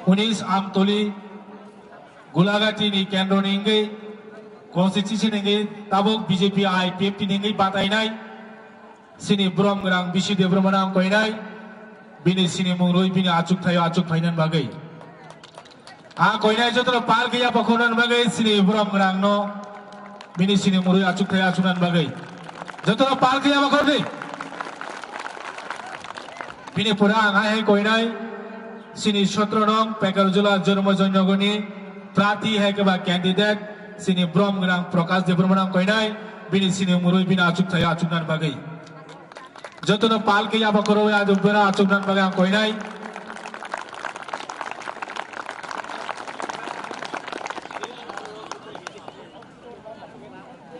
19 Amtoli Gulagati ni Kendro ningai Constitution ningai tabuk BJP IPFT ningai batai nai sini Brom gerang bisi de Bromanang koi nai bini sini mungroi bini acuk thayo acuk phainan bagai koi nai jotro pal gaya pakhonan bagai sini Brom gerang no bini sini mungroi acuk thayo acunan bagai jotro pal gaya pakhon bini pura hai koi nai sini 17 nong Pekarjula Jormojonnogoni prati hai ke ba candidate sini Brom gerang Prakash Debrmanang koi nai bini sini mungroi bini acuk thayo acunan bagai jotono pal ke yaba koro ya dubera acuknan bagai koi nai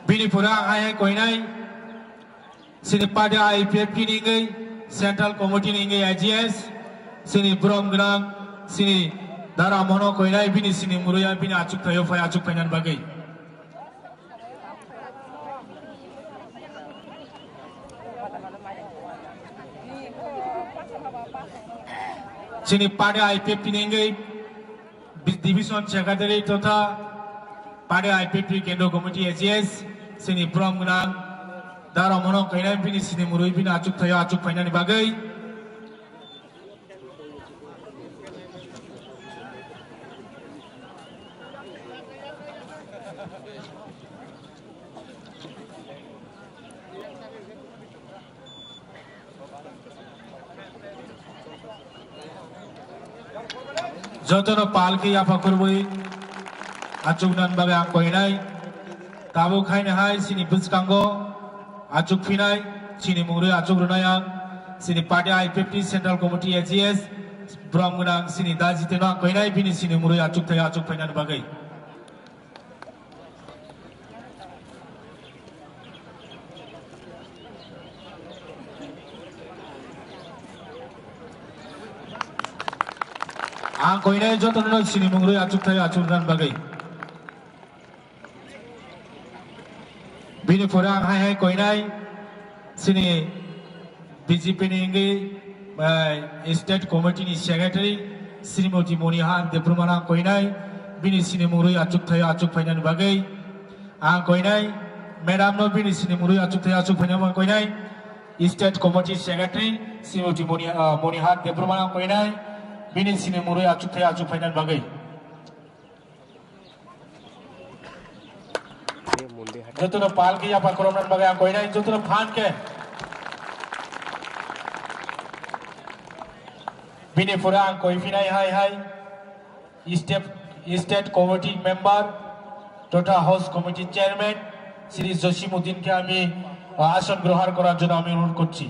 bini pura hai koi nai sini pada IPFP ningai Central Committee ningai AGS sini Brom gerang sini dara mono koi nai bini sini muruya bini acuk thayo phai acuk phainan bagai sini pada IPFP ningai division secretary totha pada IPFP Kendro Committee AGS sini Brom gerang dara mono koi nai bini sini murui bini acuk thayo acuk phainan bagai jotono pal ke ya pakurboi acuknan bagai koi nai tabu khaina hai sini buskango acuk phinai sini murui acuk runayang sini pada IPFT Central Committee AGS Brom gerang sini dajitena koi nai bini sini murui acuk thayo acuk phainan bagai koi nai jotono sini mungroi acuk thayo acunan bagai bini pura hai koi nai sini BJP ningai State Committee ni Secretary Srimoti Monihar Debrmanang koi nai bini sini mungroi acuk thayo acuk phainan bagai koi nai Madam no bini sini mungroi acuk thayo acuk phainan koi nai State Committee Secretary Srimoti Monihar Debrmanang koi nai bini sini murui acuk thayo acuk phainan bagai jotono pal ke ya pakoromnan bagai koi nai jotono phan ke bini pura koi phinai hai State Committee member totha House Committee Chairman Shri Josimuddin ke ami আসন গ্রহণ করার জন্য আমি অনুরোধ করছি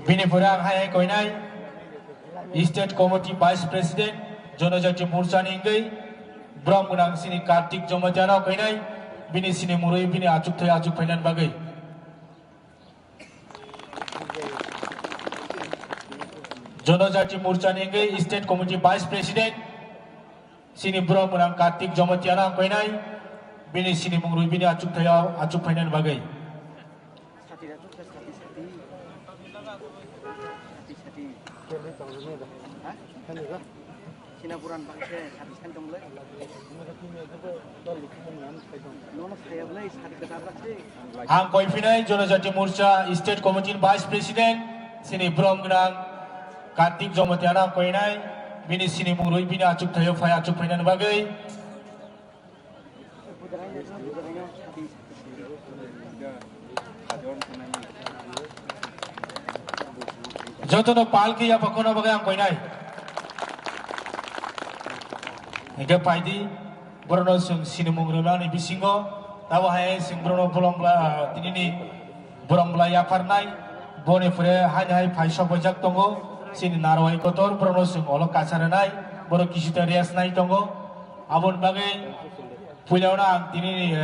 bini pura hai koi nai State Committee Vice President Jonojati Morcha ningai Brom gerang sini Kartik Jomajana koi nai bini sini murui bini acuk thayo acuk phainan bagai Jonojati Morcha ningai State Committee Vice President sini Brom gerang Kartik Jomajana koi nai bini sini murui bini acuk thayo acuk phainan bagai koi phinai Jonojati Morcha State Committee Vice President sini Brom gerang Kartik Jomatiana koi nai bini sini murui bini acuk thayo phai acuk phainan bagai jotono pal ke ya pakona bagai koi nai ega paidi borono sini mungrona ni bisingo tawa hai sing borono bolongla tinini borongla ya farnai bone fure hai phaisa bojak tongo sini narwai kotor borono sing olo kacharanai boro kisita rias nai tongo abon bagai puilona tinini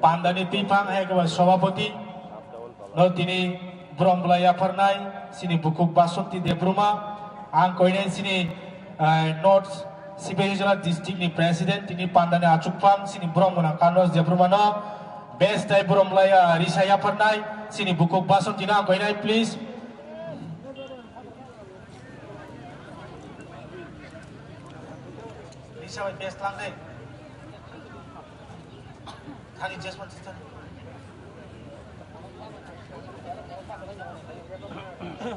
pandani tipang hai ke sabapati no tini borongla ya farnai sini bukuk basonti debruma koi nai sini North Sibirija District ni President ini pandane acukpang sini Brom gerang Kandos Debrumana best tay Boromlaya Risaya Pernai sini bukuk basot tina koinai please. Risaya best lang deh. Kali just want to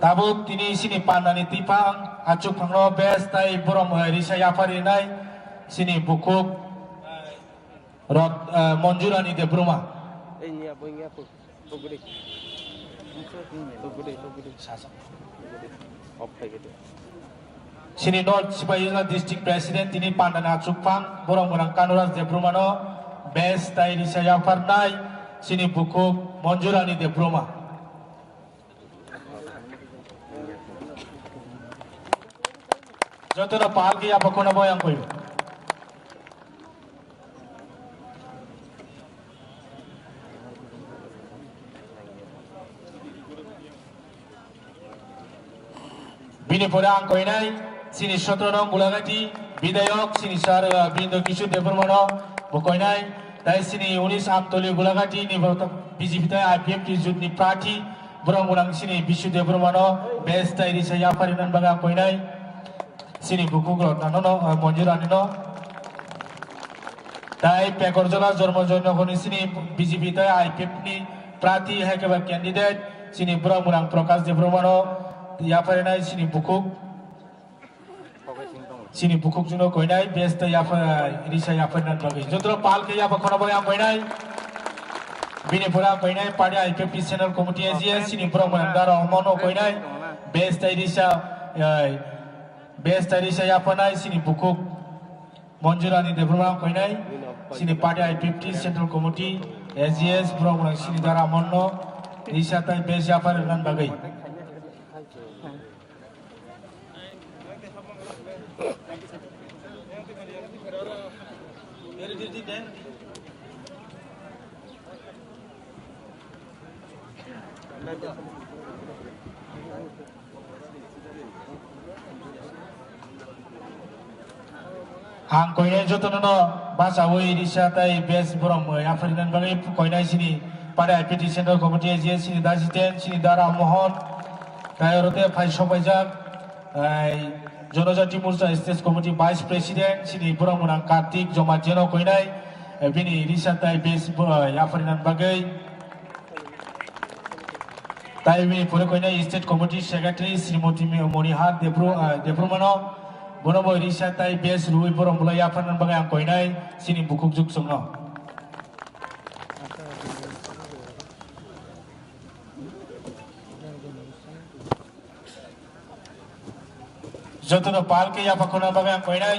tabuk tini sini pandani tipang acuk panglo best tay Borom Risaya Pernai sini bukuk rot monjurani de Bruma. Ini apa? Togode. Sini North Sibayuna District President ini Pandana Cupang Borong Borang Kanuras de Brumano best tay Risaya Pernai sini bukuk monjurani de Bruma. Joto na pahal ki apa kona boyang koy. Bini porang koy nai sini 17 nong Gulagati Bidayok sini sar Bindo Kishu Devrmano bokoy nai dai sini 19 Amtoli Gulagati ni BJP ta IPF ki jutni party borong borang sini Bishu Devrmano best tay Risaya Parinan baga koy nai sini buku grot nano monjurani no dai pekorjola jormojono koni sini BJP ta IPF ni party hai ke candidate sini borong borang Prakash Devrmano ya parinai sini bukuk juno koinai best ya Risaya Parinan bagi jodro pal ke ya bakona boyang koinai bini pura koinai party IPF National Committee AGS sini borong borang dara mono koinai best Risaya Pernai sini bukuk monjurani de Bruma koinai sini party IPF Central Committee AGS borong borang sini dara mono Risaya best ya Parinan bagi ang koinai joto no basa woi Risaya best borong ya Parinan bagi koinai sini pada IPF Central Committee AGS sini dasiten sini dara mohon kayorote phai sobajak Jonojati Mursa State Committee Vice President sini borong borang Kartik Jomajeno koinai bini Risaya best ya Parinan bagi tai bini pore koinai State Committee Secretary Srimoti Monihar Devrumano bonobo Risaya best rui borong bola ya Parinan bagi ang koinai sini bukuk juk sungno joto no pal ke ya bakona bagi ang koinai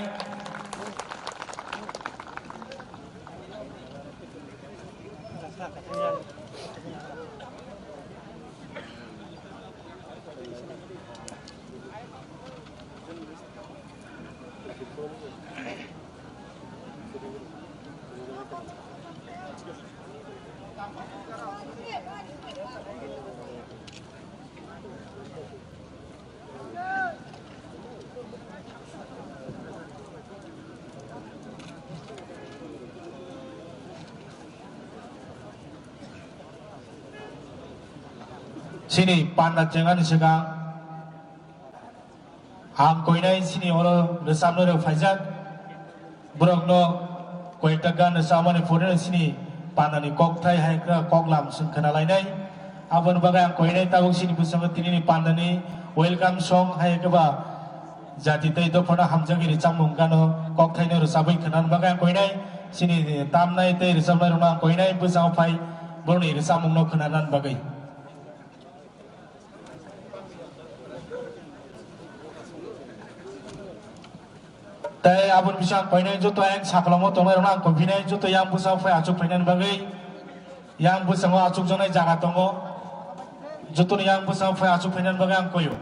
sini pandat jangan segang ang koinai sini olo resam no fajak borong no koi tagan resam ne foreign sini panani kok thai hai ka kok lam sung kana lai nai abon baga ang koinai tabuk sini busang tini ni pandani welcome song hai ka ba jati tai do phona hamjagi ri chamung kano kok thai no resabai kana baga ang koinai sini tam nai tai resam nai rona koinai busang phai borni resamung no kana nan bagai tai abun bisa koinai joto yang saklamo tongai rona konfinai joto yang busang phai acuk phainan bagai yang busang acuk jonai jaga tongo joto yang busang phai acuk phainan bagai ang koyo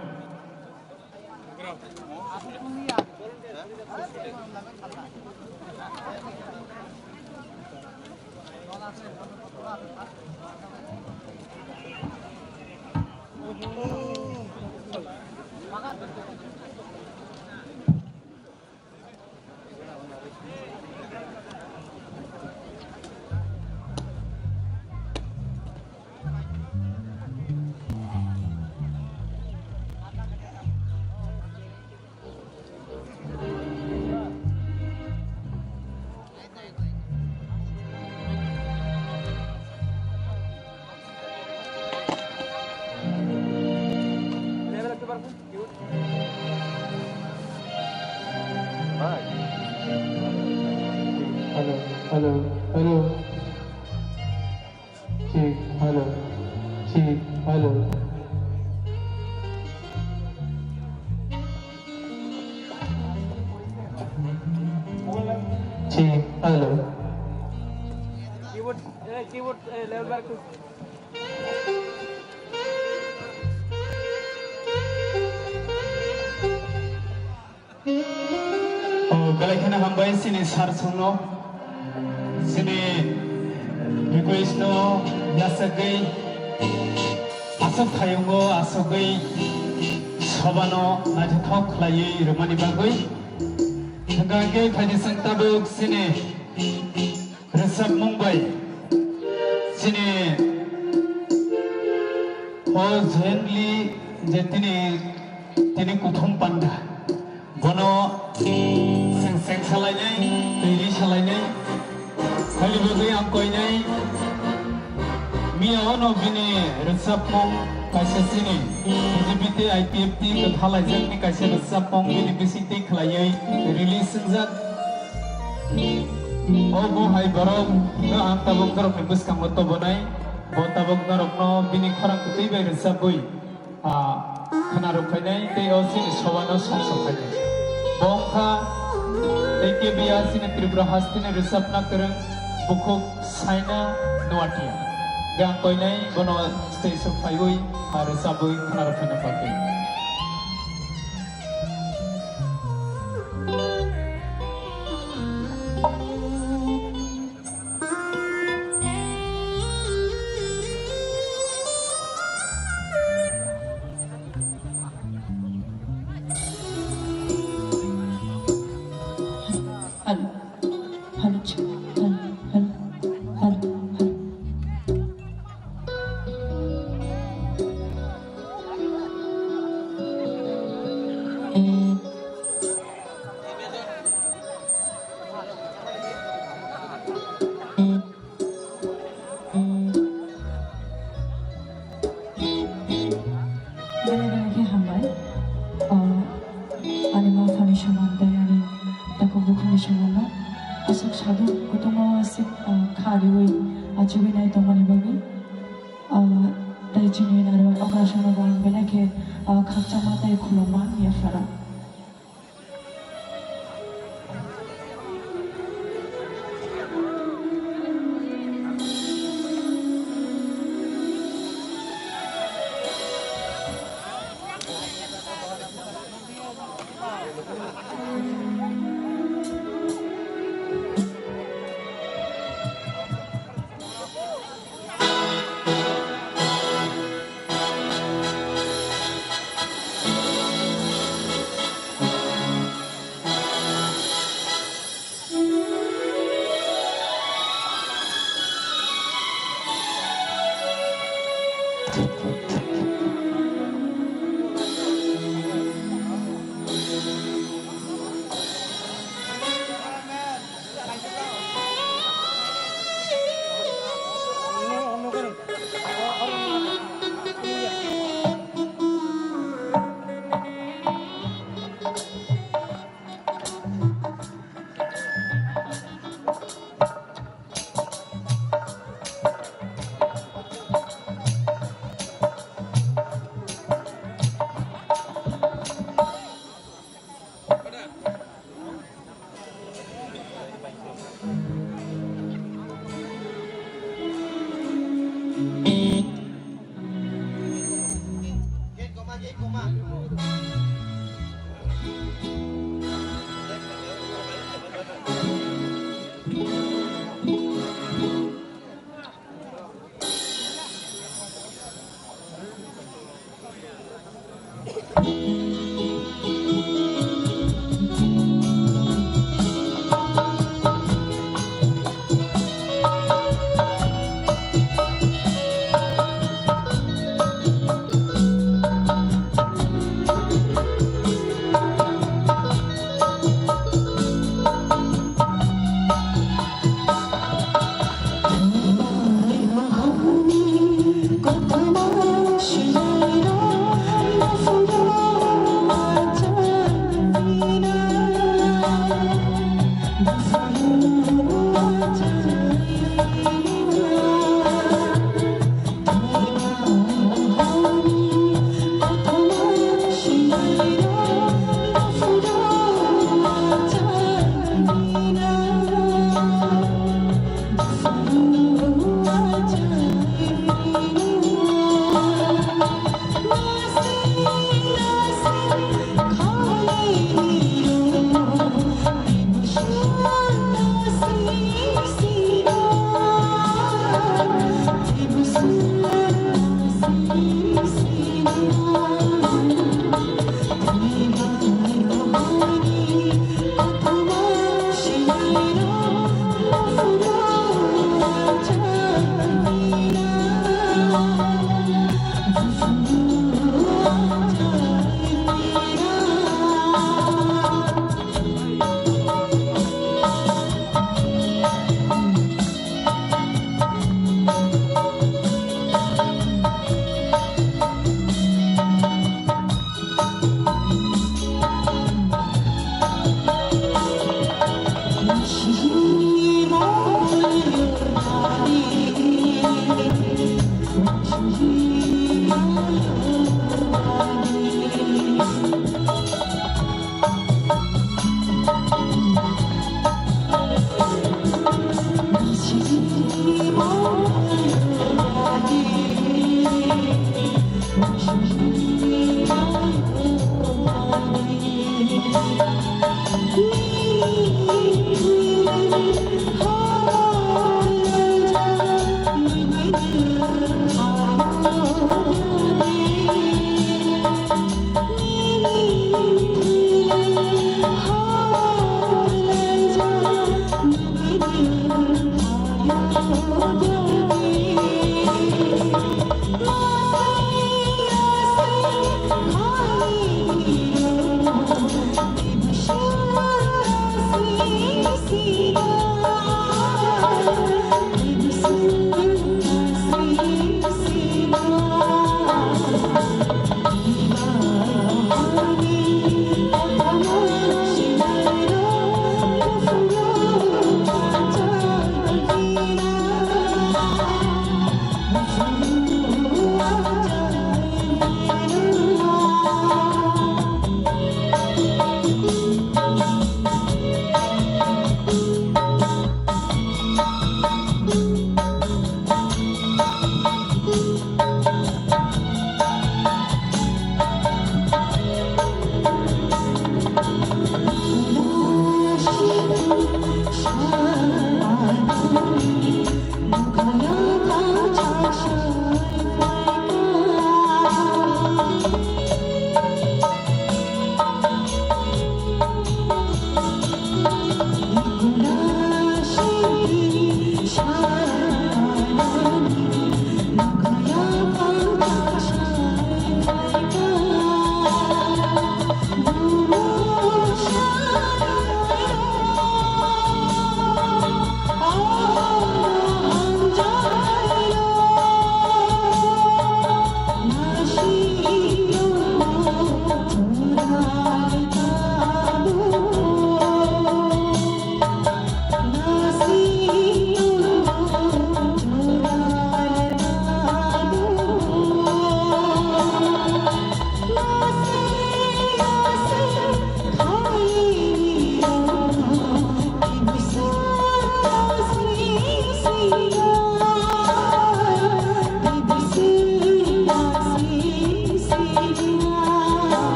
hello hello ठीक hello ठीक hello ठीक hello keyboard level बार को Galakana hambai sini sarsuno sini Bikoisno yasagai asok thayungo asogai sobano najathok khlai romani bagoi thangage phani sangtabuk sini resap mumbai sini o zenli jetini tini kuthum panda bono seng salainya, diri salainya, kali bagi angkoinya, miao no bini resapong kaisa sini, LGBT IPFT kethalai jeng ni kaisa resapong bini bisiti klayai release senjat, oh hai barang, no antabong darok nebus kamu to bonai, bontabong darok no bini korang ketai bai resapoi, kenarok kainai, teo sini sawano song kainai, bongka Eke biasa ni Tripura hasti ni resap nak terang buku Saina Nuatia. Gang koi nai bono stesen payui resapui kanar kena pakai.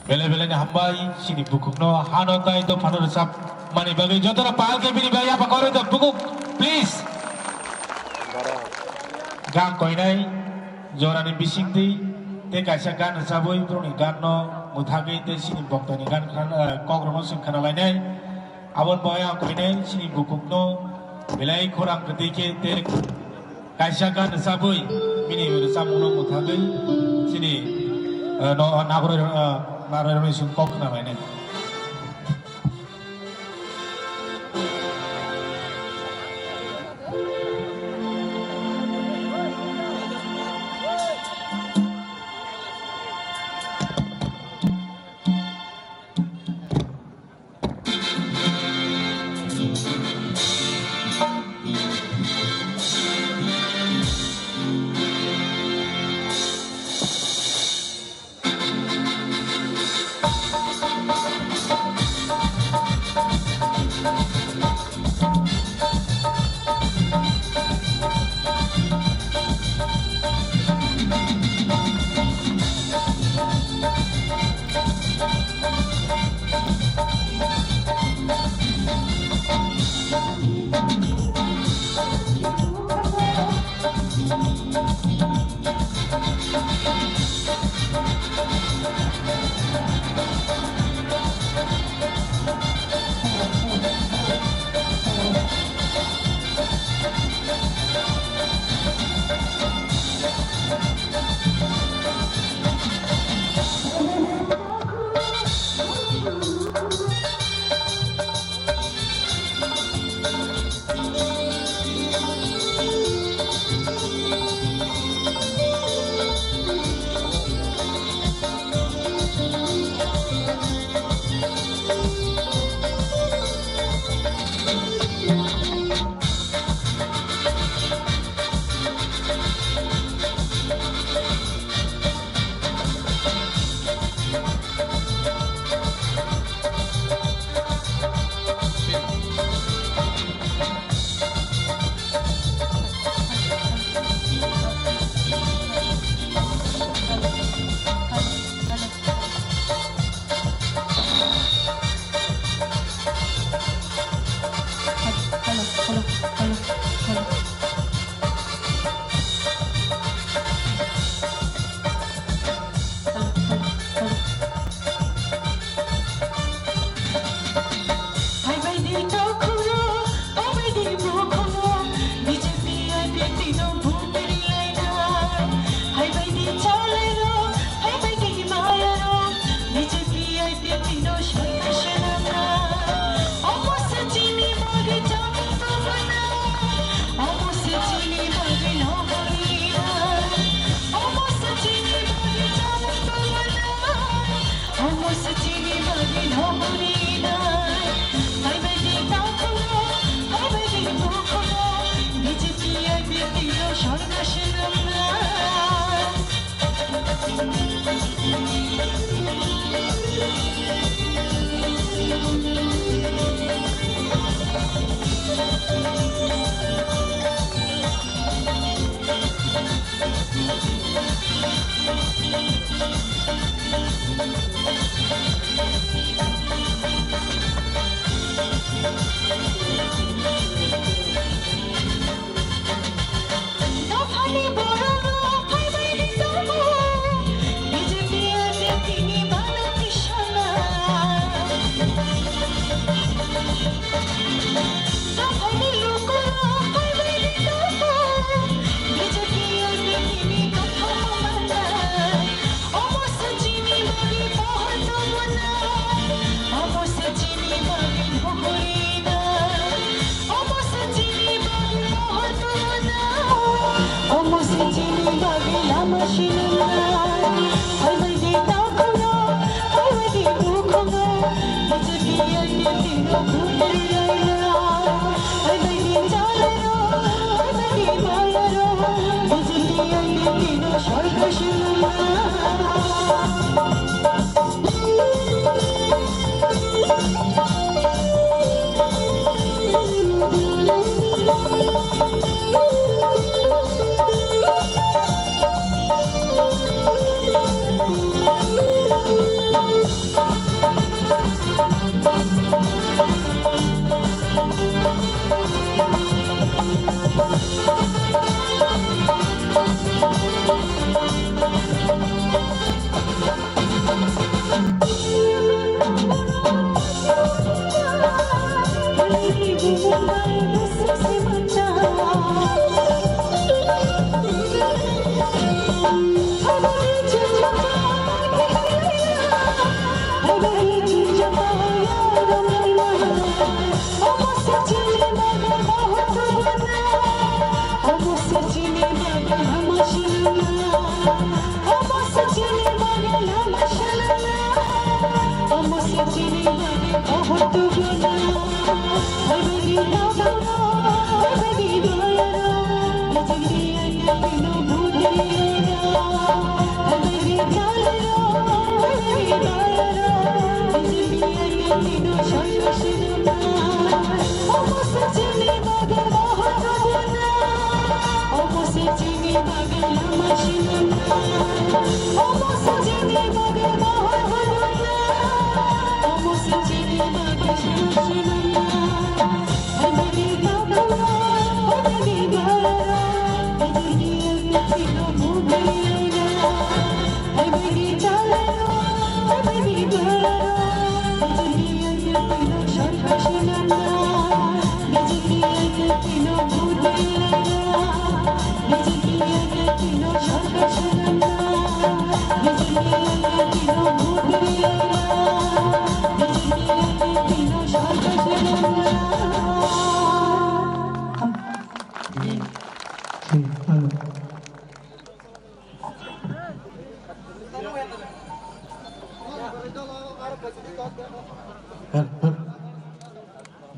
Bela-belanya hambai sini bukuk no hano tai to pano resap mani bagi jodoh pal ke bini bagi apa kau itu bukuk please gang koi nai jorani bising ti te kaisa gan resaboi proni gan no muthagi te sini bokto ni gan kan kogro no sing kana lainai abon boya koi nai sini bukuk no belai kurang ketike te kaisa gan resaboi bini resap no muthagi sini no nagro Narayana sing kok namanya.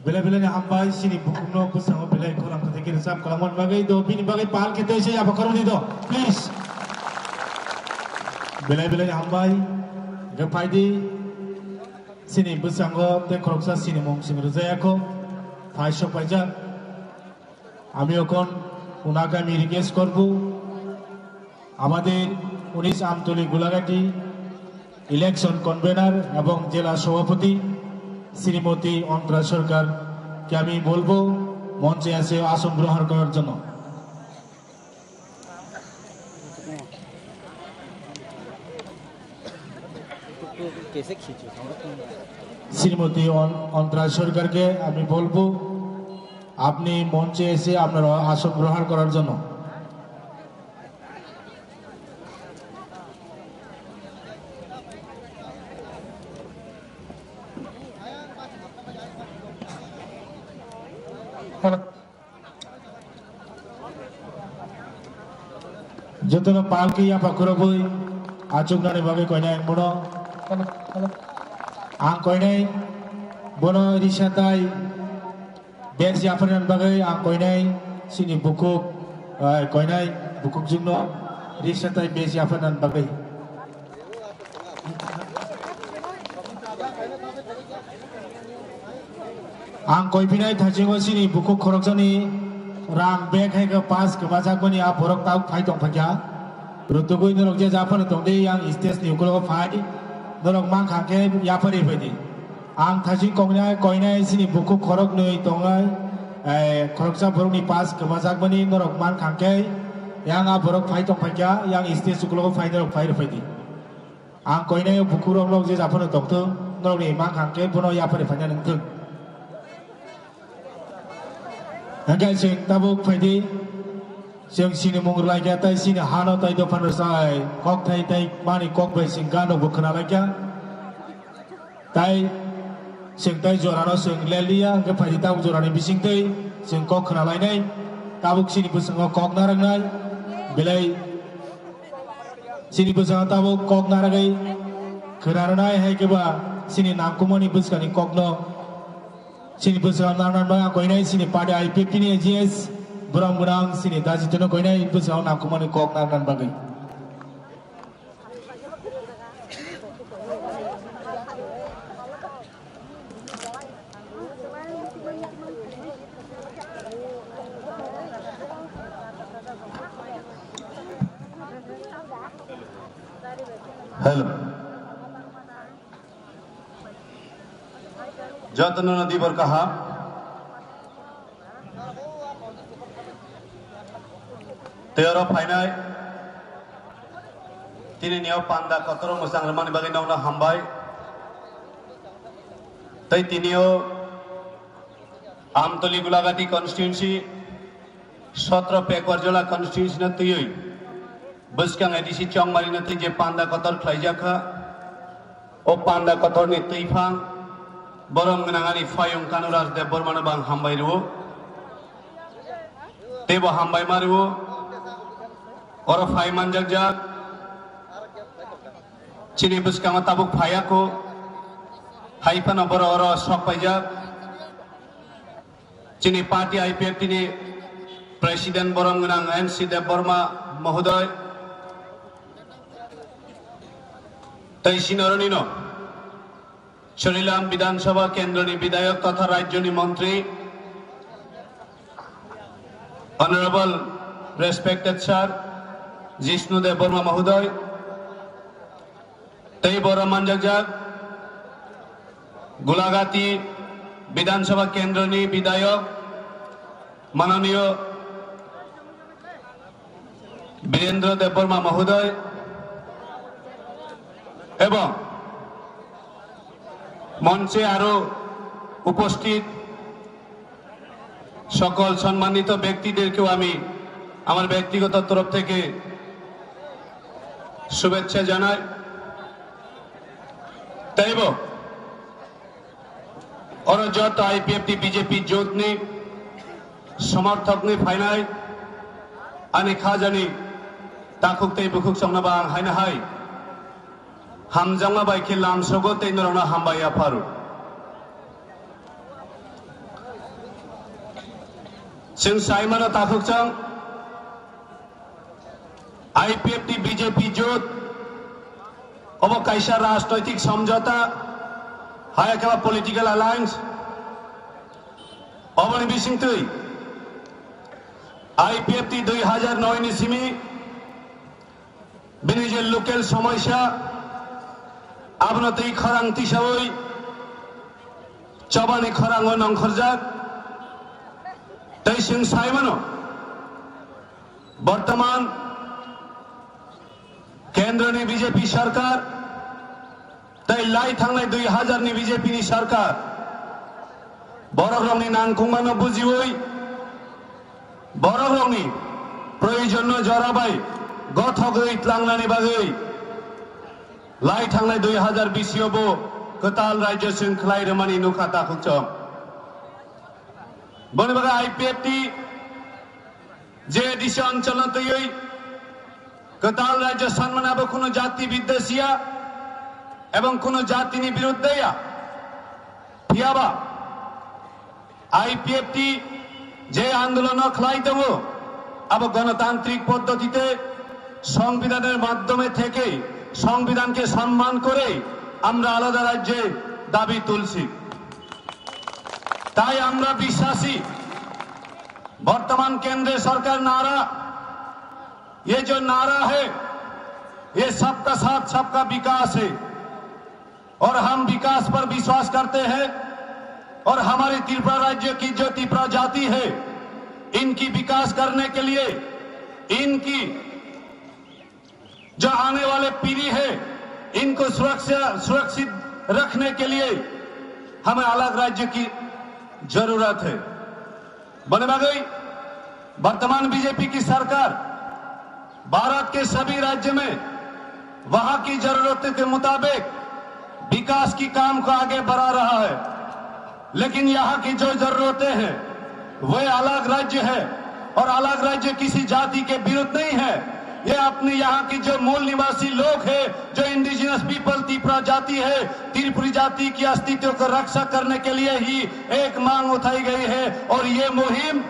Bila-bila ni hambai sini bukuno bersama bila kurang ketika resap kalaman bagai do bini bagai pahal kita isi apa korang itu please bila-bila ni hambai gapai di sini bersama te koroksa sini mong sini rezaya ko faisho paja আমি এখন উনাকে আমি request করব আমাদের 19 Amtali Golaghati election convener এবং জেলা সভাপতি শ্রীমতী অন্তরা সরকারকে আমি বলবো মঞ্চে এসে আসন গ্রহণ করার জন্য শ্রীমতী অন্তরা সরকারকে আমি বলবো আপনি মঞ্চে এসে আপনার আসন গ্রহণ করার জন্য যতন পালকি apa kurabui acuk nani bagai koinai bono ang koinai bono risatai bes yafanan bagai ang koinai sini bukuk koinai bukuk jumno risatai bes yafanan bagai ang koipinai thajingo sini bukuk khorokjani rang bek hai ke pas ke basak bani a borok tau phai tong phakya rutugui norok je japon tongde yang stage ni ukulo phai norok mang khake yapari phai ang thajing kongna koinai sini buku khorok noi tongai khoroksa borok ni pas ke basak bani norok mang khake yang a borok phai tong phakya yang stage ukulo phai norok phai phai ang koinai buku rok je japon tongto norok ni mang khake bono yapari phai nang thung Angkai sing tabuk padi, sing sini mungur lagi atai sini hano tai do panasai, kok tai mani kok bai sing gano bukan lagi, tai sing tai jorano sing lelia, angkai padi tabuk jorani bising tai, sing kok kena lain nai, tabuk sini busang kok narang nai, belai sini busang tabuk kok narangai, kena nai hai keba sini namkumani buskani kok no. Sini bersama nama bang koinai sini pada IPP ni AGS berang sini tadi tu koinai bersama nak kumani kok naran bagai. Hello. যত্ন নদী বরকাহা তেরো ফাইনাই তিনি নিয়ে পান্দা কত মোসাং রমানি বাকি নাও হামবাই তাই তিনিও Amtali Golaghati constituency 17 পেকওয়ারজলা constituency না তুই বসকাং এডিসি চংমারি না তুই যে পান্দা কতর খাইজাখা ও পান্দা কতর নি তুই ফাং Borong genangani fayung kanuras de bormana bang hambai ruo tebo hambai maruo oro fay manjak jak chini buskama tabuk phayako हाइफानो बर और शक पाइजा चिनी पार्टी आईपीएफ तिनी प्रेसिडेंट बरंगनांग एनसी देव बर्मा महोदय तैसिनरनिनो शरीलाम विधानसभा केंद्रनि विधायक तथा राज्यनि मंत्री honourable respected sir Jishnu Dev Burma महोदय तै बर मानजाक गोलाघाटी विधानसभा केंद्रनि विधायक माननीय वीरेंद्र देव बर्मा महोदय एवं मंचे आरो उपस्थित सकल सम्मानित व्यक्तिदेरकेও আমি আমার ব্যক্তিগত তরফ থেকে শুভেচ্ছা জানাই তাইব और जत आईपीएफटी बीजेपी जोतनी समर्थकनि फाइनाय आनि खाजानि ताखुकतै बुखुक संनाबा आं हायना हाय हामजांगा बायखे लामसगो तैनरना हामबाया फारु जों साइमाना ताखुकजों आईपीएफटी बीजेपी जोत अब कायसा राजनैतिक समझौता हायाखेला पलिटिकल अलायंस अबनि बिसिंतै आईपीएफटी 2009 नि सिमी बिनि जे लोकेल समस्या आबनतै खरां तिसावै चबानि खरांगो नंखरजाक तैसिं साइमानो वर्तमान केंद्रनि बीजेपी सरकार तै लाई थांनाय 2000 नि बीजेपी नि सरकार बरगरंनि नांखुमानो बुजिवै बरगरंनि प्रयोजन जराबाय गथगै लांनानै बागै लाई थांनाय 2020 यावबो कताल राज्य सिंखलाय रमानि नुखा ताखुकचम बने बागा आईपीएफटी जे दिशा अंचल तयै कताल राज्य सम्मानाबो कोनो जाति विद्वेषिया एवं कोनो जातिनि बिरुद्धेया फियाबा आईपीएफटी जे आंदोलन खलाइतबो अब गणतांत्रिक पद्धतिते संविधानेर माध्यमे थेके संविधानके सम्मान करे आमरा आलादा राज्ये दाबी तुलছি ताई आमरा विश्वासी वर्तमान केंद्र सरकार नारा ये जो नारा है ये सबका साथ सबका विकास है और हम विकास पर विश्वास करते हैं और हमारी त्रिपुरा राज्य की जो त्रिपुरा जाति है इनकी विकास करने के लिए इनकी जो आने वाले पीढ़ी है इनको सुरक्षित रखने के लिए हमें अलग राज्य की जरूरत है बने गई वर्तमान बीजेपी की सरकार भारत के सभी राज्य में वहां की जरूरतों के मुताबिक विकास की काम को आगे बढ़ा रहा है लेकिन यहाँ की जो जरूरतें हैं वे अलग राज्य है और अलग राज्य किसी जाति के विरुद्ध नहीं है ये अपने यहाँ की जो मूल निवासी लोग हैं जो इंडिजिनस पीपल त्रिपुरा जाति है त्रिपुरी जाति की अस्तित्व को रक्षा करने के लिए ही एक मांग उठाई गई है और ये मुहिम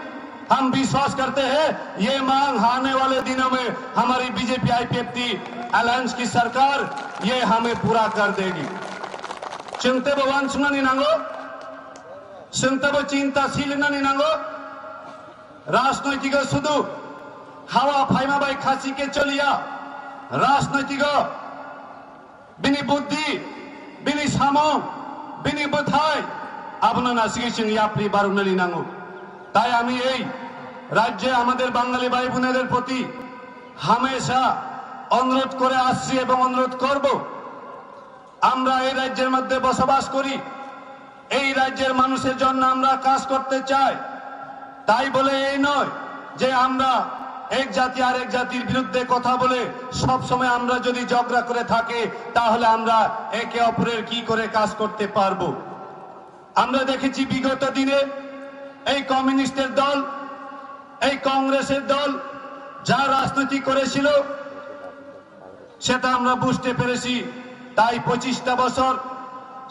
हम विश्वास करते हैं ये मांग आने वाले दिनों में हमारी बीजेपी आईपीएफटी अलायंस की सरकार ये हमें पूरा कर देगी चिंते भगवान सुनानी नांगो चिंता चिंताशील नांगो राजनैतिक शुधु हावा फाइमा बाई खासी के चलिया राजनैतिक बिनी बुद्धि बिनी सामो बिनी बुथाय आपना नासिके यात्री बारुनाली नांगो ताई आमी এই राज्य আমাদের বাঙালি ভাই বোনেদের প্রতি হামেশা অনুরোধ করে আসছি এবং অনুরোধ করব আমরা এই রাজ্যের মধ্যে বসবাস করি এই রাজ্যের মানুষের জন্য আমরা কাজ করতে চাই তাই বলে এই নয় যে আমরা এক জাতি আরেক জাতির বিরুদ্ধে কথা বলে সব সময় আমরা যদি ঝগড়া করে থাকি তাহলে আমরা একে অপরের কি করে কাজ করতে পারবো আমরা দেখেছি বিগত দিনে এই কমিউনিস্টের দল এই কংগ্রেসের দল যা রাজনীতি করেছিল সেটা আমরা বুঝতে পেরেছি তাই 25টা বছর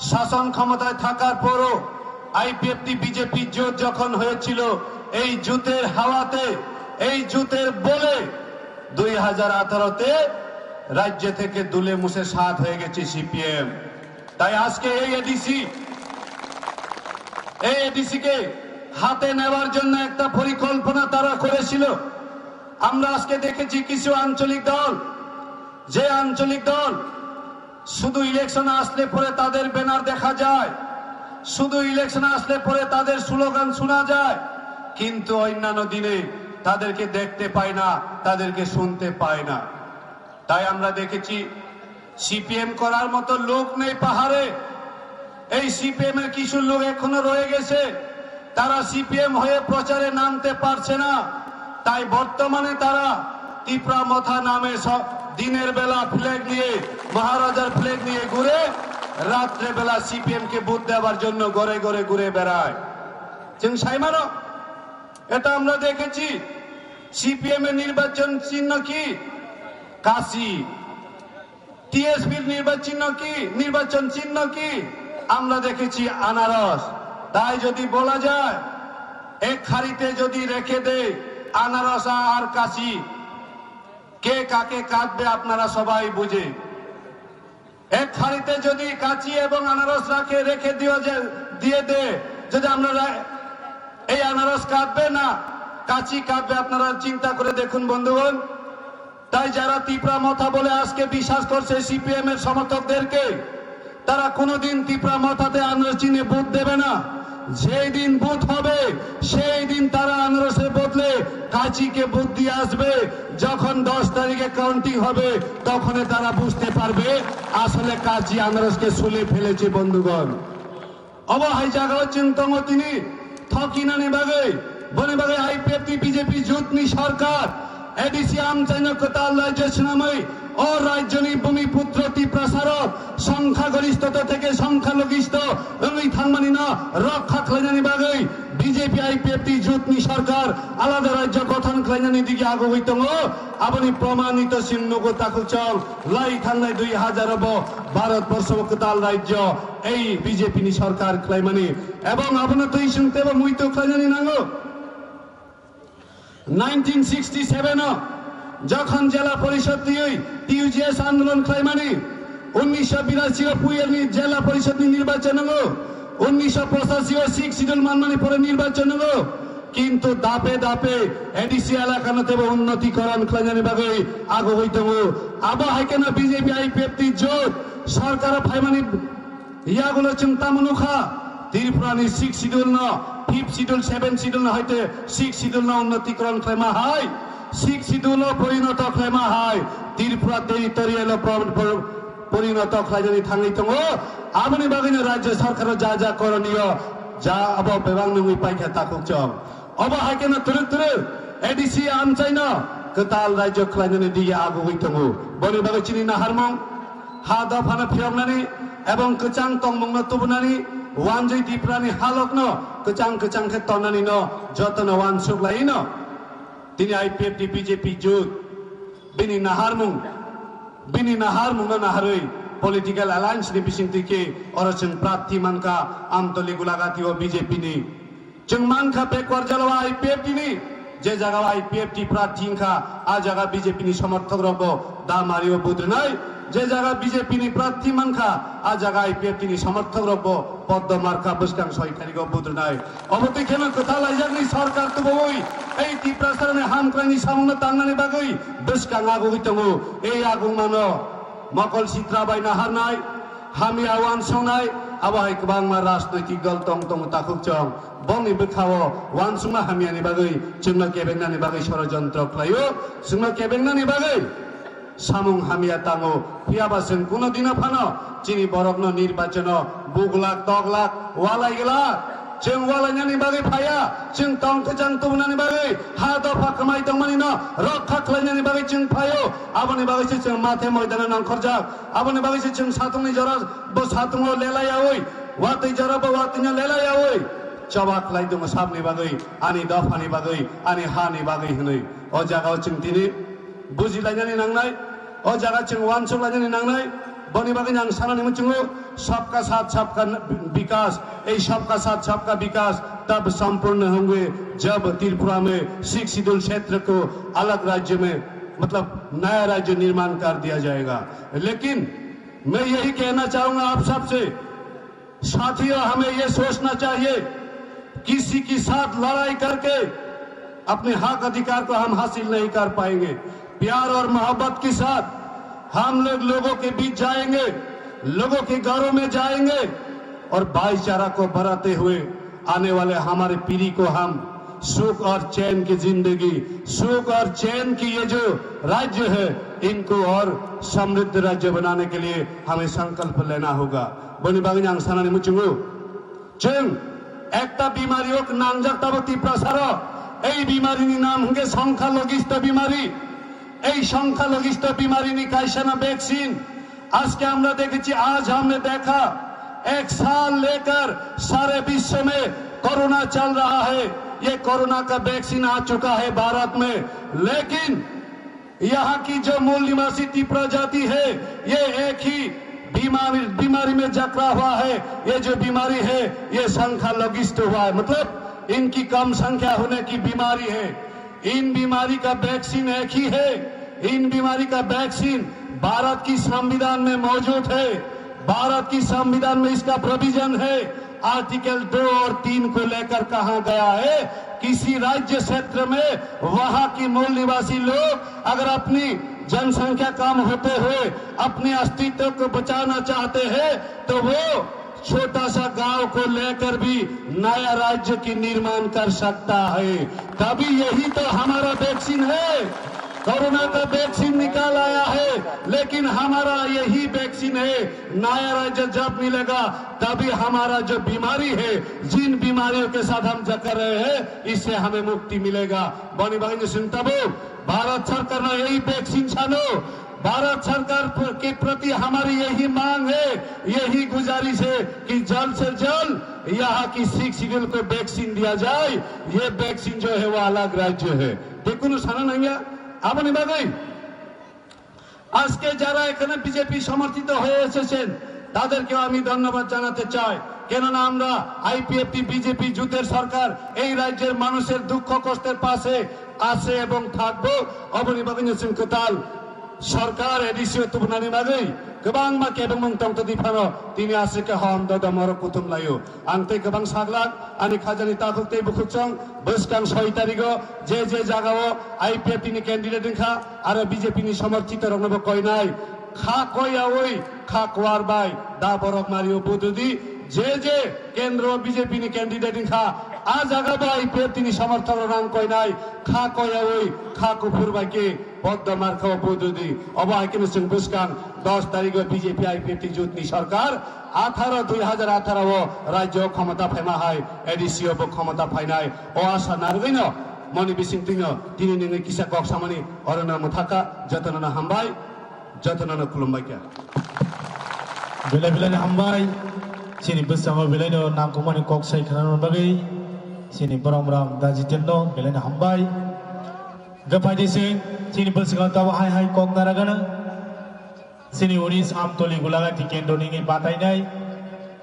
শাসন ক্ষমতায় থাকার পরও আইপিএফটি বিজেপি জোট যখন হয়েছিল এই জুতের হাওয়াতে এই জুতের বলে 2018-তে রাজ্য থেকে দুলে মুছে সাত হয়ে গেছে সিপিএম। তাই আজকে এই এডিসি কে হাতে নেওয়ার জন্য একটা পরিকল্পনা তারা করেছিল। আমরা আজকে দেখেছি কিছু আঞ্চলিক দল, যে আঞ্চলিক দল শুধু ইলেকশন আসলে পরে তাদের ব্যানার দেখা যায়, শুধু ইলেকশন আসলে পরে তাদের স্লোগান শোনা যায়, কিন্তু অন্যান্য দিনে তাদেরকে দেখতে পায় না, তাদেরকে শুনতে পায় না। তাই আমরা দেখেছি সিপিএম করার মতো লোক নেই পাহাড়ে। এই সিপিএম এর কিছু লোক এখনো রয়ে গেছে, তারা সিপিএম হয়ে প্রচারে নামতে পারছে না। তাই বর্তমানে তারা টিপরা মথা নামে দিনের বেলা ফ্ল্যাগ নিয়ে, মহারাজার ফ্ল্যাগ নিয়ে ঘুরে, রাত্রে বেলা সিপিএম কে ভোট দেওয়ার জন্য ঘরে ঘরে ঘুরে বেড়ায়। সাইমানো এটা আমরা দেখেছি। সিপিএম এর নির্বাচন চিহ্ন কি? কাশি। টিএসপির নির্বাচন চিহ্ন কি? আমরা দেখেছি আনারস। তাই যদি বলা যায় এক খাড়িতে যদি রেখে দেয় আনারস আর কাশি, কে কাকে কাটবে আপনারা সবাই বুঝে। এক খাড়িতে যদি কাঁচি এবং আনারস রেখে দিয়ে দে, যদি আমরা এই আনারস কাটবে না কাঁচি কাটবে, আপনারা চিন্তা করে দেখুন বন্ধুগণ। তাই যারা টিপরা মথা বলে আজকে বিশ্বাস করছে সিপিএম এর সমর্থকদেরকে, তারা কোনোদিন টিপরা মথাতে আনারস চিহ্নে ভোট দেবে না। যেই দিন ভোট হবে সেই দিন তারা আনারসের বদলে কাঁচিকে ভোট দিয়ে আসবে। যখন 10 তারিখে কাউন্টিং হবে তখন তারা বুঝতে পারবে আসলে কাঁচি আনারসকে সুলে ফেলেছে। বন্ধুগণ, অবহাই জায়গা হচ্ছেন তঙ্গ তিনি থকিনানি বাগে বনে বাগে আইপিএফটি বিজেপি জোটনি সরকার এডিসি আমচাইনা কোতাল রাজ্য সিনাময় ও রাজ্যনি ভূমিপুত্র টিপ্রাসারক সংখ্যাগরিষ্ঠতা থেকে সংখ্যালঘিষ্ঠ এবং থানমানি না রক্ষা খাইনানি বাগে বিজেপি আইপিএফটি জোটনি সরকার আলাদা রাজ্য গঠন খাইনানি দিকে আগ হইতঙ্গ আপনি প্রমাণিত সিন্নগো তাকু চল লাই থানলাই 2000 ভারতবর্ষ কোতাল রাজ্য এই বিজেপি নি সরকার খাইমানি এবং আপনি তো এই শুনতে বা মুই তো খাইনানি নাঙ্গো 1967 যখন জেলা পরিষদ টিউজিএস আন্দোলন খাইমানি 1982 জেলা পরিষদ নির্বাচন হলো 1985 সিক্স শিডিউল মানমানি পরে নির্বাচন হলো কিন্তু দাপে দাপে এডিসি এলাকাতে উন্নতিকরণ খাইমানি ভাবে আগ হইতো আবা হাইকেনা বিজেপি আইপিএফটি জোট সরকার ফাইমানি ইয়াগুলো চিন্তা মনুখা ত্রিপুরানি সিক্স শিডিউল ন ফিফথ শিডিউল 7 শিডিউল হইতে সিক্স শিডিউল ন উন্নতিকরণ খাইমা হয় সিক্স শিডিউল পরিণত খাইমা হয় ত্রিপুরা টেরিটোরিয়াল পরিণত খাইজানি থাঙ্গি দङ আমনি বাগিনা রাজ্য সরকার যা যা করণীয় যা আব বেবাং নङि পাইখা তাকুক চং অব হাইকেনা তুরুক তুরুক এডিসি আমচাইনা কোতাল রাজ্য খাইজানি দিকে আগু হইতङ বনি বাগে চিনি না হারমং হা দফানা ফিরমনানি এবং কচাং তংমং তুবনানি ওয়ানজৈ টিপ্রানি হালক ন কচাং কচাং খে তনানি ন যতন ওয়ান সুগলাই ন তিনি আইপিএফটি বিজেপি জোট বিনি নাহারমুং নাহারই পলিটিক্যাল অ্যালায়েন্স नि बिसिंति के अरचन प्रार्थी मानका आमतली गुलागाती व बीजेपी नि जों मानका बेकवार जलवा आईपीएफटी नि जे जगह आईपीएफटी प्रार्थी खा आ जगह बीजेपी नि समर्थक रब दामारियो बुद्रनाय जे जगह बीजेपी नि प्रार्थी मानका आ जगह आईपीएफटी नि समर्थक रब पद्म मार्का बसकां 6 तारिख बुद्रनाय अबति केन कथा लाइजागनि सरकार तो बई এই টিপ্রাসারনে হামক্রাইনি সামনে তাंगनानि बागै बसकां आगु हइतङो এই আগু मानो मकल सित्राबाय नाहारनाय हामि आवान संनाय आबाहाय गोबां राजनैतिक दल दं दं ताकुक चं बंनि बोखाव वान सुमा हामियानि बागै जोंना केबेंनानि बागै षड़यंत्र खालायो जोंना केबेंनानि बागै सामुं हामिया ताङो फियाबासों कोनो दिना फानो चिनि बरकनो निर्वाचन बुगलाक तगलाक वालायगला जों वालायनानि बागै फाया जों तंकजां तुमनानि बागै हा दफा कमाय दंमानि न रक्षा खालायनानि बागै जों फायो आबनि बागैसो जों माथे मैदान नांखरजाक आबनि बागैसो जों सातुंनि जरा बो सातुंआव लेलायावै वातै जरा बो वातैना लेलायावै चबा खालाय दङ साबनि बागै आनि दफानि बागै आनि हानि बागै हनै अ जागाव जों दिनै बुजिलायनानि नांनाय अ जागा जों वानसलायनानि नांनाय बनी बागै आं सानानै मिथिगौ सबका साथ सबका विकास सबका साथ सबका विकास तब संपूर्ण होंगे जब त्रिपुरा में सिख शिड्यूल क्षेत्र को अलग राज्य में मतलब नया राज्य निर्माण कर दिया जाएगा। लेकिन मैं यही कहना चाहूंगा आप सबसे साथियों, हमें यह सोचना चाहिए किसी के साथ लड़ाई करके अपने हक अधिकार को हम हासिल नहीं कर पाएंगे। प्यार और मोहब्बत के साथ हम लोगों के बीच जाएंगे, लोगों के घरों में जाएंगे और भाईचारा को बढ़ाते हुए आने वाले हमारे पीढ़ी को हम सुख और चैन की जिंदगी, सुख और चैन की ये जो राज्य है इनको और समृद्ध राज्य बनाने के लिए हमें संकल्प लेना होगा। बनी बागै आं सानानै मिथिगौ जों একটা बीमारी হোক नांजाबताबती प्रसार এই बीमारीनि नाम होंगे সংখ্যালঘিষ্ঠ बीमारी। এই সংখ্যালঘিষ্ঠ बीमारी कायसाना वैक्सीन आज के আমরা দেখেছি, आज हमने देखा 1 साल लेकर सारे विश्व में कोरोना चल रहा है। ये कोरोना का वैक्सीन आ चुका है भारत में, लेकिन यहाँ की जो मूल निवासी त्रिपुरा जाति है ये एक ही बीमारी में जकड़ा हुआ है। ये जो बीमारी है ये संख्यालघिष्ठ हुआ है, मतलब इनकी कम संख्या होने की बीमारी है। इन बीमारी का वैक्सीन एक ही है। इन बीमारी का वैक्सीन भारत की संविधान में मौजूद है। भारत की संविधान में इसका प्रोविजन है। आर्टिकल 2 और 3 को लेकर कहा गया है किसी राज्य क्षेत्र में वहां की मूल निवासी लोग अगर अपनी जनसंख्या कम होते हुए अपने अस्तित्व को बचाना चाहते हैं तो वो छोटा सा गांव को लेकर भी नया राज्य की निर्माण कर सकता है। तभी यही तो हमारा वैक्सीन है। कोरोना का वैक्सीन निकाल आया है, लेकिन हमारा यही वैक्सीन है। नया राज्य जब मिलेगा तभी हमारा जो बीमारी है, जिन बीमारियों के साथ हम जकड़ रहे हैं, इससे हमें मुक्ति मिलेगा। बनी बागै सुनता भारत सरकार ने यही वैक्सीन छानो। भारत सरकार के प्रति हमारी यही मांग है, यही गुजारिश है कि जल्द से जल्द यहाँ की सिख शिड्यूल को वैक्सीन दिया जाए। ये वैक्सीन जो है वो अलग राज्य है। देखो साना नहीं আপনি বাগাই আজকে যারা এখানে বিজেপি সমর্থিত হয়ে এসেছেন তাদেরকে আমি ধন্যবাদ জানাতে চাই, কেননা আমরা আইপিএফটি বিজেপি জোটের সরকার এই রাজ্যের মানুষের দুঃখ কষ্টের পাশে আছে এবং থাকবো। অবনি বাগাই সিংকতাল सरकार एडिसियो तुबनानि बागै गोबां माके एबं मंतंग दिफानो तिनि आसिके हम ददमर कुतुम लायो आंते गोबां सागलाक आनि खाजानि ताखुकते बुखुचं बोसकां 6 तारिखो जे जागाओ आईपीएफ तिनि कैंडिडेट खा आरो बीजेपी नि समर्थित रंगबो कयनाय खा कयावै खा कवारबाय दा बरक मारियो बुदुदि जे केंद्र बीजेपी नि कैंडिडेट खा आ जागाबो आईपीएफ तिनि समर्थक रंग कयनाय खा कयावै खा कुफुरबायके बद्ध मार्खो बुदुदि अब आइकिन सिंह बुसकां 10 तारिख बीजेपी आईपीएफ जुटनी सरकार 2018 राज्य क्षमता फैमा है एडिसियो क्षमता फाइनाय ओ आशा नारगैन मनि बिसिं तिनो तिनि निङै किसा गक्सामानि अरना मुथाका जतनना हामबाय जतनना खुलुमबाय क्या बिलाय हामबाय सिनि बसामा बिलायनो नांगौमानि गक्साय खानानो बागै सिनि बरमराम दाजितेनो बिलायनो हामबाय गफायदिसे सिनि बसगा ताव हाय कक नारागाना सिनि 19 आमतली गुलागाति केन्द्रनि बातायनाय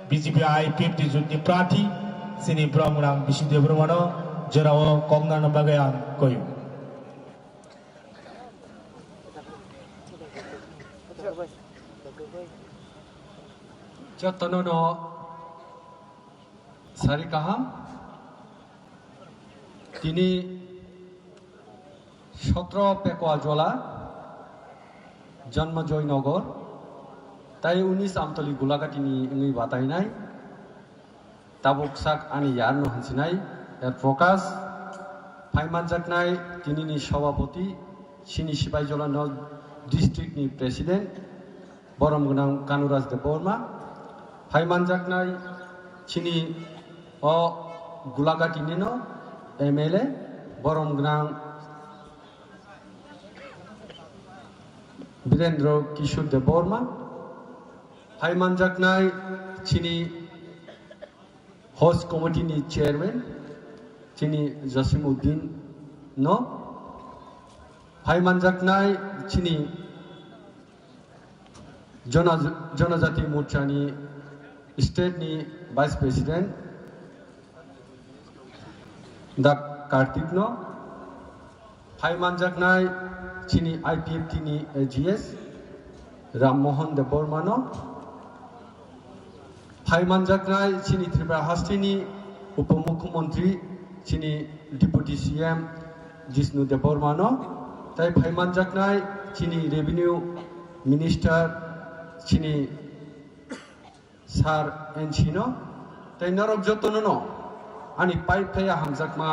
बीजेपी आईपीएफ जुटनि प्रार्थी सिनि ब्रह्मराम बिसिदेव ब्रह्मनो जेराव कक नारनो बागै आं कयो जतननो सारि काहाम तिनि 17 पेकुआ जला जन्म जयनगर ताई 19 आमतली गुलागाटिनि इंगै बातायनाय ताबुकसाक आनि यारनो हानसिनाय एर प्रकाश फाइमानजाकनाय तिनिनि सभापति सिनि सिपाइजला नर्थ डिस्ट्रिक्टनि प्रेसिडेंट बरमगोनां कानुराज देव बर्मा फाइमानजाकनाय सिनि अ गुलागाटिनिनो एमएलए बरमगोनां वीरेंद्र किशोर देव बर्मा फाइमानजाकनाय चिनी होस्ट कमिटी चेयरमैन चिनी जसीमुद्दीन नो फाइमानजाकनाय चिनी जनजाति मोर्चानि स्टेटनि भाइस प्रेसिडेन्ट दा कार्तिकनो फाइमानजाकनाय चिनी IPFT नि AGS राममोहन देबबर्मानो फाइमानजाकनाय चिनी त्रिपुरा हास्टिनि उपमुख्यमंत्री चिनी डिप्यूटी CM जिष्णु देबबर्मानो ताई फाइमानजाकनाय चिनी रेवेन्यू मिनिस्टर चिनी सार एनचिनो ताई नरक जतनो आनी पाइप थाया हामजाकमा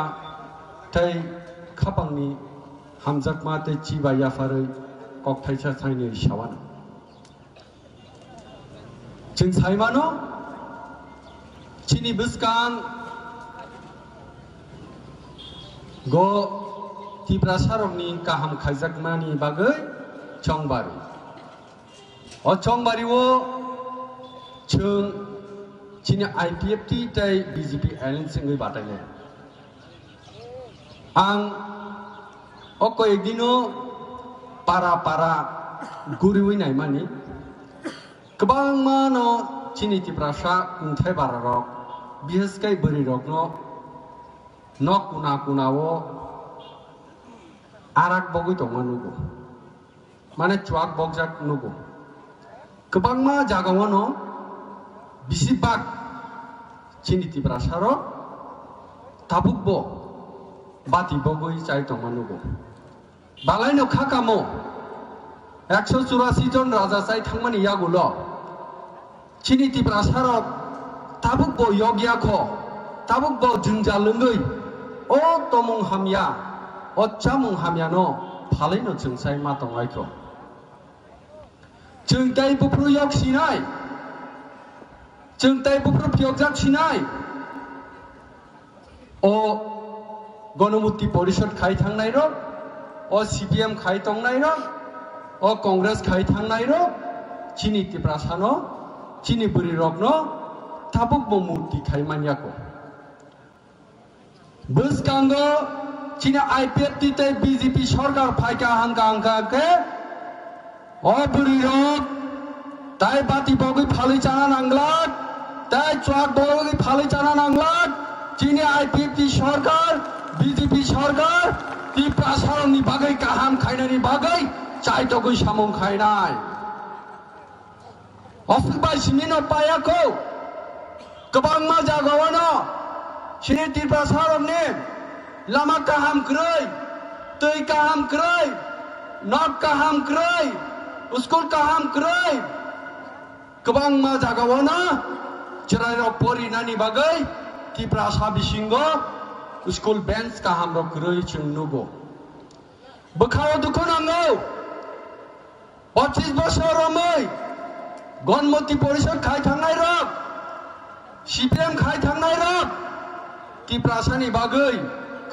ताई खापांनि हामजाकमा ताई चिबा याफारै ककथाइसा थाइनि सावान जों साइमानो चिनी बुस्कां गो त्रिपुरा सारकनि गाहाम खायजाकमानि बागै चंबारी अ चंबारीओ जों चिनी IPFT ताई BJP alliance जों बादायनाय आं अको एकदिनो पारा गुरिवैनाय मानि गोबां मानो चिनी त्रिपुरासा खुंथाय बारारक बिहेसकै बोरि रकनो न कुनावो आराक बगै दंमा नुगो माने चुवाक बगजाक नुगो गोबां मा जागावनो बिसिबाग चिनी त्रिपुरासारो ताबुकबो बाति बगै चाय दंमा नुगो बालायनो खाकामो 184 जन राजा चाय थांमानि यागुल चिनी त्रिपुरासारो ताबुकबो यगियाखो ताबुकबो जोंजा लोंगै ओ तमुं हामिया ओ चामुं हामियानो फालैनो जोंसाय मा दंलायखो जों दाय बुफ्रु यग सिनाय जों दाय बुफ्रु फियगजाक सिनाय ओ गणमुक्ति परिषद खाय थांनाय र ओ CPM खाय तंनाय र ओ कांग्रेस खाय थांनाय र चिनी त्रिपुरासानो चिनी बुरि रकनो ताबुकबो मूर्ति खाय मानियाको बुस्कांगो चिनी IPFT ताई BJP सरकार फायका हांगा के ओ बुरि रक ताई बाति बगै फालै जाना नांगलाक ताई चुवाक बगै फालै जाना नांगलाक चिनी IPFT सरकार BJP सरकार त्रिपुरासारनि बागै गाहाम खायनायनि बागै चायतगै सामुं खायनाय अफिबाय सिमिनो पायाखौ गोबां मा जागावनो चिनी त्रिपुरासारनि लामा गाहाम क्रै दै गाहाम क्रै नक गाहाम क्रै स्कुल गाहाम क्रै गोबां मा जागावनो जेराव परिनानि बागै त्रिपुरासा बिसिंगो स्कुल बेंच गाहाम र क्रै जों नुगो बोखाव दुखु नांगौ 25 बोसोर रमै गणमुक्ति परिषद खाय थांनाय रक CPM खाय थांनाय रक त्रिपुरासानि बागै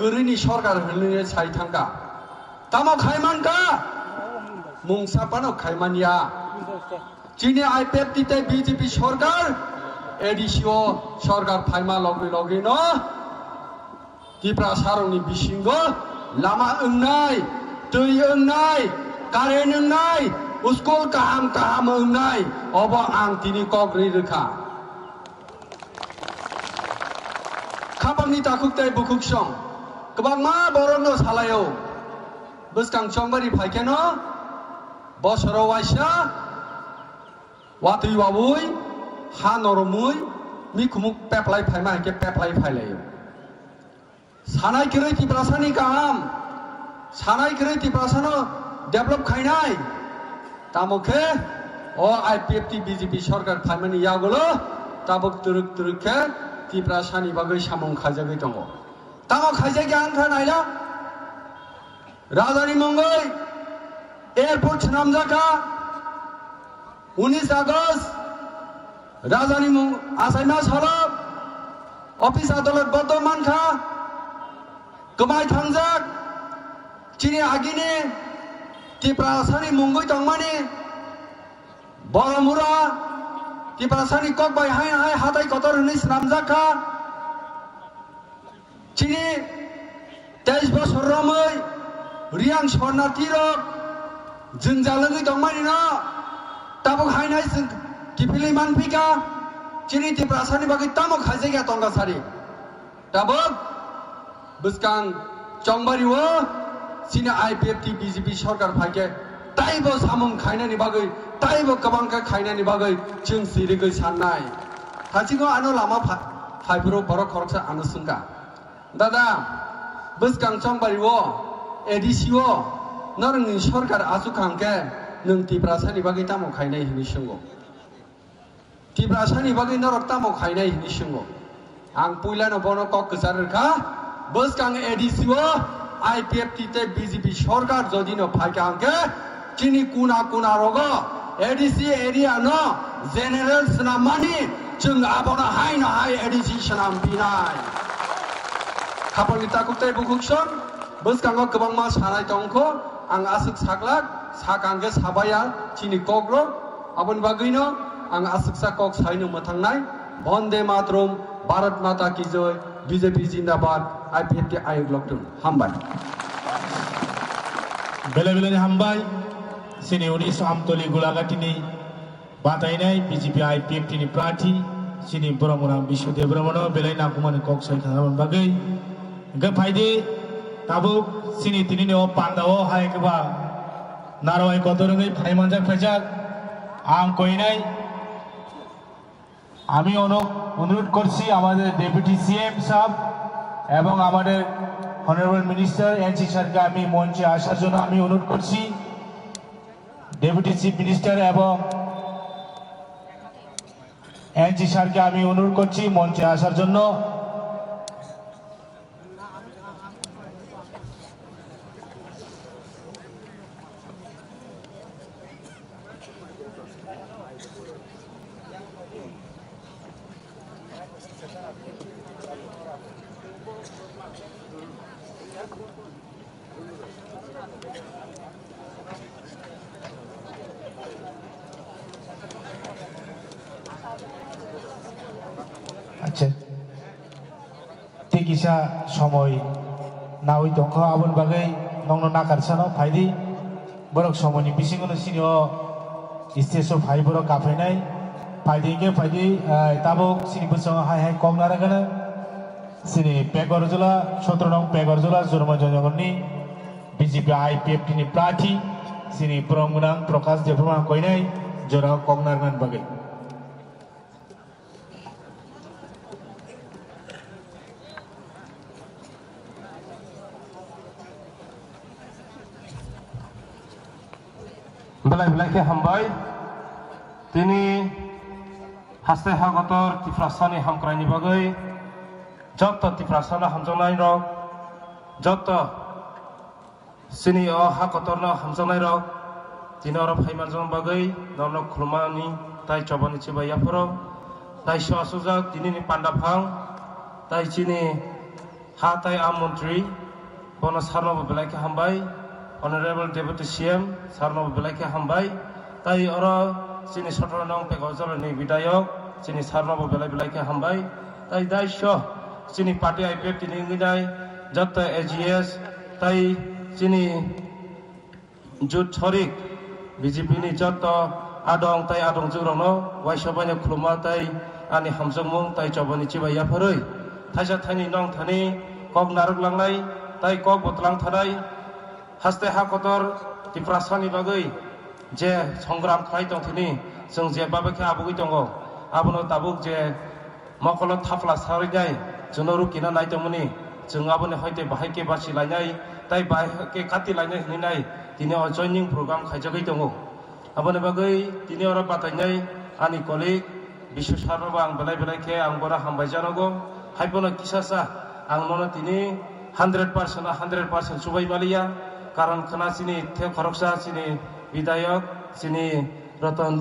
गोरैनि सरकार होननो साय थांगा तामो खायमानका मुंसापानो खायमानिया चिनी IPFT ताई BJP सरकार एडिसिओ सरकार फायमा लगे न त्रिपुरासारनि बिसिंगो लामा ओंनाय दै ओंनाय कारेन्ट ओंनाय स्कुल गाहाम ओंनाय अब आं दिनै कग्रै रोखा खाबांनि दाखुकताय बुकुकसं गोबां मा बरनो सालायो बुस्कां चंबारी फायकेनो बसराव वाइसा वातै वाबुय हा नरमुय मिखुमुक पेपलाय फायमा के पेपलाय फायलायो सानाय किरै त्रिपुरासानि गाहाम सानाय किरै त्रिपुरासानो डेभलप खायनाय तामुखे ओ IPFT BJP सरकार फायमानि यागुलो ताबुक तुरुक के त्रिपुरासानि बागै सामुं खायजागै दङ तामो खायजागै आंखा नायला राजानि मुङै एयारपोर्ट नामजाखा 19 आगस्ट राजानि मुं आसायमा सरब अफिस आदालत बर्तमान खा गोमाय थांजाक चिनी आगिनि त्रिपुरासानि मुंगै दंमानि बरमुरा त्रिपुरासानि ककबाय हाय हाथाय कतर होनै नामजाखा चिनी 23 बोसोर रमै रियां शरणार्थी रक जोंजालङै दंमानि न tabok hainai sing kipili manpika chini tiprasani bagi tamok haijaya tonga sari tabok buskang chongbari wo sini IPFT BJP sarkar phaike taibo samung khainani bagai taibo kabangka khainani bagai जों सिरिगै साननाय थाचिगो आनो लामा फाइब्रो बरो खरकसा आनो सुंगा दादा बुसकां चंबारि वो एडीसी वो नरंनि सरकार आसु खांके नों तिब्रासानि बागै तामो खायनाय हिनि संगो तिब्रासानि बागै नरक तामो खायनाय हिनि संगो आं पुइलानो बनो कक गसारखा बुसकां एडीसी वो IPFT ते BJP सरकार जदिनो फाइकांके चिनि कुना कुना रोगो ADC area no general senamani जों आबना हाय ना हाय ADC senam binai kapal kita kutai bukukson buskango kebang mas hanai tongko ang asuk saklak sakangge sabaya chini kokro abon bagino ang asuk sakok sainu mathangnai bonde matrum bharat mata ki joy BJP zindabad IPFT ayog lockdown hambai bela-bela ni hambai sini unis amtoli gulagatini batainai BJP IPFT ni prati sini Boromorang Bishudev Bromono belai nakuman kok sai khanaban bagai ga phaide tabuk sini tinini o pandao hai keba narwai kotorangai phai manjak phajak ang koinai আমি অনুরোধ করছি আমাদের deputy CM সাহেব এবং আমাদের honourable minister NC স্যারকে আমি মঞ্চে আসার জন্য আমি অনুরোধ করছি ডেপুটি চিফ মিনিস্টার এবং এনসি স্যারকে আমি অনুরোধ করছি মঞ্চে আসার জন্য আচ্ছা ঠিক ইসা সময় না ওই দঙ্খ আবন বাগৈ নংনো নাকারসানো ফাইদি বরক সময়নি বিসিংনো সিনিও স্টেজও ফাই বরক কাফাইনাই ফাইদিকে ফাইদি তাবক সিনি বসং হাই হাই কম নারাগানা সিনি পেগরজলা 17 নং পেগরজলা জুরমা জনগণনি বিজেপি IPFT नि प्रार्थी सिनी प्रमुनां प्रकाश देवमा कइनाय जरा कम नारगान बागै belai-belai ke hambai tini haste hagotor tifrasani hamkraini bagai joto tifrasana hamjongnai rok joto sini o hagotorno hamjongnai rok tinoro phaimanjong bagai norno khulmani tai chobani chibai yaporo tai swasujak tinini pandaphang tai chini ha tai amontri bono sarno belai ke hambai Honorable Deputy CM Sarno Belake Hambai Tai Oro Sini Sotonong Pegozol ni Bidayok Sini Sarno Belake Hambai Tai Daisho Sini Party IPFT ni Ngidai Jata AGS Tai Sini Jut Chorik BJP ni Jata Adong Tai Adong Jurono Waishabanya Kluma Tai Ani Hamzongmung Tai Chobani Chibaya Paroi Taja Tani Nong Tani Kok Naruk Langlai Tai Kok Botlang Thanai haste hakotor tiprasani bagai je সংগ্রাম খাই दंथिनि जों जे बाबाखे आबुगै दङ आबनो Tabuk जे मकल थाफ्ला सारिनाय जोंनो रुकिना नायदोंमोनि जों आबनो हयते बाहायके बासि लायनाय ताइ बाहायके खाति लायनाय हिनाय दिनै जयनिं प्रग्राम खायजागै दङ आबनो बागै दिनै अर बातायनाय आनि कलिग बिशु सारबा आं बेलाय-बेलायखे आं बरा हामबाय जानांगौ हायबनो किसासा आं ननो दिनै 100% सुबाय मालिया कारण खाना सिनी थे खरकसा सिनी विधायक सिनी रतन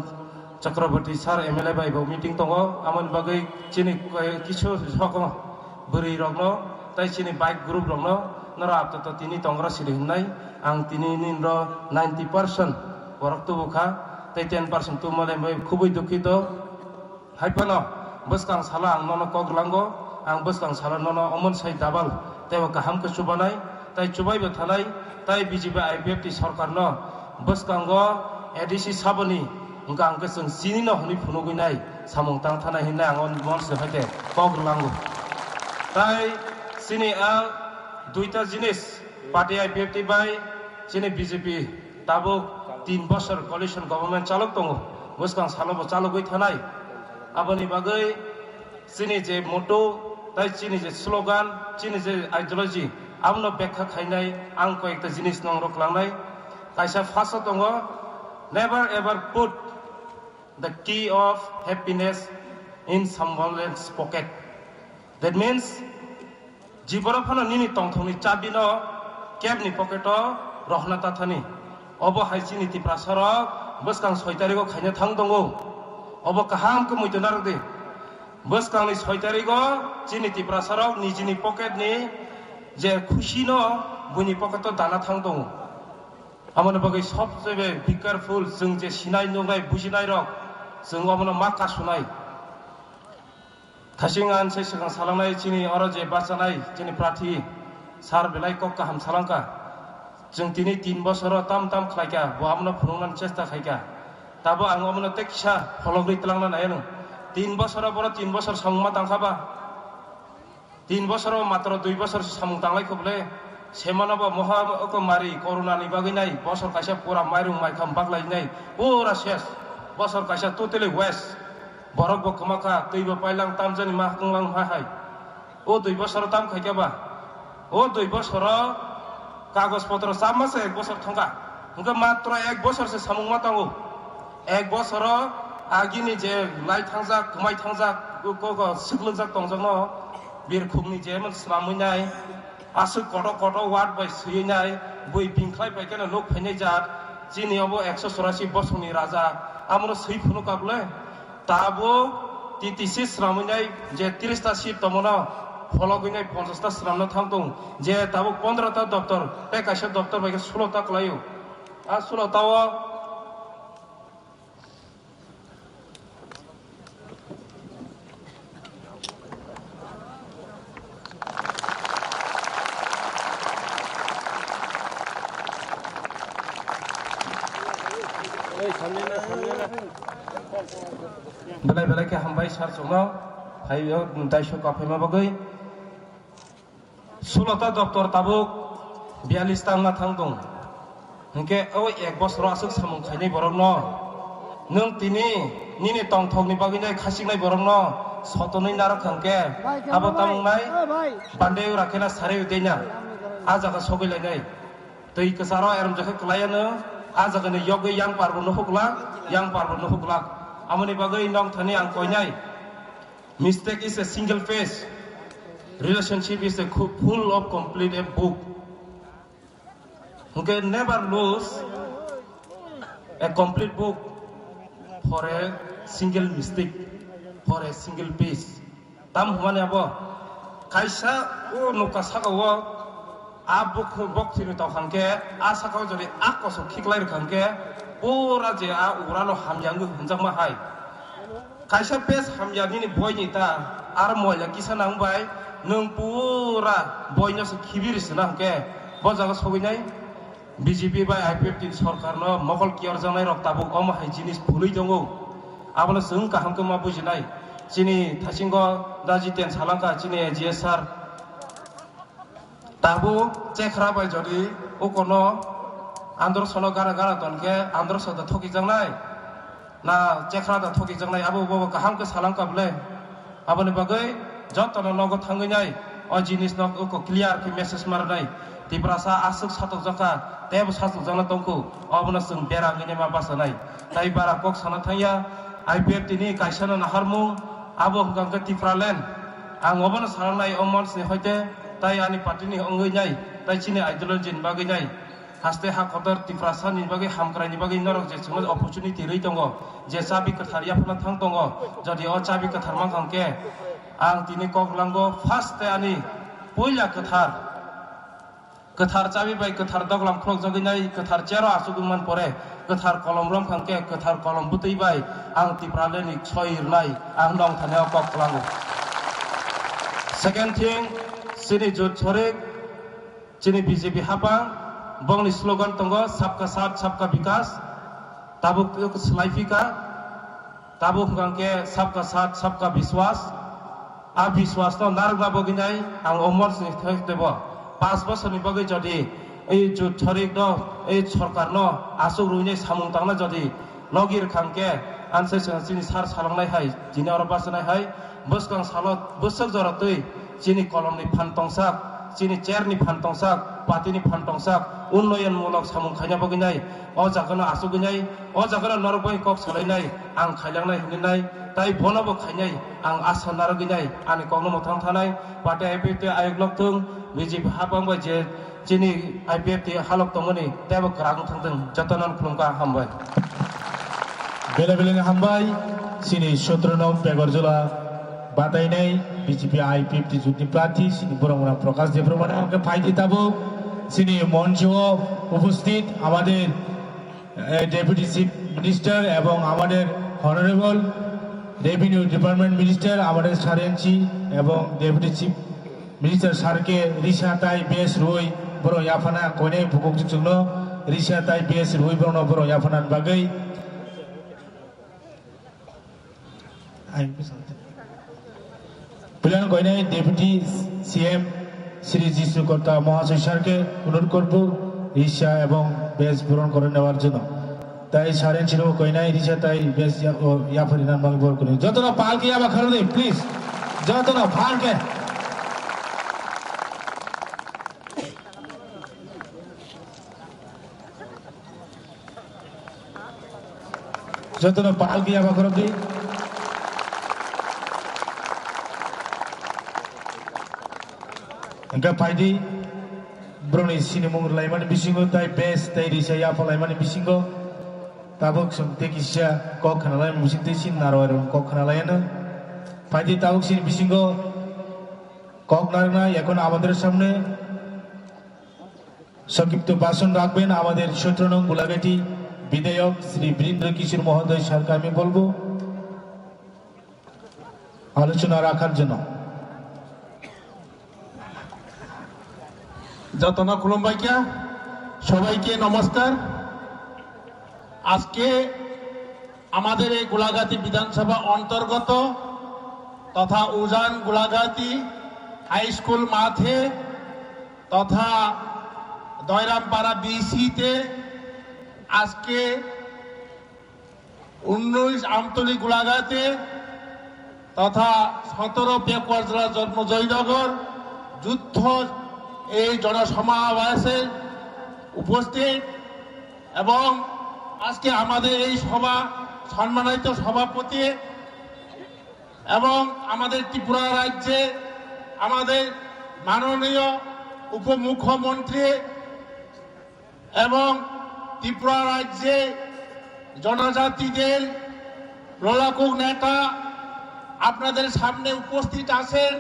चक्रवर्ती सार MLA बाय मीटिंग दङ आमन बागै सिनी किछु सक बोरै रगनो ताइ सिनी बाइक ग्रुप रगनो नरा आपत तिनी तंग्रा सिरि हुनाय आं तिनी निन 90% वरक तो बुखा ताइ 10% तो मले खुबै दुखित हाइपनो बसकां साला आं ननो कगलांगो आं बसकां साला ननो अमन साइ दाबाल तेवा गाहामखौ सुबानाय ताइ चुबायबो थानाय ताइ BJP IPFT सरकारनो बसकांगो ADC साबनि hingga angke sing sini no honi phuno ginai samung tang thana hinna angon mons haite koglango tai sini a duita jinis party IPFT bai sini BJP tabo 3 বছর coalition government chalok tongo muskang salobo chalogoi thanai aboni bagai sini je motto tai sini je slogan sini je ideology amno bekha khainai ang ko ekta jinis nong roklangnai kaisa phasa tongo never ever put the key of happiness in someone else's pocket. That means jibora phano nini tongthoni chabi no keb ni pocket o rohna ta thani obo haisi niti prasara buskang 6 tariko khaina thang dongo obo kaham ko muito narde buskang ni 6 tariko chiniti prasara nijini pocket ni je khushi no buni pocket o dana thang dongo amana bagai sobsebe be careful jeng je sinai nongai bujinai rok jeng amana makka sunai Thasingan sesegang salangnai chini oroje basanai chini prathi sar belai kok kaham salangka jeng tini 3 বছর tam tam khlaika bo amna phunungnan chesta khaika tabo ang amna teksa fologri tlangna nayan 3 বছর boro 3 বছর samungma tangkhaba 3 বছর matro 2 বছর samung tanglai khoble semanaba moha ko mari corona ni bagai nai bosor kaisa pura mairung maikham baglai nai pura ses bosor kaisa totally west borok bo khamaka teibo pailang tamjani ma kunglang hai o 2 বছর tam khaika ba o 2 বছর কাগজপত্র সব মাসে 1 বছর থাকা হুঙ্কা মাত্র 1 বছর সে সামুং মাতাঙ্গো 1 বছর আগিনি যে লাই থাংজাক ঘুমাই থাংজাক ক সিকলজাক তংজং বীর খুবনি যে মন সামুইনাই আসু কট কট ওয়ার্ড বাই সুইনাই বই বিংখ্লাই পাইকেন লোক ফাইনাই জাত যিনি অব 184 বছরনি রাজা আমরা সই ফুনো কাবলে তাবো টিটিসি সামুইনাই যে 30 টা সিট তমনা ফলগিনাই 50 টা শ্রামনা থাংদং যে তাবো 15 টা দপ্তর তে কাইসা দপ্তর বাইকে 16 টা ক্লাইও আ 16 টাও belai belai ke hambai sar chungno hayo daisho kafema bagai 16 টা দপ্তর তাবুক 42 টা না থাংদং হংকে ও 1 বছর আসুক সামুং খাইনাই বরং ন নং তিনি নিনি তংথংনি বাগিনাই খাসিনাই বরং ন সতनै নারক হংকে আবো তামংনাই বান্ডে রাखेना सारे उदैना आ जागा सगैलायनाय दै कसारा एरम जखे क्लायानो आ जागानि यगै yang पारबनो हुकला amoni bagai nong thani ang koinai mistake is a single phase relationship is a full of complete a book you can never lose a complete book for a single mistake for a single piece tam humane abo kaisa o nuka sagawo a book thini taw khangke a sakao jori a koso khiklai khangke pura je a uralo hamjang hunjang ma hai kaisa pes hamjang ni boy ni ta ar moya kisa nang bai nung pura boy no se khibir sinang ke bo jaga soginai BJP bai IPFT sarkar no mogol kiar janai rok tabuk om hai jinis phului dongo abona sung kaham ke ma bujinai chini thasingo daji ten salangka chini GSR tabu chekhra bai jodi okono andro sono gara gara tonke andro soda thoki jangnai na chekhra da thoki jangnai abo bo kaham ke salangka bole aboni bagai jotono nogo thanginai o jinis no ko clear ke message marnai tibrasa asuk satok jaka teb satok jana tongku obona sung bera ngini ma basanai tai bara kok sana thaya IPFT ni kaisana na harmu abo hangka tipralen ang obona saranai omons ni hoite tai ani party ni ongai nai tai chini ideology bagai nai haste ha kotor tiprasa ni bagai hamkrai ni bagai norok je chungo opportunity rei tongo je chabi katharia phana thang tongo jodi o chabi kathar mang hangke ang tini koklango first te ani poila kathar chabi bai kathar doglam khlok joginai kathar chero asuguman pore kathar kolom rom khangke kathar kolom butei bai ang tipraleni choirnai ang dong thane koklango second thing sini jot chore chini BJP hapa bongni slogan tongo sabka साथ सबका विकास Tabuk स्लाइफिका Tabuk गांके सबका साथ सबका विश्वास आ विश्वास तो नारगा बगिनाय आं अमर सिंह थेबो 5 बोसोरनि बगै जदि এই जो थरिक द এই सरकार न आसुक रुइने सामुं तांना जदि লগির खांके आनसे सिनि सार सालांनाय हाय जिनि अर बासनाय हाय बसकां सालत बोसोर जरतै जिनि कलमनि फानतंसाक जिनि चेरनि फानतंसाक पार्टीनि फानतंसाक उन्नयनमूलक सामुं खायना बगिनाय अ जागोना आसुगिनाय अ जागोना नरबै कक सालायनाय आं खायलांनाय हिनाय ताई बनबो खायनाय आं आसा नारगिनाय आनि कौनो मोथां थानाय पार्टी आईपीएफटी आयोग लक्थुं बीजेपी हाबांबाय जे जिनि आईपीएफटी हालक तमनि तेबो ग्रां थांदों जतनन खुलुमका हामबाय बेले हामबाय सिनि 17 नं पेगरजला बादायनाय बीजेपी आईपीएफटी जुटनि प्रार्थी सिनि बरंगना प्रकाश देब्रमाने আমাকে ফাইদি তাবো सिनि मंच उपस्थित আমাদের डेपुटी चीफ मिनिस्टर এবং আমাদের অনারেবল रेভিনিউ ডিপার্টমেন্ট মিনিস্টার আমাদের সারেনচি এবং डेपुटी चीफ मिनिस्टार सारके रिसाताय बेस रुई बर' याफाना कोने बुकुक जुनो रिसाताय बेस रुई बर' याफाना बागै प्लान गयनाय डेपुटी सीएम श्री जिष्णु कर्ता महाशय सारके अनुरोध करब रिसा এবং बेस पूरण করে নেওয়ার জন্য তাই সারেন ছিল গয়নায় রিসাতাই বেস ইয়াফারিনান বাগै বল করে যতনা পালকে ইয়াবা খারদে প্লিজ যতনা পালকে जतन पाल किया बकरदी इनका फायदी ब्रोनी सिनेमोंग लाइमान बिसिंगो ताई बेस ताई रिसा याफा लाइमान बिसिंगो ताबुक संते किसिया कक खानालाय मुसिंते सिन नारो कक खानालायानो फायदी ताबुक सिन बिसिंगो कक नारना এখন আমাদের সামনে সংক্ষিপ্ত ভাষণ রাখবেন আমাদের 17 নং গোলাঘাটি विधायक श्री वीरेंद्र किशोर महोदय सर का मैं बोलबो आलोचना राखार जন্য যতনা খুলুমবাইকা সবাইকে নমস্কার আজকে আমাদের এই গোলাঘাটি বিধানসভা অন্তর্গত তথা উজান গোলাঘাটি হাই স্কুল মাঠে তথা দয়রামপাড়া বিসিতে আজকে 19 আমতলী গোলাঘাটে তথা 17 পেকুয়ার জেলা জন্মজয়নগর যুদ্ধ এই জনসমাবেশে উপস্থিত এবং আজকে আমাদের এই সভা সম্মানিত সভাপতি এবং আমাদের ত্রিপুরা রাজ্যে আমাদের মাননীয় উপমুখ্যমন্ত্রী এবং ত্রিপুরা রাজ্যে জনজাতিদের লড়াকুক নেতা আপনাদের সামনে উপস্থিত আছেন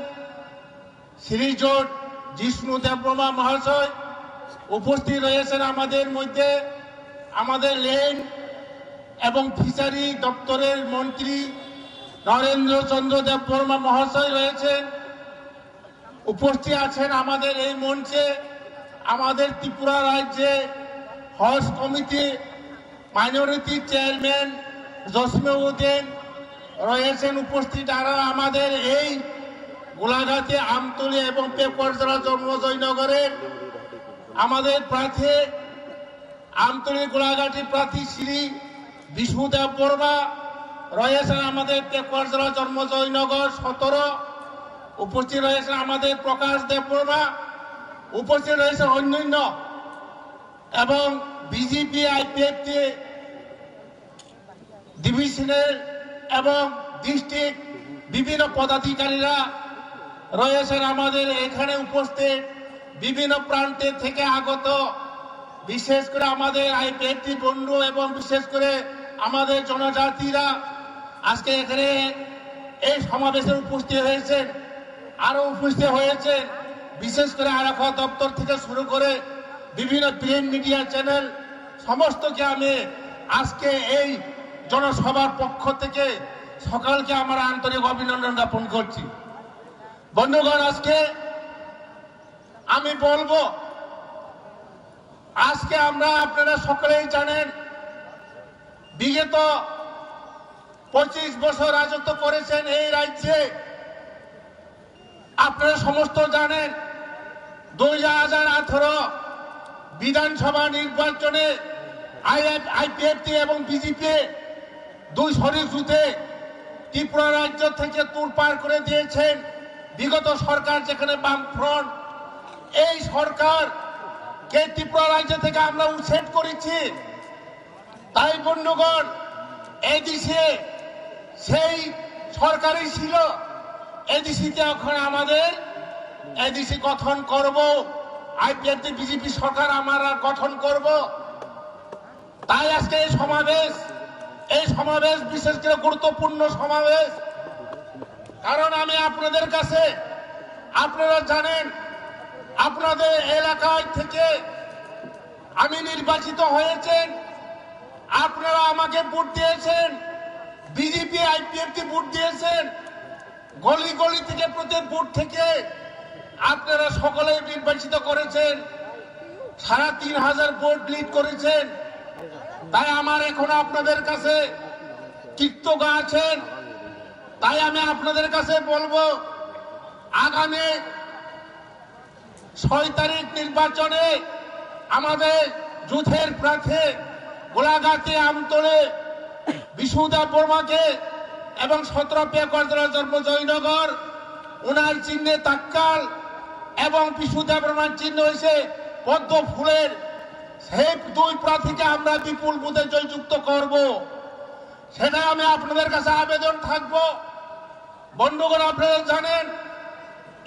শ্রীযুত জিষ্ণু দেববর্মা মহাশয় উপস্থিত রয়েছেন আমাদের মধ্যে আমাদের লেন এবং ফিশারি দপ্তরের মন্ত্রী নরেন্দ্র চন্দ্র দেববর্মা মহাশয় রয়েছেন উপস্থিত আছেন আমাদের এই মঞ্চে আমাদের ত্রিপুরা রাজ্যে হজ কমিটি মাইনরিটি চেয়ারম্যান জসিমউদ্দিন রয়েছেন উপস্থিত আর আমাদের এই গোলাঘাটে আমতলী এবং পেকুয়ার জেলা জন্মজয়নগরের আমাদের প্রার্থী আমতলী গোলাঘাটি প্রার্থী শ্রী বিষ্ণু দেববর্মা রয়েছেন আমাদের পেকুয়ার জেলা জন্মজয়নগর 17 উপস্থিত রয়েছেন আমাদের প্রকাশ দেববর্মা উপস্থিত রয়েছে অন্যান্য এবং বিজেপি আইপিএফটি ডিভিশনের এবং ডিস্ট্রিক্ট বিভিন্ন পদাধিকারীরা রয়েছেন আমাদের এখানে উপস্থিত বিভিন্ন প্রান্তে থেকে আগত বিশেষ করে আমাদের আইপিএফটি বন্ধু এবং বিশেষ করে আমাদের জনজাতিরা আজকে এখানে এই সমাবেশে উপস্থিত হয়েছেন আরো উপস্থিত হয়েছেন বিশেষ করে আরাফা দপ্তর থেকে শুরু করে বিভিন্ন প্রিন্ট মিডিয়া চ্যানেল সমস্তকে আমি আজকে এই জনসভার পক্ষ থেকে সকালকে আমার আন্তরিক অভিনন্দন জ্ঞাপন করছি বন্ধুগণ আজকে আমি বলবো আজকে আমরা আপনারা সকলেই জানেন বিগত 25 বছর রাজত্ব করেছেন এই রাজ্যে। আপনারা সমস্ত জানেন 2018 বিধানসভা নির্বাচনে আইপিএফটি এবং বিজেপি দুই শরিক ত্রিপুরা রাজ্য থেকে তোড়পাড় করে দিয়েছেন বিগত সরকার, যেখানে বামফ্রন্ট। এই সরকারকে ত্রিপুরা রাজ্য থেকে আমরা উচ্ছেদ করেছি। তাই বন্ধুগণ, এদেশে সেই সরকারই ছিল, এদেশিতে এখন আমাদের এদেশে গঠন করব, আইপিএফটি বিজেপি সরকার আমরা গঠন করব। তাই আজকে এই সমাবেশ বিশেষ করে গুরুত্বপূর্ণ সমাবেশ। কারণ আমি আপনাদের কাছে, আপনারা জানেন আপনাদের এলাকায় থেকে আমি নির্বাচিত হয়েছেন, আপনারা আমাকে ভোট দিয়েছেন, বিজেপি আইপিএফটি ভোট দিয়েছেন, গলি গলি থেকে প্রত্যেক বুথ থেকে আপনারা সকলে নির্বাচিত করেছেন, 3500 ভোট লিড করেছেন। তাই আমার এখন আপনাদের কাছে কৃতজ্ঞ আছেন। তাই আমি আপনাদের কাছে বলবো, আগামী 6 তারিখ নির্বাচনে আমাদের যুথের প্রার্থী গোলাঘাটি, আমতলে বিশুদা বর্মাকে এবং 17 পেকর জন্ম জয়নগর ওনার চিহ্নে তাক্কাল এবং বিশুদা বর্মার চিহ্ন হয়েছে পদ্ম ফুলের, সেই দুই প্রার্থীকে আমরা বিপুল বুথে জয়যুক্ত করব। সেটা আমি আপনাদের কাছে আবেদন থাকবো। বন্ধুগণ, আপনারা জানেন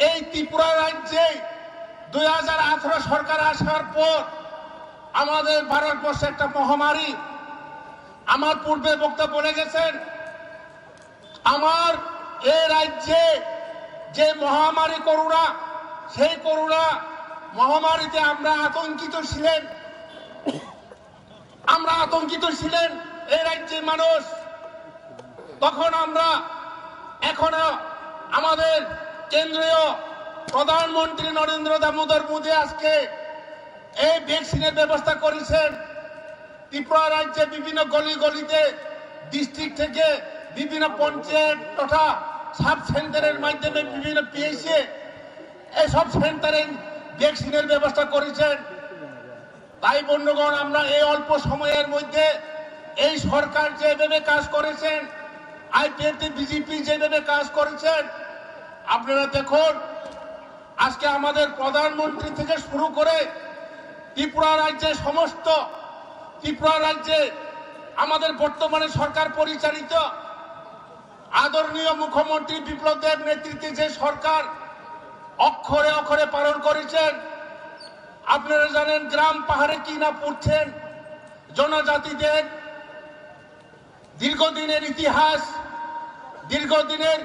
এই ত্রিপুরা রাজ্যে 2018 সরকার আসার পর আমাদের ভারতবর্ষে একটা মহামারী, আমার পূর্বে বক্তা বলে গেছেন, আমার এই রাজ্যে যে মহামারী করোনা, সেই করোনা মহামারীতে আমরা আতঙ্কিত ছিলেন এই রাজ্যের মানুষ। তখন আমরা এখনো আমাদের কেন্দ্রীয় প্রধানমন্ত্রী নরেন্দ্র দামোদর মোদী আজকে এই ভ্যাকসিনের ব্যবস্থা করেছেন। ত্রিপুরা রাজ্যে বিভিন্ন গলি গলিতে ডিস্ট্রিক্ট থেকে বিভিন্ন পঞ্চায়েত তথা সাব সেন্টারের মাধ্যমে বিভিন্ন পিএসসি এইসব সেন্টারে ভ্যাকসিনের ব্যবস্থা করেছেন। তাই বন্ধুগণ, আমরা এই অল্প সময়ের মধ্যে এই সরকার যেভাবে কাজ করেছেন, আইপিএফটি বিজেপি যেভাবে কাজ করেছেন, আপনারা দেখুন আজকে আমাদের প্রধানমন্ত্রী থেকে শুরু করে ত্রিপুরা রাজ্যে আমাদের বর্তমানে সরকার পরিচালিত আদরণীয় মুখ্যমন্ত্রী বিপ্লব দেব নেতৃত্বে যে সরকার অক্ষরে অক্ষরে পালন করেছেন। আপনারা জানেন গ্রাম পাহাড়ে কি না পড়ছেন, জনজাতিদের দীর্ঘদিনের ইতিহাস, দীর্ঘদিনের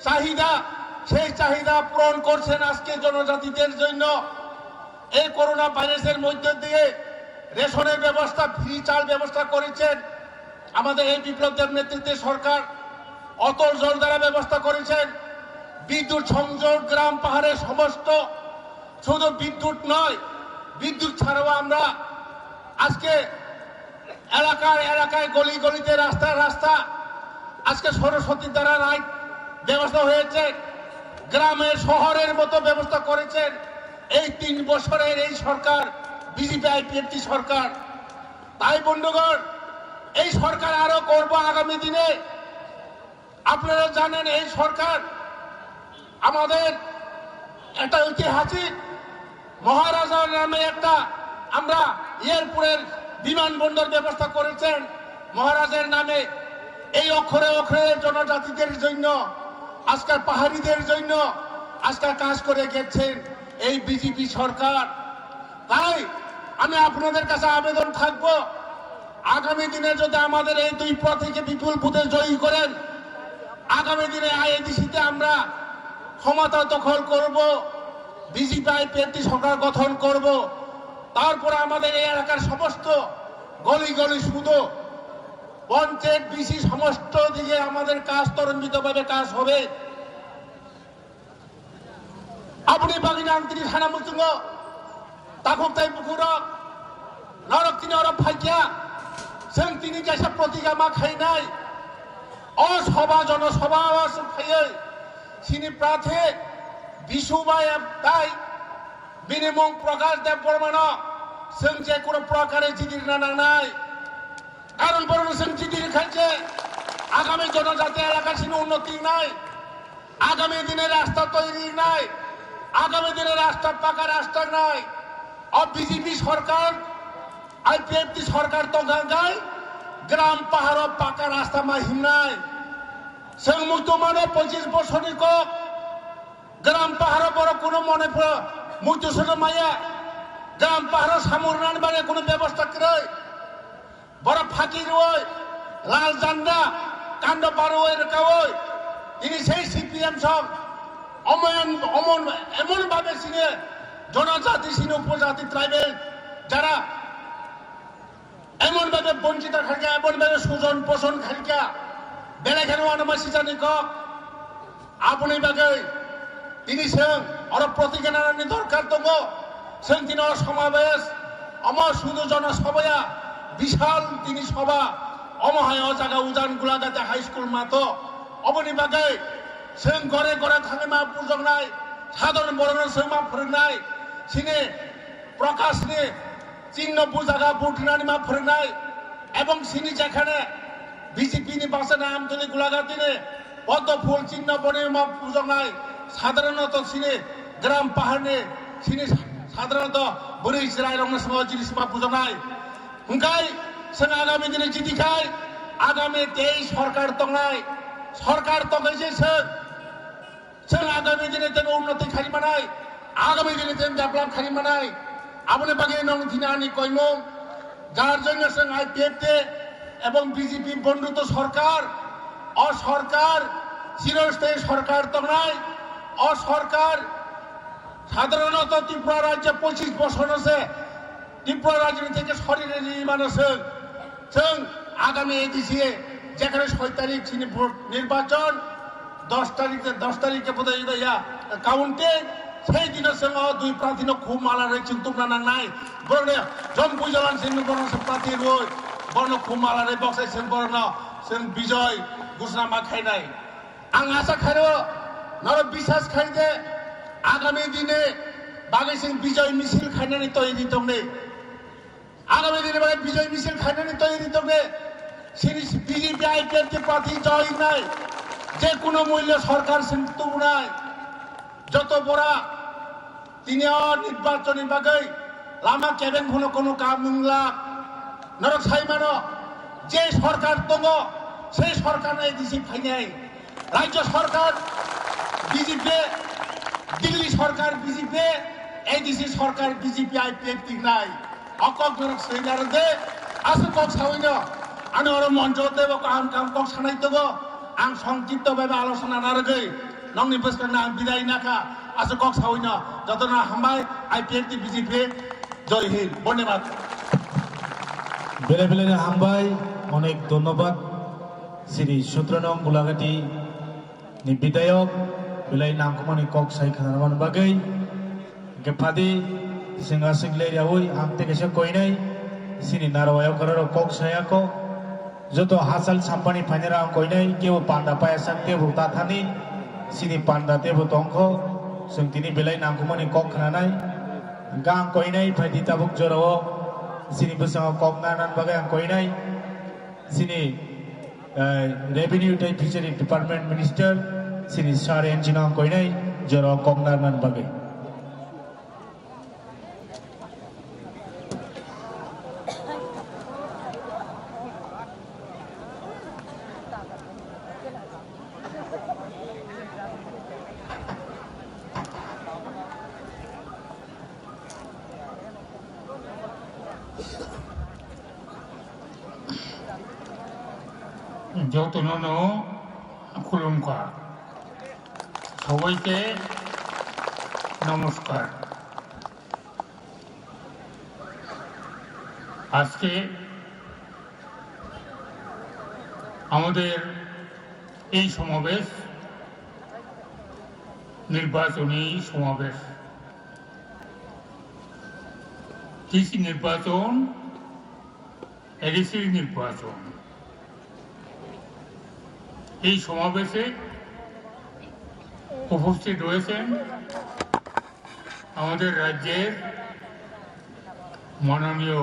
চাহিদা, সেই চাহিদা পূরণ করছেন আজকে জনজাতিদের জন্য। এই করোনা ভাইরাসের মধ্য দিয়ে রেশনের ব্যবস্থা, ফ্রি চাল ব্যবস্থা করেছেন আমাদের এই বিপ্লব দেব নেতৃত্বের সরকার। অটল জল দ্বারা ব্যবস্থা করেছেন, বিদ্যুৎ সংযোগ গ্রাম পাহাড়ের সমস্ত, শুধু বিদ্যুৎ নয়, বিদ্যুৎ ছাড়াও আমরা আজকে এলাকায় গলি গলিতে রাস্তা আজকে সরস্বতী দ্বারা রাইট ব্যবস্থা হয়েছে, গ্রামের শহরের মতো ব্যবস্থা করেছেন এই 3 বছরের এই সরকার, বিজেপি আইপিএফটি সরকার। তাই বন্ধুগণ, এই সরকার আরো করব আগামী দিনে। আপনারা জানেন এই সরকার আমাদের একটা ঐতিহাসিক মহারাজার নামে একটা আমরা এয়ারপোর্টের বিমানবন্দর ব্যবস্থা করেছেন মহারাজের নামে। এই অক্ষরে অক্ষরে জনজাতিদের জন্য, আজকাল পাহাড়িদের জন্য আজকাল কাজ করে গেছেন এই বিজেপি সরকার। তাই আমি আপনাদের কাছে আবেদন থাকবো, আগামী দিনে যদি আমাদের এই দুই প্রার্থীকে বিপুল ভোটে জয়ী করেন, আগামী দিনে আইএডিসিতে আমরা ক্ষমতা দখল করব, বিজেপি আইপিএফটি সরকার গঠন করব। তারপরে আমাদের এই এলাকার সমস্ত গলি গলি শুধু পঞ্চায়েত বিসি সমস্ত দিকে আমাদের কাজ ত্বরান্বিতভাবে কাজ হবে। আপনি বাগিনা আন্তরিক হানা মুসুঙ্গ তাকুক তাই পুকুর নরক তিনি অরব ফাইকিয়া जों दिनै जायसा प्रतिगा मा खायनाय असभा जनसभा खायै सिनि प्रार्थी बिशुबाय ताई बिनिमुं प्रकाश देव बर्मन जों जे কোনো প্রকারে জিদির না নাংনাই কারণ বরং जों জিদির খাইছে আগামী জনজাতি এলাকার সিনি উন্নতি নাই আগামী দিনে রাস্তা তৈরি নাই আগামী দিনে রাস্তা পাকা রাস্তা নাই আর বিজেপি সরকার আইপিএফটি সরকার তো গাঙ্গাই গ্রাম পাহাড় পাকা রাস্তা মাহিম নাই जों मुक्तमानो 25 বছরनि কক গ্রাম পাহাড় বড় কোনো মনে মুক্ত সঙ্গে মাইয়া গ্রাম পাহাড় সামুরনান বারে কোনো ব্যবস্থা করে বড় ফাঁকি রয় লাল জান্ডা কাণ্ড বারোয় রেখাওয় তিনি সেই সিপিএম সব এমন ভাবে সিনে জনজাতি সিনে উপজাতি ট্রাইবেল যারা এমন ভাবে বঞ্চিত খালিকা এমন ভাবে সুজন পোষণ খালিকা বেলেখানো আনমাসি জানি কক আপনি বাগে তিনি जों আরো প্রতিজ্ঞানানি দরকার দङ जों দিন সমাবেশ আমার শুধু জনসভায়া বিশাল তিনি সভা অমহায় জায়গা উজান গুলাগাতে হাই স্কুল মাতো অবনি বাগে जों ঘরে ঘরে থাকি মা পুজংনাই সাধারণ বড়ন जों মা फोरोंनाय সিনে প্রকাশনি চিহ্ন বুজাগা বুটনানি মা फोरोंनाय এবং সিনি যেখানে বিজেপি নি পাশে নাম তুলি গুলাগাতিনে পদ্ম ফুল চিহ্ন বনে মা পুজংনাই সাধারণত সিনে গ্রাম পাহাড়ে সিনে সাধারণত বড়ি রায় রং সমাজ জিনিস মা পুজংনাই হুঙ্কাই जों আগামী দিনে জিদিখাই আগামী 23 সরকার তংনাই সরকার তংনাইছে जों আগামী দিনে তেন উন্নতি খারিমানাই আগামী দিনে তেন ডেভেলপ খারিমানাই আপনি বাগে নং দিনানি কইমং যার জন্য जों আইপিএফতে এবং বিজেপি বন্ধুত্ব সরকার অসরকার চিরস্থায়ী সরকার তংনাই অসরকার সাধারণত ত্রিপুরা রাজ্যে 25 বছর আছে ত্রিপুরা রাজ্য থেকে শরীরে মানুষ जों আগামী এডিসিএ যেখানে 6 তারিখ সিনি ভোট নির্বাচন 10 তারিখে বোধহয় ইয়া কাউন্টিং সেই দিন जों দুই প্রার্থী খুব মালা রয়েছে তোমরা নাংনাই বরং জম বুঝলাম সিন বরং প্রার্থী রই বরং খুব মালা রে বক্সাই जों বরং जों বিজয় ঘোষণা মা খাইনাই आं आशा खायो नर বিশ্বাস खाइदे आगामी दिने बागै जों বিজয় মিছিল খাইনানি তৈরি দংনে आगामी दिने बागै বিজয় মিছিল খাইনানি তৈরি দংনে সিনি বিজেপি আইপিএফটি প্রার্থী জয় নাই যে কোনো মূল্য সরকার সিন্তু নাই যত বড় তিনি নির্বাচনী বাগৈ লামা কেবেন কোনো কাম মুংলা নরক সাইমানো যে সরকার দङ সেই সরকার নাই দিছি ফাইনাই রাজ্য সরকার বিজেপি দিল্লি সরকার বিজেপি এডিসি সরকার বিজেপি আইপিএফ ঠিক নাই অকক নরক সেইগারদে আসু কক সাউইন আনে ওর মঞ্চ দেব কাম কক সানাই দেব আং সংক্ষিপ্ত ভাবে আলোচনা নারগৈ নংনি বসকানা বিদায় নাকা আসু কক সাউইন যতনা হামবাই আইপিএফ বিজেপি জয় হিন্দ ধন্যবাদ বেলে বেলে হামবাই অনেক ধন্যবাদ শ্রী 17 নং Golaghati ni bidayok bilai nangkumani kok sai khanaman bagai ke phadi singa single yaoi amte kese koinai sini narwayo kararo kok saya ko joto hasal sampani phanera koinai keu panda paya sakte bukta thani sini panda te botongko sungtini bilai nangkumani kok khananai gang koinai phadi tabuk joro sini busang kok nanan bagai ang koinai sini Revenue Type Fishery Department Minister Sini Sari Engineer Koinai Jero Kongnanan Bagai যতননো খুলুমকার সবাইকে নমস্কার আজকে আমাদের এই সমাবেশ নির্বাচনী সমাবেশ কৃষি নির্বাচন এডিসির নির্বাচন। এই সমাবেশে উপস্থিত রয়েছেন আমাদের রাজ্যের মাননীয়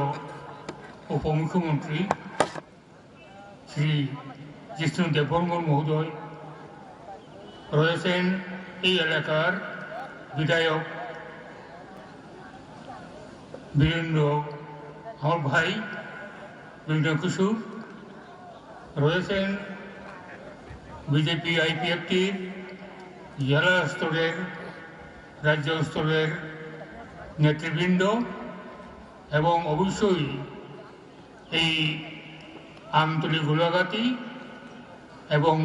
উপমুখ্যমন্ত্রী শ্রী জিষ্ণু দেববর্মন মহোদয়, রয়েছেন এই এলাকার বিধায়ক বীরেন্দ্র, আমার ভাই বীরেন্দ্র কিশোর, রয়েছেন বিজেপি আইপিএফটির জেলা স্তরের রাজ্য স্তরের নেতৃবৃন্দ এবং অবশ্যই এই আমতলী গোলাঘাটি এবং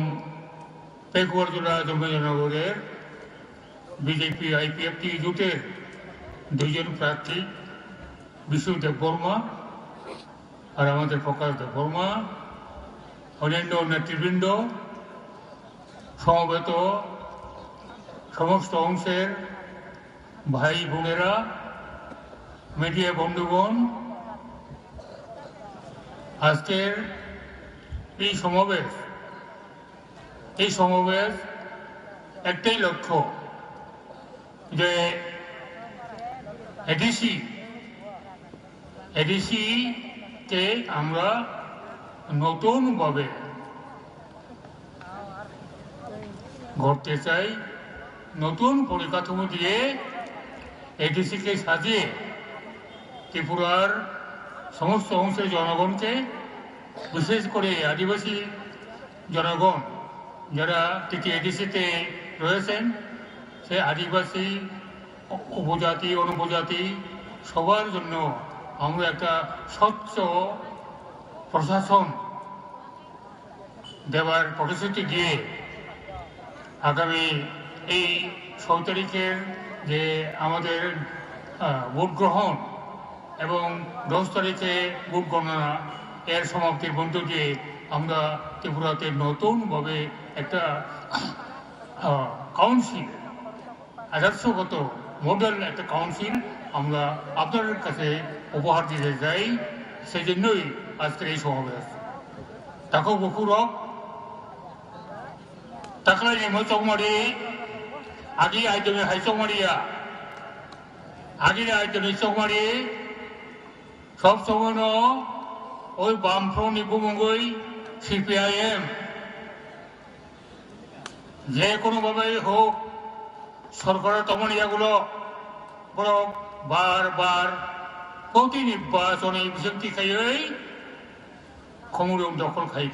পেকুয়ারজোড়া জন্মজনগরের বিজেপি আইপিএফটি জোটের দুইজন প্রার্থী বিশু দেববর্মা আর আমাদের প্রকাশ দেববর্মা, অন্যান্য নেতৃবৃন্দ, সমবেত সমস্ত অংশের ভাই বোনেরা, মিডিয়া বন্ধুগণ, আজকের এই সমাবেশ একটাই লক্ষ্য যে এডিসি কে আমরা নতুনভাবে গড়তে চাই, নতুন পরিকাঠামো দিয়ে এডিসিকে সাজিয়ে ত্রিপুরার সমস্ত অংশের জনগণকে, বিশেষ করে আদিবাসী জনগণ যারা তৃতীয় এডিসিতে রয়েছেন, সে আদিবাসী, উপজাতি, অনুপজাতি সবার জন্য আমরা একটা স্বচ্ছ প্রশাসন দেওয়ার প্রতিশ্রুতি দিয়ে আগামী এই 6 তারিখের যে আমাদের ভোট গ্রহণ এবং 10 তারিখে ভোট গণনা এর সমাপ্তির মধ্য দিয়ে আমরা ত্রিপুরাতে নতুনভাবে একটা কাউন্সিল, আদর্শগত মডেল একটা কাউন্সিল আমরা আপনাদের কাছে উপহার দিতে চাই। সেই জন্যই আজকের এই সমাবেশ। তাকে বকুরক তাকলাই মচকমারি আগে আইজনে হাইচকমারিয়া আগে আইজনে চকমারি সব সময় ওই বামফ্রন্ট উপমঙ্গই সিপিআইএম যে কোনোভাবেই হোক সরকারের তমনিয়াগুলো বড় বারবার প্রতি নির্বাচনে বিশক্তি খাইয়েই ক্ষমতা দখল খাই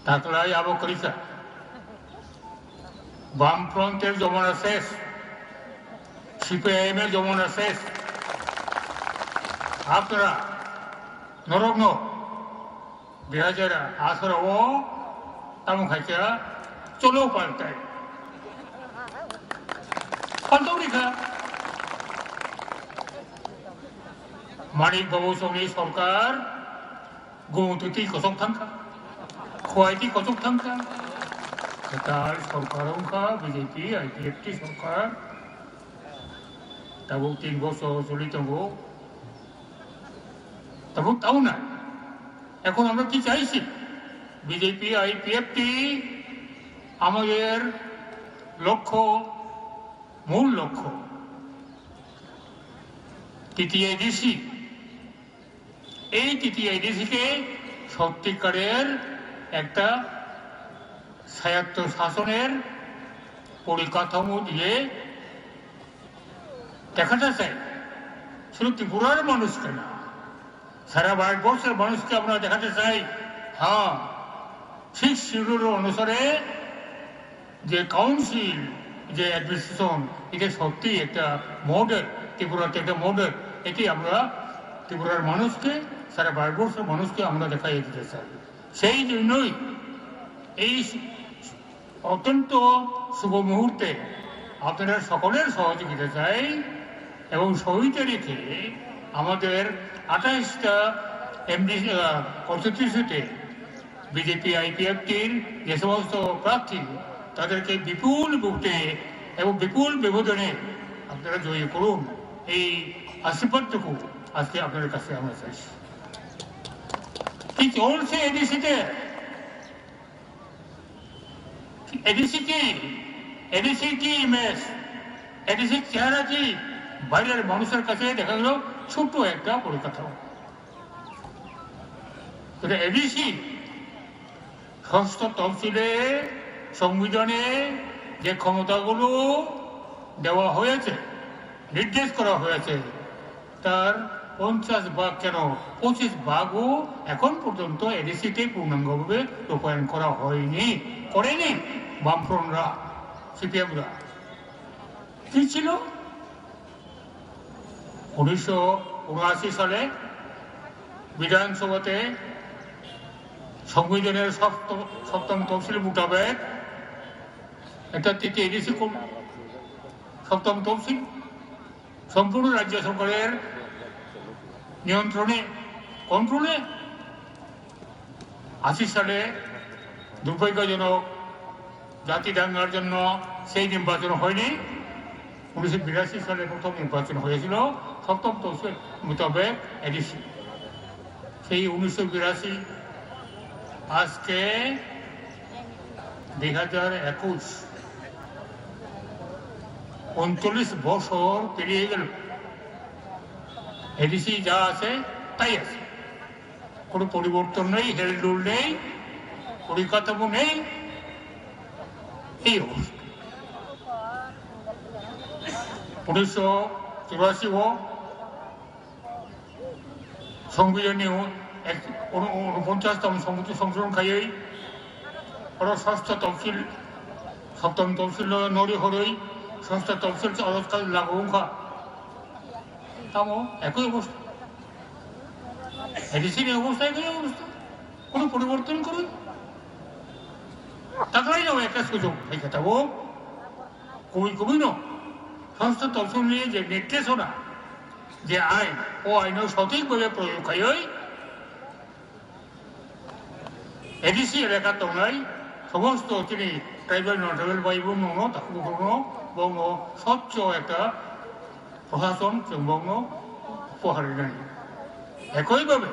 তাকলাই আবকরিকা বামফ্রন্টের জমানা শেষ, সিপিআইএম এর জমানা শেষ। আপনারা নরগ্ন 2018 তামু খাইছা চলো পাল্টায় পাল্টাওনিকা মানিক বাবু সঙ্গে সরকার গৌতুতি কচক থাকা খোয়াইতি কচক থাকা তার সরকার বিজেপি আইপিএফটি সরকার তাবো 3 বছর চলিত তবু তাও না। এখন আমরা কি চাইছি? বিজেপি আইপিএফটি আমাদের লক্ষ্য, মূল লক্ষ্য তৃতীয় এডিসি। এই তৃতীয় এডিসিকে সত্যিকারের একটা স্বায়ত্ত শাসনের পরিকাঠামো দিয়ে দেখাতে চাই। শুধু ত্রিপুরার মানুষকে না, সারা ভারতবর্ষের মানুষকে আমরা দেখাতে চাই, হ্যাঁ 6 শিডিউল অনুসারে যে কাউন্সিল, যে অ্যাডমিনিস্ট্রেশন, এটা সত্যি একটা মডেল, ত্রিপুরাতে একটা মডেল। এটি আমরা ত্রিপুরার মানুষকে, সারা ভারতবর্ষের মানুষকে আমরা দেখাই দিতে চাই। সেই জন্যই এই অত্যন্ত শুভ মুহূর্তে আপনারা সকলের সহযোগিতা চাই এবং 6 তারিখে আমাদের 28টা এমডি কনস্টিটিউশনে বিজেপি আইপিএফটির যে সমস্ত প্রার্থী তাদেরকে বিপুল ভোটে এবং বিপুল ব্যবধানে আপনারা জয়ী করুন। এই আশীর্বাদটুকু আজকে আপনাদের কাছে আমরা চাইছি কি চলছে এডিসিতে এডিসি কি ইমেজ এডিসির চেহারা কি বাইরের মানুষের কাছে দেখা গেল ছোট্ট একটা পরিকাঠামো এডিসি ষষ্ঠ তফসিলে সংবিধানে যে ক্ষমতাগুলো দেওয়া হয়েছে নির্দেশ করা হয়েছে তার 50 ভাগ কেন 25 ভাগও এখন পর্যন্ত এডিসিতে পূর্ণাঙ্গভাবে রূপায়ণ করা করেনি বামফ্রন্টরা সিপিএমরা কি ছিল 1979 সালে বিধানসভাতে সংবিধানের সপ্তম তফসিল মোতাবেক একটা তৃতীয় এডিসি সপ্তম তফসিল সম্পূর্ণ রাজ্য সরকারের নিয়ন্ত্রণে কন্ট্রোলে 80 সালে দুর্ভাগ্যজনক জাতি দাঙ্গার জন্য সেই নির্বাচন হয়নি 1982 সালে প্রথম নির্বাচন হয়েছিল সপ্তম তফসিল মোতাবেক এডিসি সেই 1982 আজকে 2021 39 বছর পেরিয়ে গেল এডিসি যা আছে তাই আছে কোনো পরিবর্তন নেই হেলদোল নেই পরিকাঠামো নেই এই অবস্থা 1984 সংবিধানীয় 49তম সংশোধন খাইয়েই ষষ্ঠ তফসিল সপ্তম তফসিল নড়ি হরই ষষ্ঠ তফসিল অরৎকাল লাগু তামো একই অবস্থা এডিসির অবস্থা একই অবস্থা কোনো পরিবর্তন করুন তাকলাই যাও একটা সুযোগ দেখাবো কবি ন ষষ্ঠ তফসিল নিয়ে যে নির্দেশনা যে আইন ও আইনের সঠিকভাবে প্রয়োগ হয় এডিসি এলাকা তোমরাই সমস্ত তিনি ট্রাইবাল নন ট্রাইবাল ভাই বোন বঙ্গ স্বচ্ছ একটা প্রশাসন বঙ্গ উপহারে নেই একইভাবে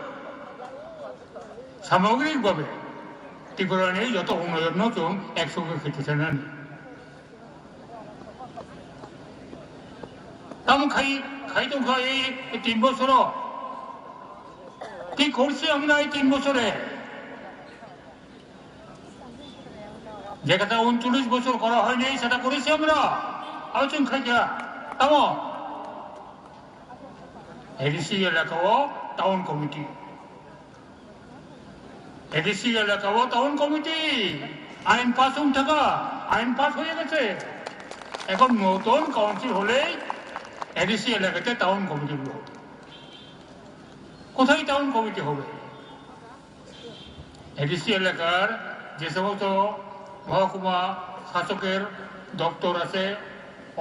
সামগ্রিকভাবে ত্রিপুরা নেই যত উন্নয়ন নতুন একসঙ্গে খেতেছে না তেমন খাইতো খাই এই 3 বছর কি করছি আমরা এই 3 বছরে যে কথা 39 বছর করা হয়নি সেটা করেছি আমরা আলোচনা খাইয়া তেমন এডিসি এলাকাও টাউন কমিটি এডিসি এলাকাও টাউন কমিটি আইন পাস থাকা আইন পাস হয়ে গেছে এখন নতুন কাউন্সিল হলে এডিসি এলাকাতে টাউন কমিটি গুলো কোথায় টাউন কমিটি হবে এডিসি এলাকার যে সমস্ত মহকুমা শাসকের দপ্তর আছে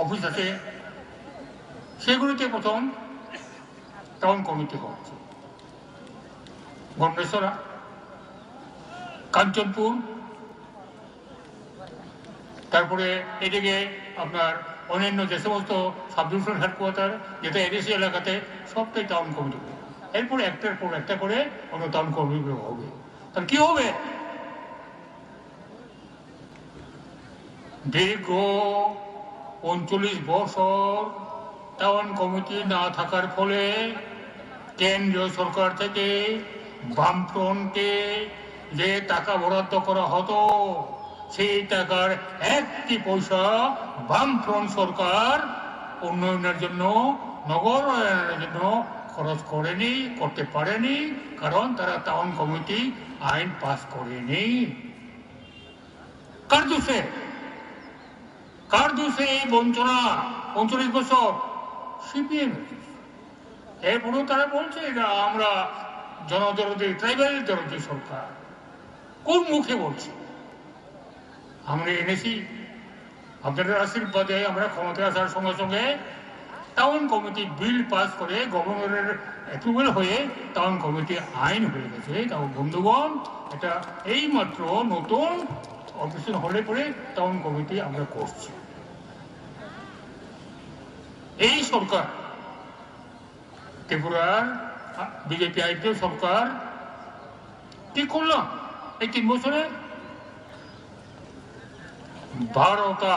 অফিস আছে সেগুলিতে প্রথম টাউন কমিটি হচ্ছে গন্ডেশ্বরা কাঞ্চনপুর তারপরে এদিকে আপনার অন্যান্য যে সমস্ত সাব ডিভিশন হেডকোয়ার্টার যেটা এডিসি এলাকাতে সবটাই টাউন কমিটি এরপরে একটার পর একটা করে অন্য টাউন কমিটি হবে তাহলে কি হবে দীর্ঘ 39 বছর টাউন কমিটি না থাকার ফলে কেন্দ্রীয় সরকার থেকে বামফ্রন্টে যে টাকা বরাদ্দ করা হতো সেই টাকার একটি পয়সা বামফ্রন্ট সরকার উন্নয়নের জন্য নগর উন্নয়নের জন্য খরচ করেনি করতে পারেনি কারণ তারা টাউন কমিটি আইন পাস করেনি কার দোষে এই বঞ্চনা 39 বছর সিপিএম এরপরেও তারা বলছে এটা আমরা জনদরদি ট্রাইবাল দরদি সরকার কোন মুখে বলছে আমরা এনেছি আপনাদের আশীর্বাদে আমরা ক্ষমতায় আসার সঙ্গে সঙ্গে টাউন কমিটি বিল পাস করে গভর্নরের অ্যাপ্রুভাল হয়ে টাউন কমিটি আইন হয়ে গেছে তাও বন্ধুগণ এটা এই মাত্র নতুন অফিসিয়াল হলে পরে টাউন কমিটি আমরা করছি এই সরকার ত্রিপুরার বিজেপি আইপিএফ সরকার কি করলো এই 3 বছরে? 12টা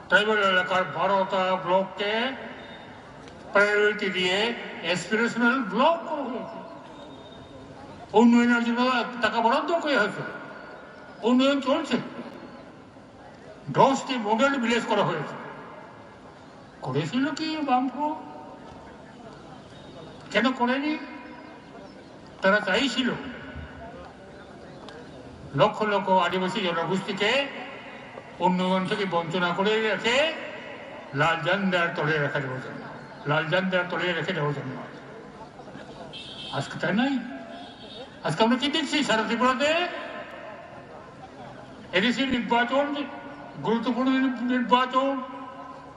ট্রাইবাল এলাকার 12টা ব্লককে প্রায়োরিটি দিয়ে এসপিরেশনাল ব্লক করা হয়েছে। উন্নয়নের জন্য টাকা বরাদ্দ করা হয়েছে, উন্নয়ন চলছে। 10টি মডেল ভিলেজ করা হয়েছে। করেছিল কি বামফ্রন্ট? কেন করেনি? তারা চাইছিল লক্ষ লক্ষ আদিবাসী জনগোষ্ঠীকে উন্নয়ন থেকে বঞ্চনা করে রেখে লাল ঝান্ডার তলে রেখে দেওয়ার জন্য, লাল ঝান্ডার তলে রেখে দেওয়ার জন্য। আজকে তাই নাই। আজকে আমরা কি দেখছি সারা ত্রিপুরাতে এডিসি নির্বাচন, গুরুত্বপূর্ণ নির্বাচন,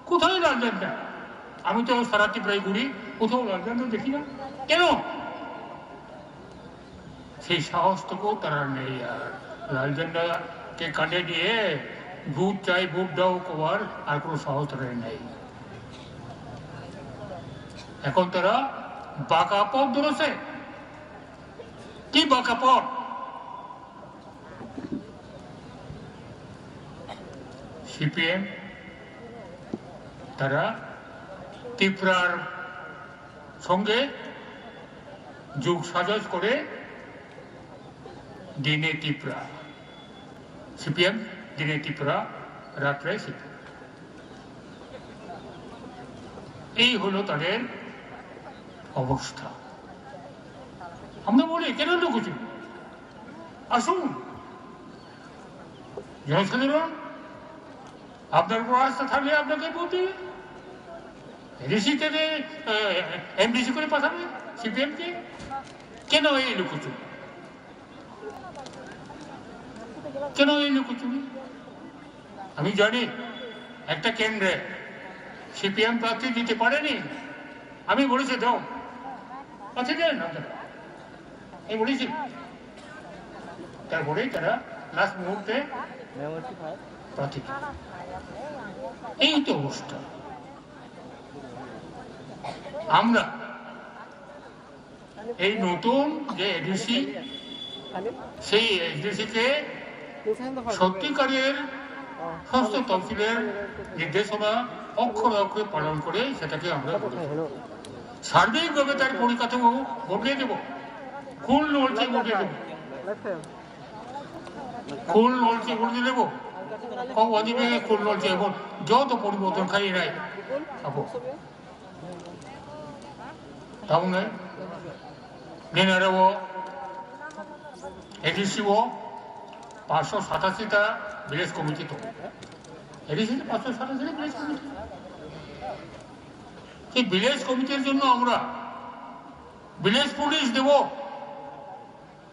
কোথায় লাল ঝান্ডা? আমি তো সারা ত্রিপুরায় ঘুরি, কোথাও লাল ঝান্ডা দেখি না। কেন? সেই সাহসটুকু তারা নেই। আর লাল ঝান্ডাকে কাঁধে দিয়ে ভোট চাই, ভোট দাও কবার আর কোনো সাহস তাদের নেই। এখন তারা বাঁকা পথ ধরেছে। কি বাঁকা পথ? সিপিএম তারা ত্রিপুরার সঙ্গে যোগ সাজস করে দিনে ত্রিপুরা, সিপিএম দিনে ত্রিপুরা, রাত্রে সিপিএম। এই হলো তাদের অবস্থা। আমরা বলি কেন লুকুচু? আসুন জনসাধারণ, আপনার উপর আস্থা থাকলে আপনাকে বলতে ঋষি থেকে এমডিসি করে পাঠাবে সিপিএম কে। কেন এই লুকুচু? কেন এই লুকুচুরি? আমি জানি একটা কেন্দ্রে সিপিএম প্রার্থী দিতে পারেনি। আমি বলেছি দাও, প্রার্থী দেন আপনারা, এই বলেছি। তারপরেই তারা লাস্ট মুহূর্তে প্রার্থী। এই তো অবস্থা। আমরা এই নতুন যে এডিসি, সেই এডিসিকে সত্যিকারের ষষ্ঠ তফসিলের নির্দেশনা অক্ষরে অক্ষরে পালন করে সেটাকে আমরা সার্বিকভাবে তার পরিকাঠামো বদলে দেব। ফুল নলচে বদলে দেব, ফুল নলচে বদলে দেব। কম অধিবে ফুল নলচে এবং যত পরিবর্তন খাই নাই খাবো। তাহলে নেনারেও এডিসিও 587টা ভিলেজ কমিটি, তো এডিসিতে 587টা ভিলেজ কমিটি। সেই ভিলেজ কমিটির জন্য আমরা ভিলেজ পুলিশ দেব,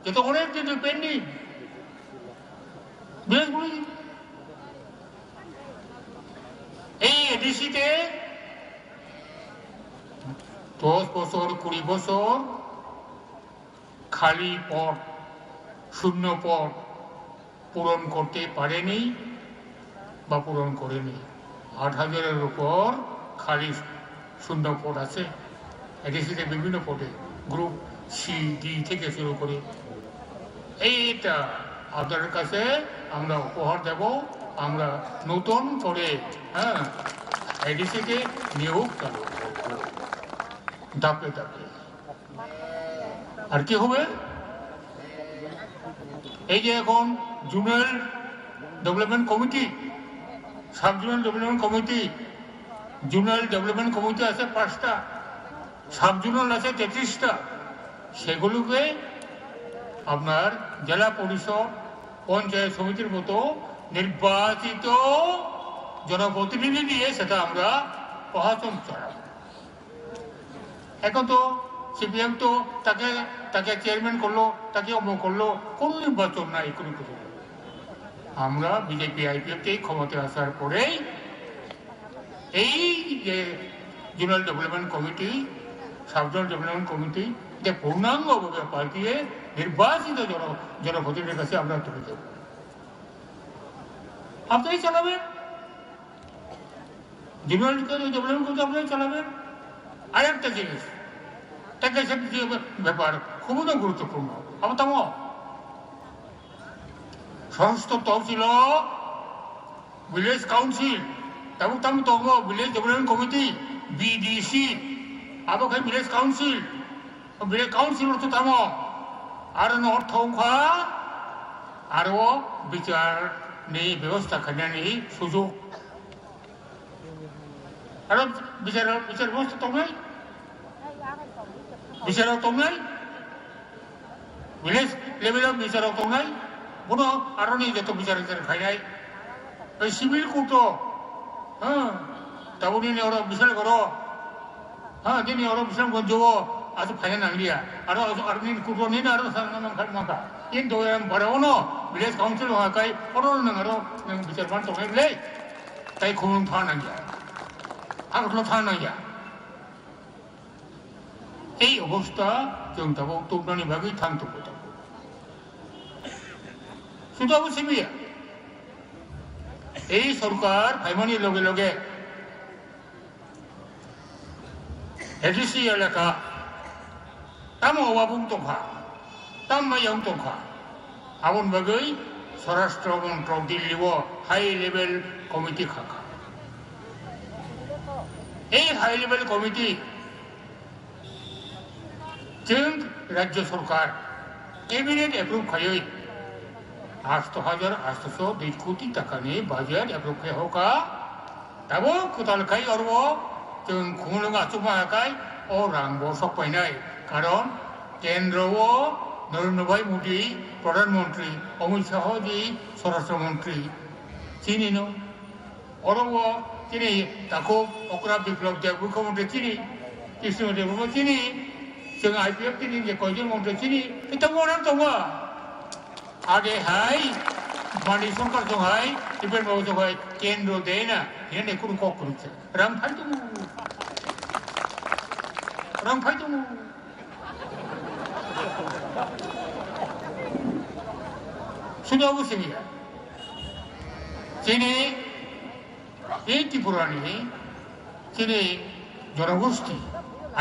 যেটা অনেক দিন পেন্ডিং। ভিলেজ পুলিশ এই এডিসিতে 10 বছর 20 বছর খালি পদ, শূন্য পদ পূরণ করতে পারেনি বা পূরণ করেনি। 8,000-এর উপর খালি শূন্য পদ আছে এডিসিতে, বিভিন্ন পদে, গ্রুপ সি ডি থেকে শুরু করে। এইটা আপনাদের কাছে আমরা উপহার দেব। আমরা নতুন করে এডিসিকে নিয়োগ করব ধাপে ধাপে। আর কি হবে? এই যে এখন zonal development committee, sub zonal development committee, zonal development committee আছে 5টা, সাব জোনাল আছে 33টা। সেগুলোকে আপনার জেলা পরিষদ, পঞ্চায়েত সমিতির মতো নির্বাচিত জনপ্রতিনিধি দিয়ে সেটা আমরা প্রশাসন চালাব। এখন তো সিপিএম তো তাকে চেয়ারম্যান করলো, তাকে অমুক করলো, কোনো নির্বাচন নাই, কোনো কিছু। আমরা বিজেপি আইপিএফকে ক্ষমতায় আসার পরেই এই যে zonal development committee, sub zonal development committee যে পূর্ণাঙ্গভাবে পাল্টিয়ে নির্বাচিত জনপ্রতিনিধির কাছে আমরা তুলে দেব। আপনারাই চালাবেন জোনাল ডেভেলপমেন্ট কমিটি, আপনারাই চালাবেন। আর একটা জিনিস, তাকে সে ব্যাপার খুবই গুরুত্বপূর্ণ আমার তাম সমস্ত তহসিল ভিলেজ কাউন্সিল তাবো তাম তম ভিলেজ ডেভেলপমেন্ট কমিটি বিডিসি আবো খাই ভিলেজ কাউন্সিল তো তাম আর নর্থ থংখা আর বিচারनि ব্যবস্থা খাইनायनि সুযোগ আর বিচার ব্যবস্থা দंनाय বিচারাव दंनाय ভিলেজ লেভেলাव বিচারাव दंनाय बुनो आरोनि जत বিচার खाइनाय सिविल कोर्ट दाबोनि नेवरा বিচার करो दिनै अरो বিচার गजो आरो फाइना नांलिया आरो आरोनि कोर्टनि आरो नांखा इन दोयाम बरावनो ভিলেজ काउन्सिल हाकाय अरो नों आरो नों বিচার मान दंनायलै ताइ खुलुम थानांगिया आगोल थानांगिया এই অবস্থা जों दाबो तौनानि बागै थांथ'बाय दं सुदाबो सिबिया এই সরকার ফাইমানি লগে লগে এডিসি এলাকা তাম অবাবুং দंखा তাম মায়াং दंखा आबन बागै স্বরাষ্ট্র মন্ত্রক দিল্লিও হাই লেভেল কমিটি খাকা এই হাই লেভেল কমিটি जों राज्य सरकार कैबिनेट एप्रुव खायै 8,802 कोटी टाकानि बाजेट एप्रुव खायहोका दाबो खोथालखाय अरबो जों खुंलुंगा आचुमाखाय अ रांबो सफायनाय कारण केन्द्रव नरेंद्र भाई मोदी प्रधानमंत्री अमित शाह जी स्वराष्ट्र मंत्री चिनिनो अरबो चिनि ताको अक्रा विप्लव देव मुख्यमंत्री चिनि कृष्णदेव चिनि जों आईपीएफ दिनै जे कयजन मन्थ्रि चिनि बिथांमोना दङ आगे हाय मानि सरकार जोंहाय डिपेन्ड बाबो जोंहाय केन्द्र देना हेने कुनु ककरुचे रां फायदों सुदाबो सिबिया चिनि এই त्रिपुरानि चिनि जनगोष्ठी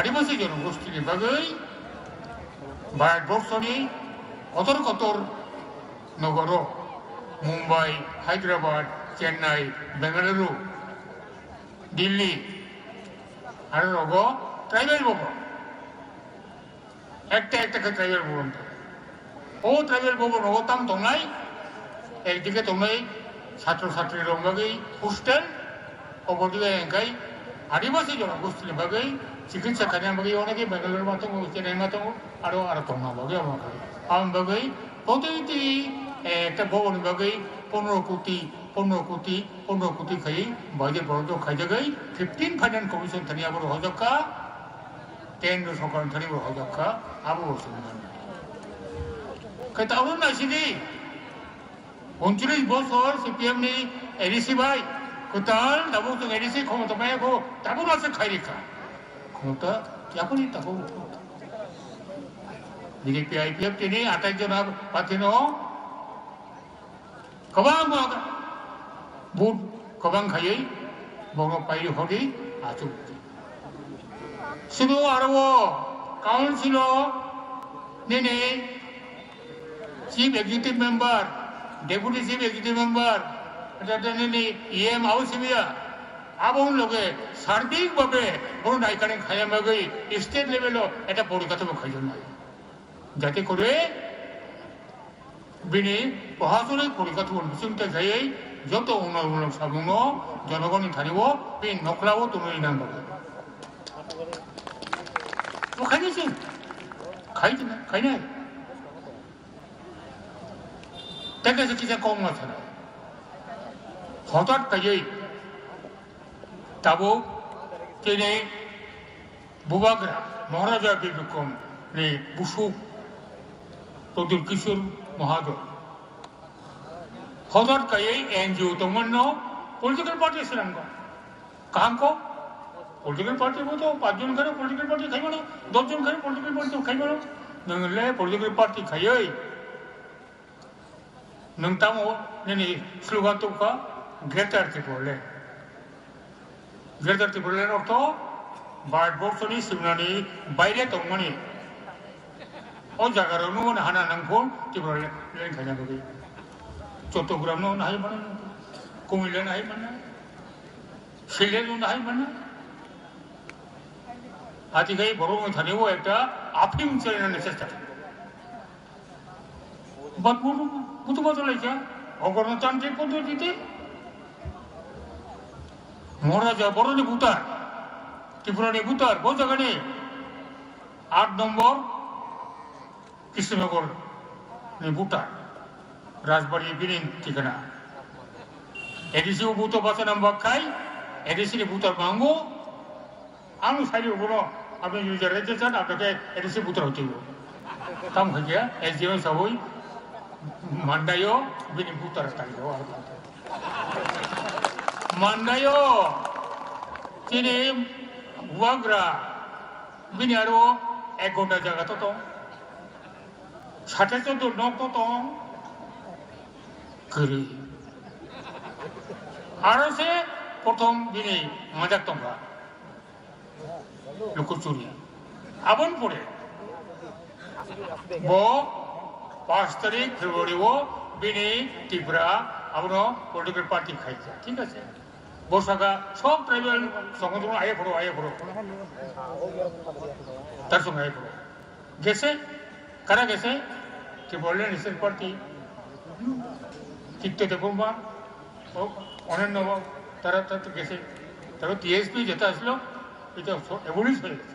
आदिवासी जनगोष्ठीनि बागै भारतबर्षनि कतर कतर नगराव मुम्बाइ हायद्राबाद चेन्नाई बेंगालुरु दिल्ली आरो रगो ट्राइबेल भवन একটা ट्राइबेल भवन ओ ट्राइबेल भवन रगो ताम दंनाय एकदिके दंनाय ছাত্র ছাত্রী रंबागै हस्टेल अबदिके एंगाय आदिवासी जनगोष्ठीनि बागै चिकित्सा खानाय बागै अनेके बेंगालुरु माथों चेन्नाई माथों आरो दंना बागै आम बागै प्रति একটা भवन बागै 15 कोटी खाई बाजेट बराद खाइजागै 15 फाइनान्स कमिशन थानी आबो हजक्का केन्द्र सरकार थानी हजक्का आबो बसुमान कयताबो नासिदि 29 বছর সিপিএম नि एडीसी भाई কোতাল দাবো তো এডিসি ক্ষমতা পায়গো দাবো আছে খাইরিকা ক্ষমতা यापनि ताको बीजेपी आईपीएफ तिनि 28 जना पार्टीनो गोबां बुट गोबां खायै बंग पाइरि हरि आचु सुदु आरो काउन्सिल दिनै chief executive member deputy chief executive member दिनै एम आउसिबिया आबन लगे सार्बिक भावे बड़ नायकाने खाया मागै स्टेट लेभेलाव এটা পরিকাঠামো খাইজন নাই যাতে করে बिनि प्रशासनिक परिकाठामो बिथिंनिफ्राय जायै যত उनाव साबुनो जनगणनि थानिबो बे नखलावो दंनै नांगौ खायनोसै खायनाय त्यागेसो किसा कम माथारा हठाৎ गायै दाबो दिनै बुबाग्रा महाराजा बिरबिक्रमनि बुसु प्रद्युत किशोर महाजन हठाৎ गायै एनजिओ दंमोन पलिटिकल पार्टी सिनांगौ काहांखौ पलिटिकल पार्टी तो 5 जन करे पलिटिकल पार्टी खाइबानो 10 जन करे पलिटिकल पार्टी खाइबानो नोंले पलिटिकल पार्टी खायै नों तामो नोंनि स्लोगान दंखा ग्रेटार त्रिपुरालेण्ड अर्थ भारतबर्षनि सिमनानि बायरे दंमोन ओ जायगायावनो हाना नांगौ त्रिपुरा लेन खायनांगौ चट्टग्राम हाय माने कुमिल्ला हाय माने सिलेट हाय माने आथिखाल बर' थानायाव একটা আফিম চালানোর চেষ্টা বাট বুঝতে বদলাইছে অগণতান্ত্রিক পদ্ধতিতে মহারাজা বড়নি ভূতার ত্রিপুরানি ভূতার বহু জায়গানে 8 নম্বর কৃষ্ণনগর ভূতার রাজবাড়ি বিরিন ঠিকানা এডিসি ভূত বাসা নাম বাক্কাই এডিসি ভূতার মাঙ্গো আমি সারি ওগুলো আপনি ইউজার রেখে চান আপনাকে এডিসি ভূতার হতে হবে কাম হয়ে গিয়া এসডিও সবই মান্ডায়ও বিনি ভূতার তারিখ মান্ডায়ও তিনি হুয়াগ্রা বিনি আরো 1 ঘন্টা জায়গা তো সাথে 14 নক তো করি আর সে প্রথম বিনি মজাক তোমরা লুকোচুরি আবন পড়ে ব 5 তারিখ ফেব্রুয়ারি ও বিনি ত্রিপুরা আবনো পলিটিক্যাল পার্টি খাইছে ঠিক আছে বসাগা সব ট্রাইবাল সংগঠন আয়ে পড়ো তার সঙ্গে আয়ে পড়ো গেছে কারা গেছে কি বললেন ন্যাশনাল পার্টি ঠিক তো দেখুন বা অন্যান্য তারা গেছে তারপর টিএসপি যেটা আসলো এটা এভলিশ হয়ে গেছে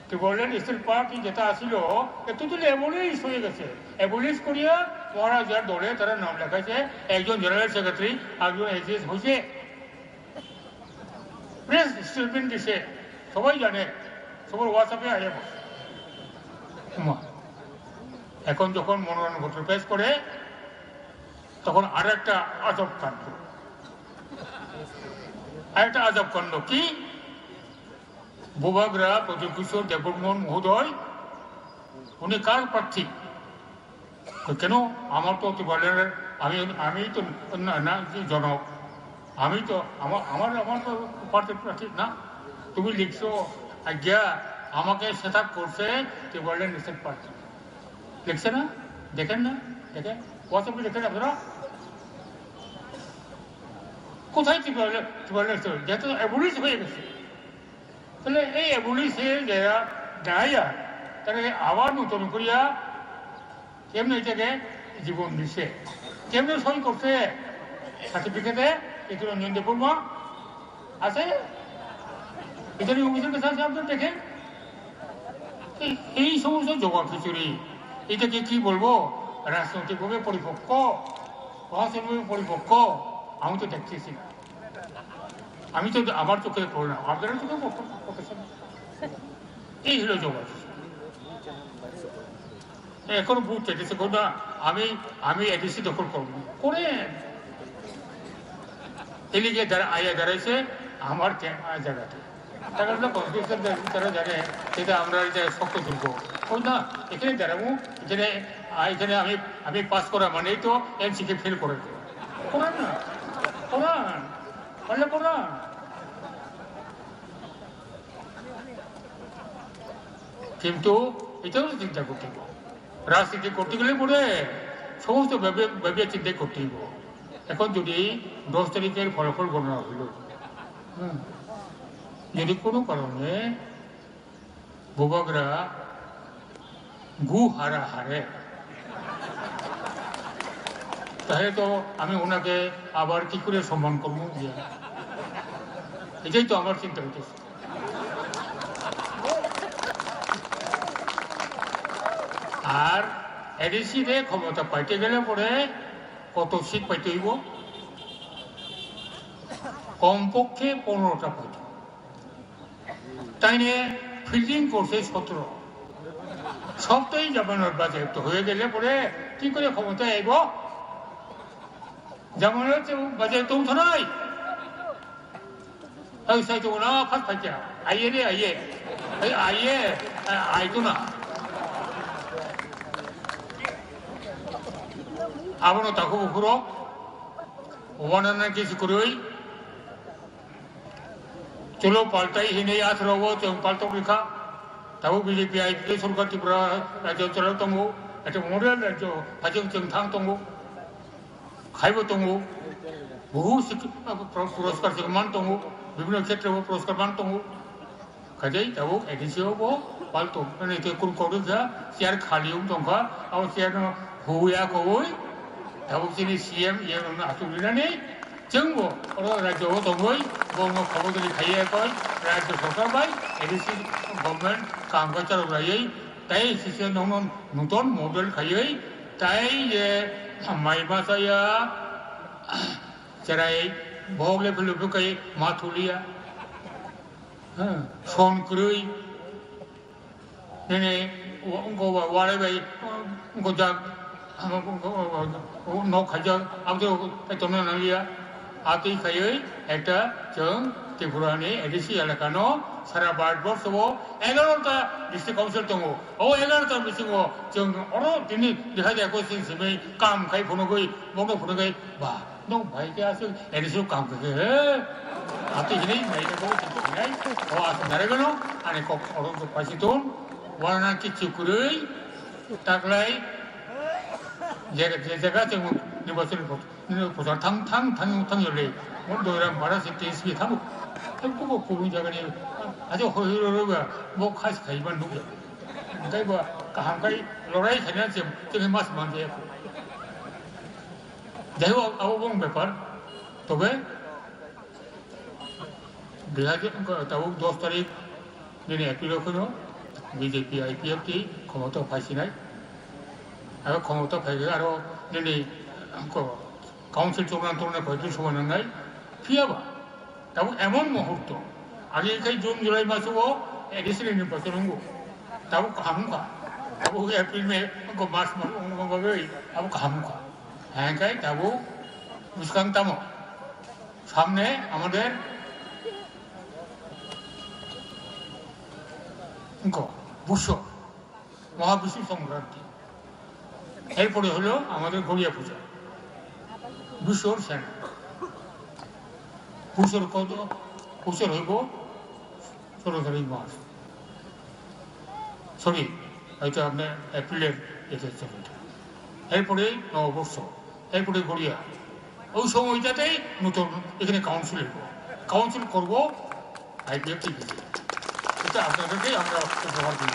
কি বললেন ন্যাশনাল পার্টি যেটা আসিল এত তো এভলিশ হয়ে গেছে এভলিশ করিয়া মহারাজার দলে তারা নাম লেখাইছে একজন জেনারেল সেক্রেটারি একজন এসএস হয়েছে প্রেস স্টেটমেন্ট দিছে সবাই জানে সবার হোয়াটসঅ্যাপে আইয়া এখন যখন মনোনয়ন পত্র পেশ করে তখন আর একটা আজব কাণ্ড কি ভূভাগরা প্রদীপ কিশোর দেববর্মন মহোদয় উনি কার প্রার্থী কেন আমার তো আমি তো না জনক আমি তো আমার তো প্রার্থী না তুমি লিখছো আজ্ঞা আমাকে সেট আপ করছে বললেন নিষেধ প্রার্থী লিখছে না দেখেন হোয়াটসঅ্যাপে দেখেন আপনারা কোথায় যেহেতু অ্যাবলিশ হয়ে গেছে তাহলে এই অ্যাবলিশে যারা দাঁড়াইয়া তাহলে আবার নতুন করিয়া কেমনি এটাকে জীবন দিচ্ছে কেমনি সই করছে সার্টিফিকেটে একটু রঞ্জন দেববর্মা আছে এখানে অফিসের কাছে আছে আপনার দেখেন এই সমস্ত জগা খিচুড়ি এটাকে কি বলবো রাজনৈতিকভাবে পরিপক্ক প্রশাসনিকভাবে পরিপক্ক আমি তো দেখতেছি না আমি তো আমার চোখে পড়লাম আপনারা চোখে পড়তেছেন এই হলো জগা এখন বুথ এডিসি করবো না আমি এডিসি দখল করবো করে এলিগে আইয়া দাঁড়াইছে আমার জায়গাতে তারা কনস্টিটিউশন তারা জানে সেটা আমরা শক্ত তুলব ওই না এখানে দাঁড়াবো এখানে আমি পাস করা মানেই তো এমসিকে ফেল করে করান না করান কিন্তু এটাও চিন্তা করতে হবে রাজনীতি করতে গেলে পরে সমস্ত ভেবে চিন্তা করতে হইব এখন যদি 10 তারিখের ফলাফল গণনা হইল যদি কোনো কারণে ভূভাগরা গু হারে তাহলে তো আমি ওনাকে আবার কি করে সম্মান করবো এটাই তো আমার চিন্তা হইতেছে আর এডিসিতে ক্ষমতা পাইতে গেলে পরে কত সিট পাইতে হইব কমপক্ষে 15টা পাইতে তাই নিয়ে ফিল্ডিং করছে 17 সবটাই জামানত বাজেয়াপ্ত হয়ে গেলে পরে কি করে ক্ষমতায় আইব জামানত বাজেয়াপ্ত উঠো নাই সাইতো না ফার্স্ট পাইতে আইয়ে আইতো না আবারও তাকে উপরও ওয়ানানা কিছু করেই चलो पाल्टाई ही नहीं आस रहो जों पाल्टो लिखा तब बीजेपी आई सरकार त्रिपुरा राज्य चलो दंगो एक मॉडल राज्य हाजों जों थां दंगो खाइबो दंगो बहु पुरस्कार जों मान दंगो विभिन्न क्षेत्र में पुरस्कार मान दंगो काजे तब एडिसियो वो पाल्टो ने ते कुल कोड जा शेयर खाली दंखा और शेयर हुआ कोई तब जिनी सीएम ये आसुलिनानै जोंबो राज्योआव दंगै गौनो खबरदारि खायो राज्य सरकार बाय एडिसि गभर्नमेंट कामका चालुयै ताई सिसे नौनो नूतन मॉडल खायो ताई ये माइबासाया जेरै बगले फुलुफुकै माथुलिया सनक्रुइ नेने गवा वारायबाय गजा न खाजा आबो तनो नालिया आती खायो एकटा जों त्रिपुरानि एडिसि एलाकानो सारा भारतबर्षआव 11टा डिस्ट्रिक्ट काउन्सिल दङ ओ 11टा बिथिङाव जों अरो दिनै देहा जायखौ जों सिमै काम खाय फुनगै बंद फुनगै बा नों भाइगासो एडिसि काम खाय आती हिनै नायखौ जोंनाय ओ आसा नारेगनो आने को अरो पासितोन वाना किचुकुरै तागलाय जेगा जों निर्वाचन प्रचार थां 열리 दोराम बारा से टेस्टि थाबो सबको गुबुन जायगानि आजो होरोबा मो खास खाइबान नुयो ओंखायबो गाहामखाय लराय खायना जों मास मानजे जायो आबो बुं बेपार तबे बिहाजे ताबो 10 तारिख दिनै एप्रिलखौनो बीजेपी आईपीएफ की क्षमता फायसिनाय आरो क्षमता फायगो आरो दिनै काउन्सिल चुनाव फायदि समायनाय फियाबा तब एमन मुहूर्त आगे कई जून जुलाई मासोव एडिशनल निर्वाचन होंगो तब कामुका तब एप्रिल में मार्च गई अब कामुका হ্যাঁ तब बुझखांताम सामने আমাদের বুঝছো মহাবিশ্ব সংক্রান্তি এরপরে হলো আমাদের গড়িয়া পূজা বিশ্বর সেনা পুষের কত পুষের হইব 16 তারিখ মাস সরি হয়তো আপনার এপ্রিলের 21 এরপরে নববর্ষ এরপরে গড়িয়া ওই সময়টাতেই নতুন এখানে কাউন্সিল করবো আইপিএফ টিভি এটা আপনাদেরকেই আমরা উপহার দিব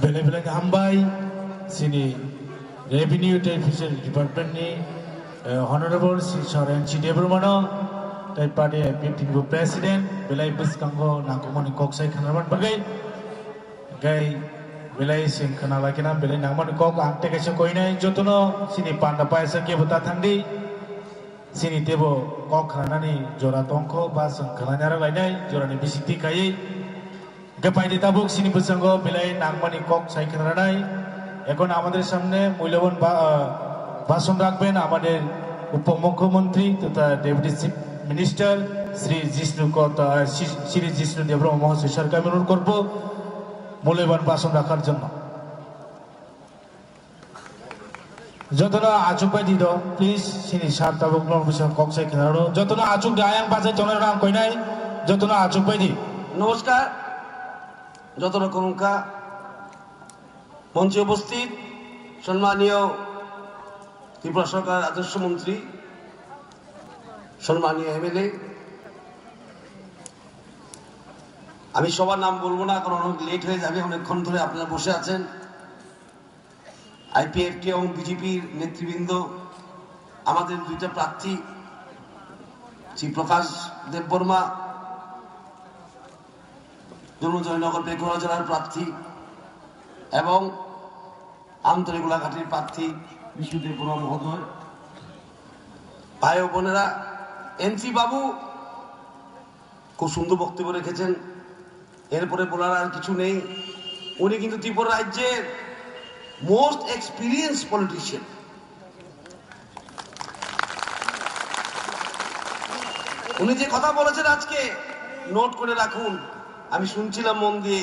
बेले बेले हामबाय सिनि रेभिनिउ टेरिटरियेल डिपार्टमेन्टनि हनरेबल श्री सरेन चिदेब्रमनो ताइ पार्टी आईपीएफ प्रेसिडेंट बेलाय बिस्कांगो नांगौमानि कक्साय खानारमान बागै गाय बेलाय सिं खाना लाखिना बेलाय नांगौमानि कक आंते कैसे कोइनाय जतनो सिनि पान्डा पायसा केबता थांदि सिनि देबो कक खानानि जरा तंखो बा जों खालायनारा लायनाय जरानि बिसिति खायै गपाइदे ताबुक सिनि बसंगो बिलाय नांगमानि कक साइखनाराय এখন আমাদের সামনে মূল্যবান ভাষণ রাখবেন আমাদের উপমুখ্যমন্ত্রী তথা deputy chief minister Shri Jishnu Debbarma মহাশয় সরকার অনুরোধ করব মূল্যবান ভাষণ রাখার জন্য যতনা আচুক বাই দিদ প্লিজ সিনি সার তাবুক নর বিষয় কক সাইখনারো যতনা আচুক দায়াং বাজে জনের নাম কইনাই যতনা আচুক বাই দি নমস্কার যতনা করুনকা मंचे उपस्थित सम्मानीय त्रिपुरा सरकार राजस्व मंत्री सम्मानीय एमएलए আমি সবার নাম বলবো না কারণ অনেক লেট হয়ে যাবে অনেকক্ষণ ধরে আপনারা বসে আছেন আইপিএফটি এবং বিজেপির নেতৃবৃন্দ আমাদের দুইটা প্রার্থী শ্রী প্রকাশ দেববর্মা জয়নগর বেগুড়া জেলার প্রার্থী এবং আন্তরিক গোলাঘাটের প্রার্থী বিষ্ণু দেববর্মা মহোদয় ভাই ও বোনেরা এনসি বাবু খুব সুন্দর বক্তব্য রেখেছেন এরপরে বলার আর কিছু নেই উনি কিন্তু ত্রিপুরা রাজ্যের মোস্ট এক্সপিরিয়েন্স পলিটিশিয়ান উনি যে কথা বলেছেন আজকে নোট করে রাখুন আমি শুনছিলাম মন দিয়ে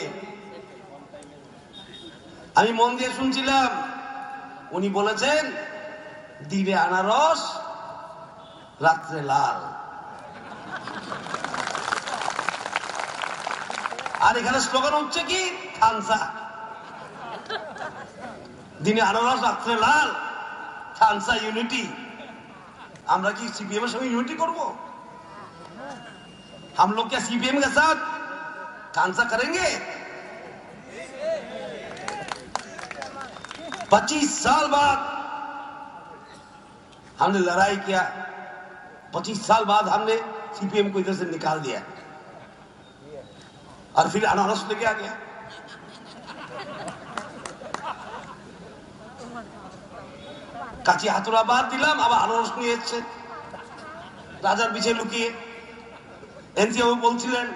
শুনছিলাম উনি বলেছেন দিবে আনারস রাত্রে লাল। আর এখানে স্লোগান হচ্ছে কি থানসা, দিনে আনারস রাত্রে লাল, থানসা ইউনিটি। আমরা কি सीपीएम এর সঙ্গে ইউনিটি করব? हम लोग क्या सीपीएम के साथ थानसा करेंगे? 25 साल बाद हमने लड़ाई किया, 25 साल बाद हमने सीपीएम को इधर से निकाल दिया और फिर अनारस लेके आ गया। কাছি হাতুড়া বাদ দিলাম, আবার আনারস নিয়ে এসছে রাজার বিছে লুকিয়ে। এনসিও বলছিলেন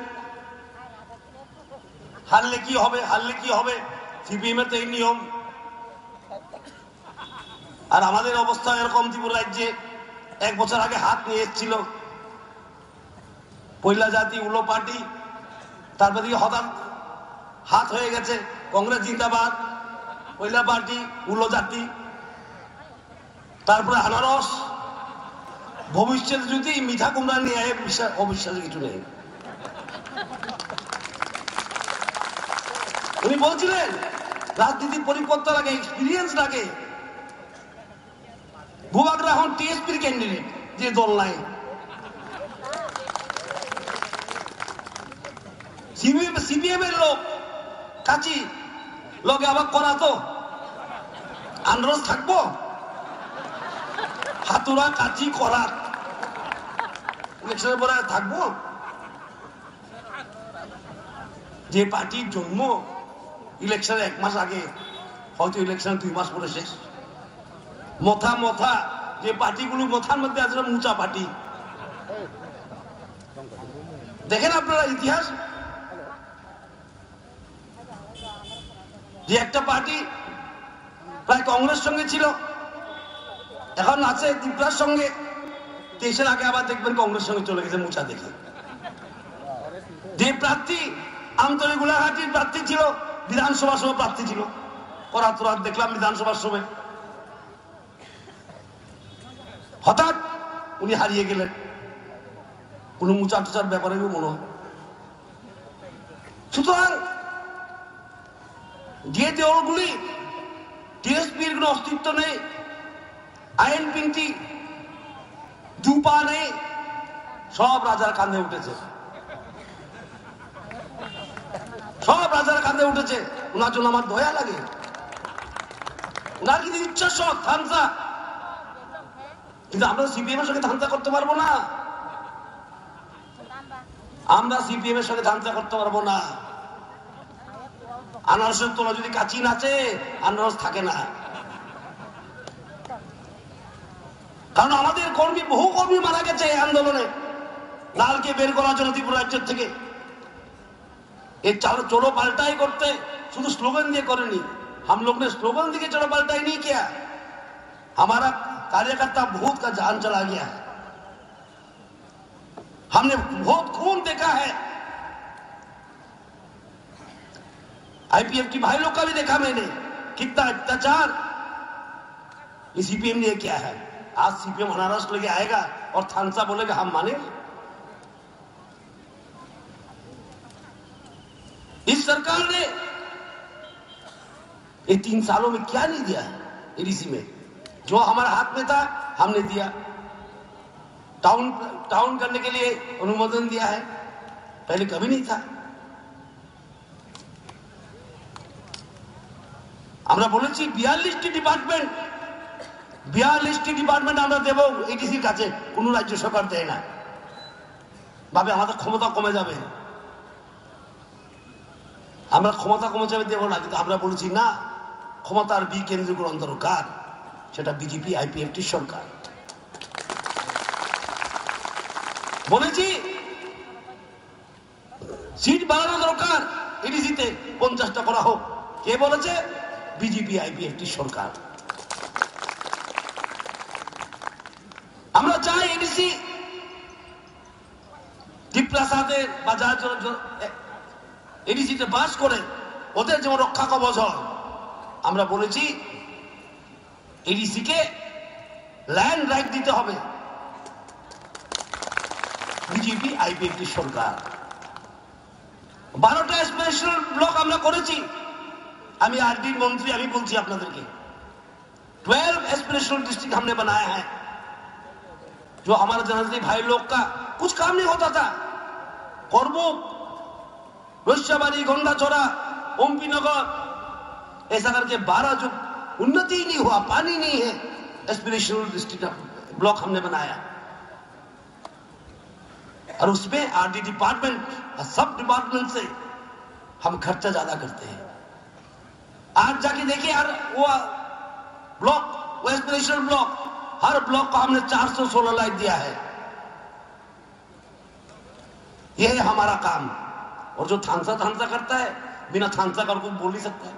হারলে কি হবে, হারলে কি হবে, সিপিএম এর তো এই নিয়ম। আর আমাদের অবস্থা এরকম, ত্রিপুরা রাজ্যে 1 বছর আগে হাত নিয়ে এসেছিল পয়লা জাতি উলো পার্টি, তারপর দিকে হঠাৎ হাত হয়ে গেছে কংগ্রেস জিন্দাবাদ, পয়লা পার্টি উলো জাতি, তারপরে আনারস। ভবিষ্যতে যদি মিঠা কুমড়া নিয়ে আয়, অবিশ্বাসের কিছু নেই। উনি বলছিলেন রাজনীতি পরিপক্কতা লাগে, এক্সপিরিয়েন্স লাগে। ভূভাগরা এখন টিএসপির ক্যান্ডিডেট, যে দল নাই। সিপিএম এর লোক কাছি লোকে আবার করা তো আনারস থাকবো, হাতুড়া কাচি করা ইলেকশনের পরে থাকবো। যে পার্টির জন্ম ইলেকশনের 1 মাস আগে, হয়তো ইলেকশন 2 মাস পরে শেষ। মথা যে পার্টিগুলো মথার মধ্যে আছে, মুচা পার্টি। দেখেন আপনারা ইতিহাস, যে একটা পার্টি প্রায় কংগ্রেস সঙ্গে ছিল, এখন আছে ত্রিপুরার সঙ্গে, 23-এর আগে আবার দেখবেন কংগ্রেস সঙ্গে চলে গেছে মুচা দেখে। যে প্রার্থী আমতলী গোলাঘাটির প্রার্থী ছিল, বিধানসভার সময় প্রার্থী ছিল, করাতরাত দেখলাম বিধানসভার সময়, হঠাৎ উনি হারিয়ে গেলেন। কোন মুচা টুচার ব্যাপারে মনে হয়। সুতরাং যে দলগুলি টিএসপির কোন অস্তিত্ব নেই, আইএনপি দুপা নেই, সব রাজার কাঁধে উঠেছে, সব রাজার কাঁধে উঠেছে। ওনার জন্য আমার দয়া লাগে। ওনার কিন্তু ইচ্ছা সব থানসা, কিন্তু আমরা সিপিএম এর সঙ্গে ধান্দা করতে পারবো না। আমরা সিপিএম এর সঙ্গে ধান্দা করতে পারবো না। আনারসের তোলা যদি কাচি নাচে, আনারস থাকে না। কারণ আমাদের কর্মী, বহু কর্মী মারা গেছে এই আন্দোলনে, লালকে বের করার জন্য ত্রিপুরা রাজ্যের থেকে। এই চলো পাল্টাই করতে শুধু স্লোগান দিয়ে করেনি। हम लोग ने स्लोगन दिए चलो पाल्टाई नहीं किया। हमारा कार्यकर्ता बहुत का जान चला गया है, हमने बहुत खून देखा है। आईपीएफ की भाई लोग का भी देखा मैंने, कितना अत्याचार सीपीएम ने किया है। आज सीपीएम अनारस लेके आएगा और थानसा बोलेगा हम मानेंगे? इस सरकार ने ये 3 सालों में क्या नहीं दिया एडीसी में? जो हमारा हाथ में था हमने दिया। टाउन करने के लिए अनुमोदन दिया है, पहले कभी नहीं था। আমরা বলেছি 42টি ডিপার্টমেন্ট আমরা দেব এডিসির কাছে, কোন রাজ্য সরকার দেয় না, ভাবে আমাদের ক্ষমতা কমে যাবে, আমরা ক্ষমতা কমে যাবে দেব না। কিন্তু আমরা বলেছি না, ক্ষমতার বিকেন্দ্রীকরণ দরকার, সেটা বিজেপি আইপিএফটি সরকার। বলেছি সিট বাড়ানো দরকার, এডিসিতে 50টা করা হোক। কে বলেছে? বিজেপি আইপিএফটি সরকার। আমরা চাই এডিসি দীপ্রাসাদের বা যার এডিসিতে বাস করে ওদের যেমন রক্ষা কবচ হয়। আমরা বলেছি এডিসিকে ল্যান্ড রাইট দিতে হবে, বিজেপি আইপিএফটি সরকার 12টা এসপিরেশনাল ব্লক আমরা করেছি আমি आरडी मंत्री আমি বলছি আপনাদেরকে 12 एस्पिरेशनल डिस्ट्रिक्ट हमने बनाया है जो हमारे जनजाति भाई लोग का कुछ काम नहीं होता था करबुक रोशाबाड़ी गंगाचौड़ा ओमपी नगर ऐसा करके 12 जो उन्नति ही नहीं हुआ पानी नहीं है एस्पिरेशनल डिस्ट्रिक्ट ब्लॉक हमने बनाया और उसमें आरडी डिपार्टमेंट और सब डिपार्टमेंट से हम खर्चा ज्यादा करते हैं आज जाके देखिए यार वो ब्लॉक वो एस्पिरेशनल ब्लॉक हर ब्लॉक को हमने 416 लाइट दिया है यह है हमारा काम और जो थानसा थानसा करता है बिना थानसा कर को बोल नहीं सकता है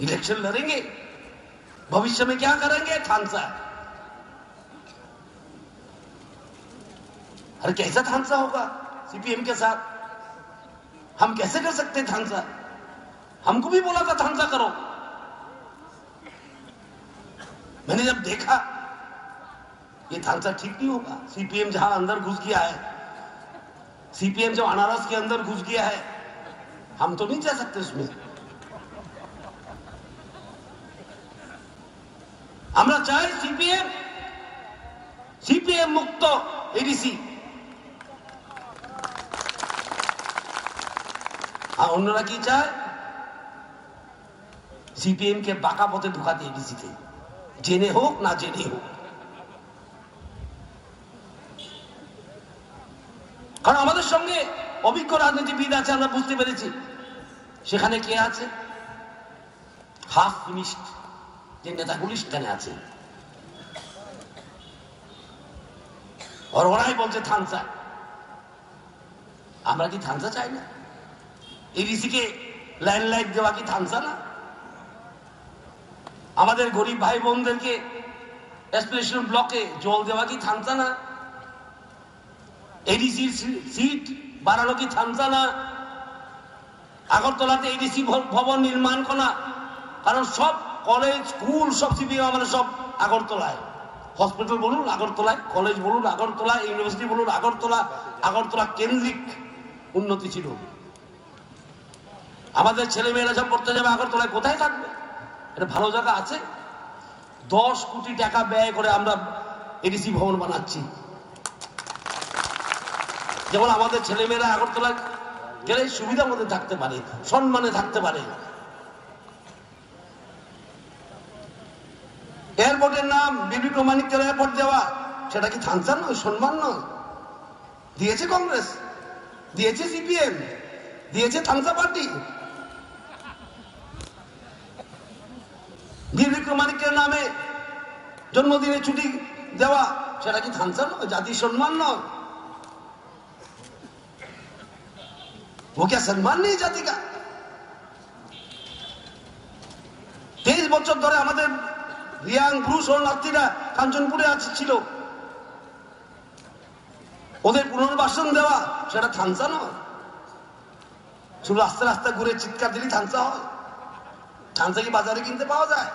इलेक्शन लड़ेंगे भविष्य में क्या करेंगे थानसा अरे कैसा थानसा होगा सीपीएम के साथ हम कैसे कर सकते हैं थानसा हमको भी बोला था थानसा करो मैंने जब देखा ये थानसा ठीक नहीं होगा सीपीएम जहां अंदर घुस गया है सीपीएम जो अनारस के अंदर घुस गया है हम तो नहीं जा सकते उसमें আমরা চাই সিপিএম মুক্ত এডিসি আর অন্যরা কি চায় সিপিএম কে বাঁকা পথে ঢুকাতে এডিসি তে জেনে হোক না জেনে হোক কারণ আমাদের সঙ্গে অভিজ্ঞ রাজনীতিবিদ আছে আমরা বুঝতে পেরেছি সেখানে কে আছে হাফ ফিনিশড যে নেতাগুলি সেখানে আছে আর ওরাই বলছে থানসা আমরা কি থানসা চাই না এডিসি কে ল্যান্ডলাইন দেওয়া কি থানসা না আমাদের গরিব ভাই বোনদেরকে এসপিরেশনাল ব্লকে জল দেওয়া কি থানসা না এডিসি সিট বাড়ানো কি থানসা না আগরতলাতে এডিসি ভবন নির্মাণ করা কারণ সব কলেজ স্কুল সব সিপিএম আমাদের সব আগরতলায় হসপিটাল বলুন আগরতলায় কলেজ বলুন আগরতলায় ইউনিভার্সিটি বলুন আগরতলা কেন্দ্রিক উন্নতি ছিল আমাদের ছেলে মেয়েরা সব পড়তে যাবে আগরতলায় কোথায় থাকবে এটা ভালো জায়গা আছে 10 কোটি টাকা ব্যয় করে আমরা এডিসি ভবন বানাচ্ছি যেমন আমাদের ছেলে মেয়েরা আগরতলায় গেলে সুবিধার মধ্যে থাকতে পারে সম্মানে থাকতে পারে এয়ারপোর্টের নাম বিবি প্রমাণিক এয়ারপোর্ট দেওয়া সেটা কি থানসা নয় সম্মান নয় দিয়েছে কংগ্রেস দিয়েছে সিপিএম দিয়েছে থানসা পার্টি বিবি প্রমাণিকের নামে জন্মদিনে ছুটি দেওয়া সেটা কি থানসা নয় জাতির সম্মান নয় वो क्या सम्मान नहीं जाति का 23 বছর ধরে আমাদের রিয়াং ব্রুস শরণার্থীরা কাঞ্চনপুরে ছিল ওদের পুনর্বাসন দেওয়া সেটা থানসা নয় শুধু রাস্তা রাস্তা ঘুরে চিৎকার দিলেই থানসা হয় থানসা কি বাজারে কিনতে পাওয়া যায়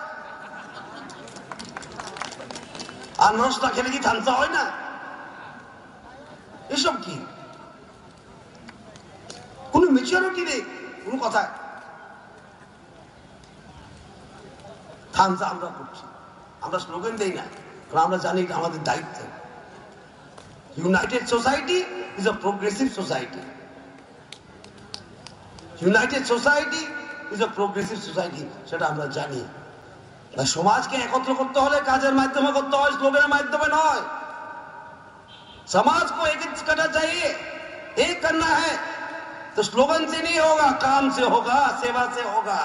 আর নরসটা খেলে কি থানসা হয় না এসব কি কোনো ম্যাচুরিটি নেই কোনো কথা থানসা আমরা করছি আমরা স্লোগান দেই না কারণ আমরা জানি এটা আমাদের দায়িত্ব United society is a progressive society United society is a progressive society সেটা আমরা জানি সমাজকে একত্র করতে হলে কাজের মাধ্যমে করতে হয় স্লোগানের মাধ্যমে নয় समाज को एकत्रित करना चाहिए एक करना है तो स्लोगन से नहीं होगा काम से होगा सेवा से होगा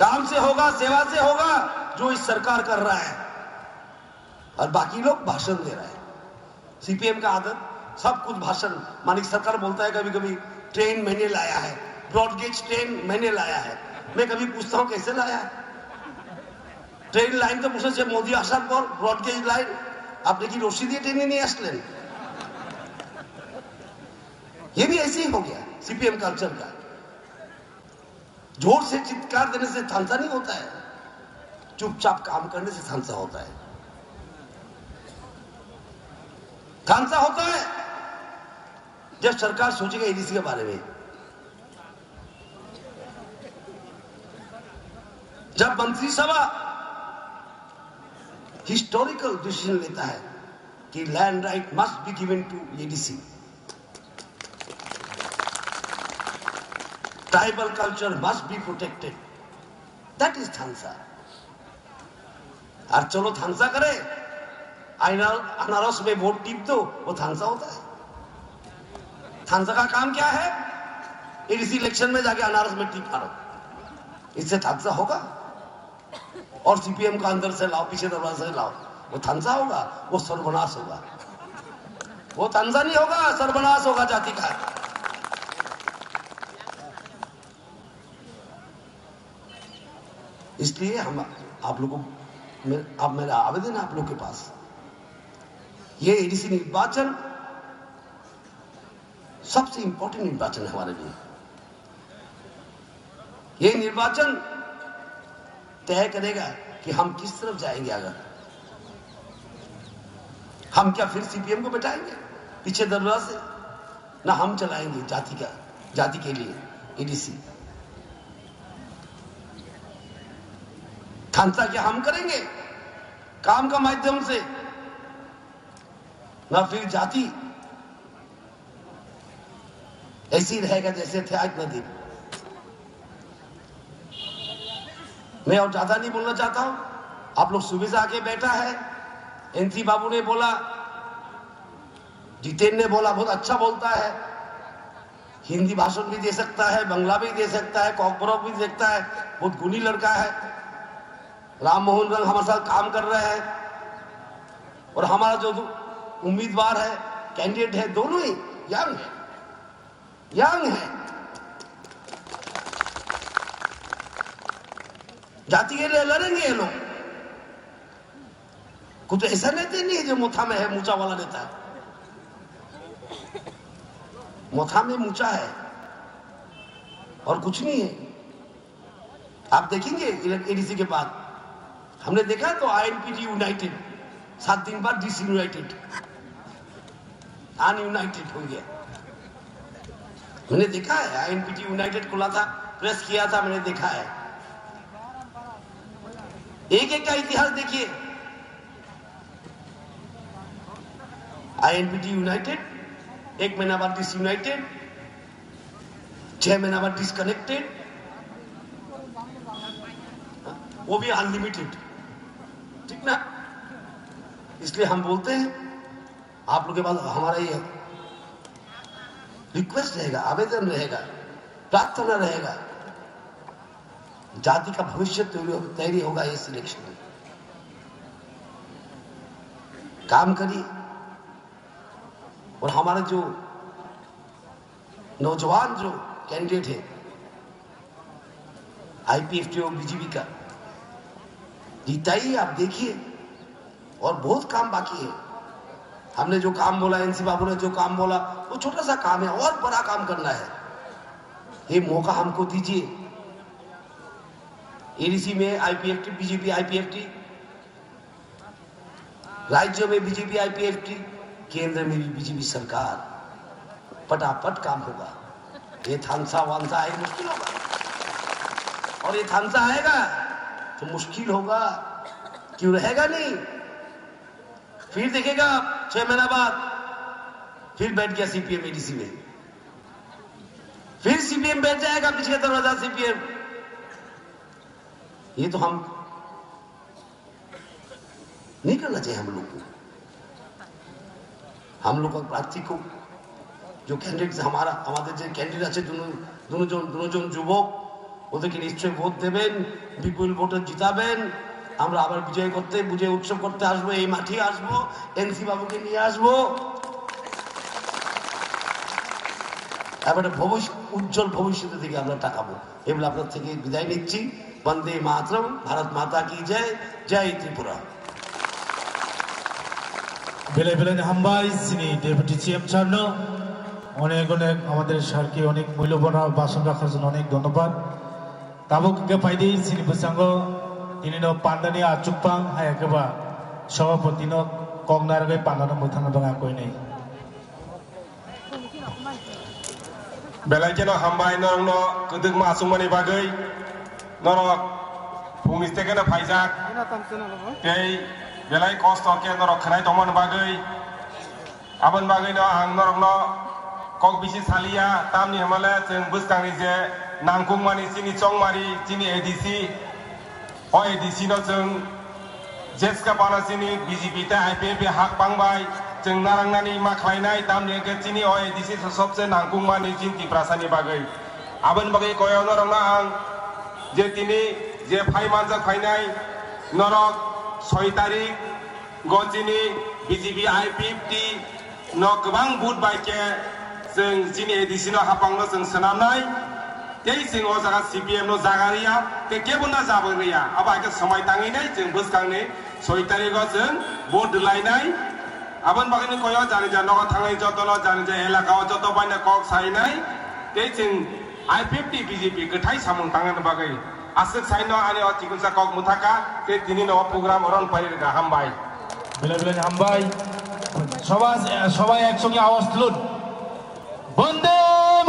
काम से होगा सेवा से होगा जो इस सरकार कर रहा है और बाकी लोग भाषण दे रहे हैं सीपीएम का आदत सब कुछ भाषण मानिक सरकार बोलता है कभी कभी ट्रेन मैंने लाया है ब्रॉडगेज ट्रेन मैंने लाया है मैं कभी पूछता हूं कैसे लाया है ट्रेन लाइन तो पूछे मोदी आसार पर ब्रॉडगेज लाइन आपने की रस्सी दिए ट्रेने नहीं आसलें ये भी ऐसे ही हो गया सीपीएम कल्चर का जोर से चित्कार देने से थानसा नहीं होता है चुपचाप काम करने से थानसा होता है। थानसा होता है जब सरकार सोचेगा एडीसी के बारे में, जब मंत्रिसभा हिस्टोरिकल डिसीजन लेता है कि land right must be given to ADC, tribal culture must be protected, that is थानसा। और चलो थानसा करे, अनारस में वोट टिप दो, वो थानसा होता है। थानसा का काम क्या है? एडीसी इलेक्शन में जाके अनारस में टिप मारो, इससे थानसा होगा? और सीपीएम का अंदर से लाओ, पीछे दरवाजे से लाओ, वो थानसा होगा? वो सर्वनाश होगा। वो थानसा नहीं होगा, सर्वनाश होगा जाति का। इसलिए हम आप लोगों को, अब मेरा आवेदन है आप लोग के पास, ये एडीसी निर्वाचन सबसे इंपॉर्टेंट निर्वाचन है हमारे लिए। ये निर्वाचन तय करेगा कि हम किस तरफ जाएंगे। अगर हम क्या फिर सीपीएम को बैठाएंगे पीछे दरवाजे से? ना, हम चलाएंगे जाति के लिए एडीसी। थानसा क्या हम करेंगे काम का माध्यम से, ना फिर जाति ऐसी रहेगा जैसे थे आज नदी। मैं और ज्यादा नहीं बोलना चाहता हूं। आप लोग सुबह से आके बैठा है, एनसी बाबू ने बोला, जितेन ने बोला, बहुत अच्छा बोलता है, हिंदी भाषण भी दे सकता है, बंगला भी दे सकता है, कॉकबरॉक भी दे सकता है, बहुत गुणी लड़का है। राम मोहन रंग हमारे साथ काम कर रहे हैं, और हमारा जो उम्मीदवार है, कैंडिडेट है, दोनों ही यंग है। जाति के लिए लड़ेंगे ये लोग। कुछ ऐसा नेता नहीं है जो मोथा में है, मूचा वाला नेता है। मोथा में मूचा है और कुछ नहीं है। आप देखेंगे एडीसी के बाद हमने देखा तो आईएनपीटी यूनाइटेड 7 दिन बाद डिसयूनाइटेड, अनयूनाइटेड हो गया। मैंने देखा है, आईएनपीटी यूनाइटेड खुला था, प्रेस किया था, मैंने देखा है। एक एक का इतिहास देखिए। आईएनपीटी यूनाइटेड 1 महीना बाद डिसयूनाइटेड, 6 महीना बाद डिसकनेक्टेड, वो भी अनलिमिटेड, ठीक ना? इसलिए हम बोलते हैं आप लोग के पास हमारा ये रिक्वेस्ट रहेगा, आवेदन रहेगा, प्रार्थना रहेगा, जाति का भविष्य तैयारी होगा इस इलेक्शन में। काम करिए। और हमारे जो नौजवान जो कैंडिडेट है आईपीएफटी और बीजेपी का, जिताइए। आप देखिए, और बहुत काम बाकी है। हमने जो काम बोला, एनसी बाबू ने जो काम बोला, वो छोटा सा काम है, और बड़ा काम करना है। ये मौका हमको दीजिए। एडीसी में आईपीएफटी, बीजेपी आईपीएफटी, राज्य में बीजेपी आईपीएफटी, केंद्र में भी बीजेपी सरकार, फटाफट काम होगा। ये थानसा वानसा आए मुश्किल होगा, और ये थानसा आएगा तो मुश्किल होगा, क्यों रहेगा नहीं। फिर देखेगा 6 महीना बाद फिर बैठ गया सीपीएम एडीसी में, फिर सीपीएम बैठ जाएगा पिछले दरवाजा सीपीएम। ये तो हम नहीं करना चाहिए। हम लोग को, हम लोग प्रार्थी को, जो कैंडिडेट हमारे जो कैंडिडेट আছে দুজন যুবক, ওদেরকে নিশ্চয়ই ভোট দেবেন, বিপুল ভোটে জিতাবেন। আমরা আবার বিজয় করতে, বিজয় উৎসব করতে আসবো, এই মাঠে আসবো, এনসি বাবুকে নিয়ে আসবো। এবারে উজ্জ্বল ভবিষ্যতের দিকে আমরা তাকাবো। এগুলো আপনার থেকে বিদায় নিচ্ছি। বন্দে মাতরম, ভারত মাতা কি জয়, জয় ত্রিপুরা। বেলায় বেলায় হামবাই সিনি ডেপুটি সিএম সারনো অনেক অনেক আমাদের স্যারকে অনেক মূল্যবান ভাষণ রাখার জন্য অনেক ধন্যবাদ। তাবুক পাইদি সিনি প্রসঙ্গ ini no pandani acupang hai keba sabapati no kongnar gai pandana muthana bang akoi nei belai jeno hambai norong no kedeng masumani bagai norok pungis tekena phaijak tei belai kosto ke norok khanai tomon bagai abon bagai no ang norok no kok bisi salia tamni hamala jeng buskang je nangkung mani sini chongmari sini ADC o ADC no jeng jeska pana sini BJP ta IPP hak pangbai jeng narangnani ma khlainai tamni ke sini o ADC sobse nangkung mani jinti prasani bagai abon bagai koyo norong na ang je tini je phai manjak phainai norok 6 tarik gojini BJP IPP no gobang bud bai ke जों जिनि एडिसिनो हापांनो जों सोनारनाय tei जों o jaga CPM no jagaria te kebona jabariya aba ke samai tanginai जों buskangni 6 tarikh जों vote dlainai abon bagani koyo jani ja nogo thangai jotono jani ja elakao joto baina kok sainai tei जों I50 BJP gthai samung tangan bagai asuk saino ani o tikunsa kok muthaka te tini no program oron parir ga hambai bila hambai সবাই একসঙ্গে আওয়াজ তুলুন বন্দে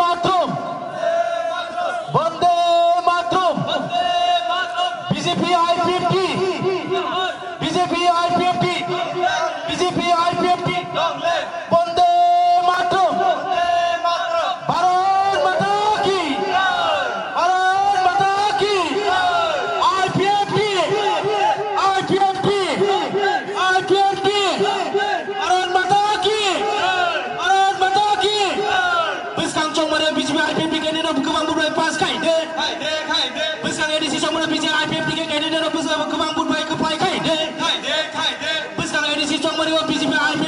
মাতরম বন্দে মাতরম BJP I50 BJP I50 BJP I50 বন্দে মাতরম ভারত মাতা কি ভারত মাতা কি I50 I50 I50 Bharat Mata কি ভারত মাতা কি Besang cong mana BJP IPP kini nak berkembang berbaik pas kaide. Besang edisi cong mana BJP IPP kini nak berkembang berbaik kepai kaide. Besang edisi cong mana BJP IPP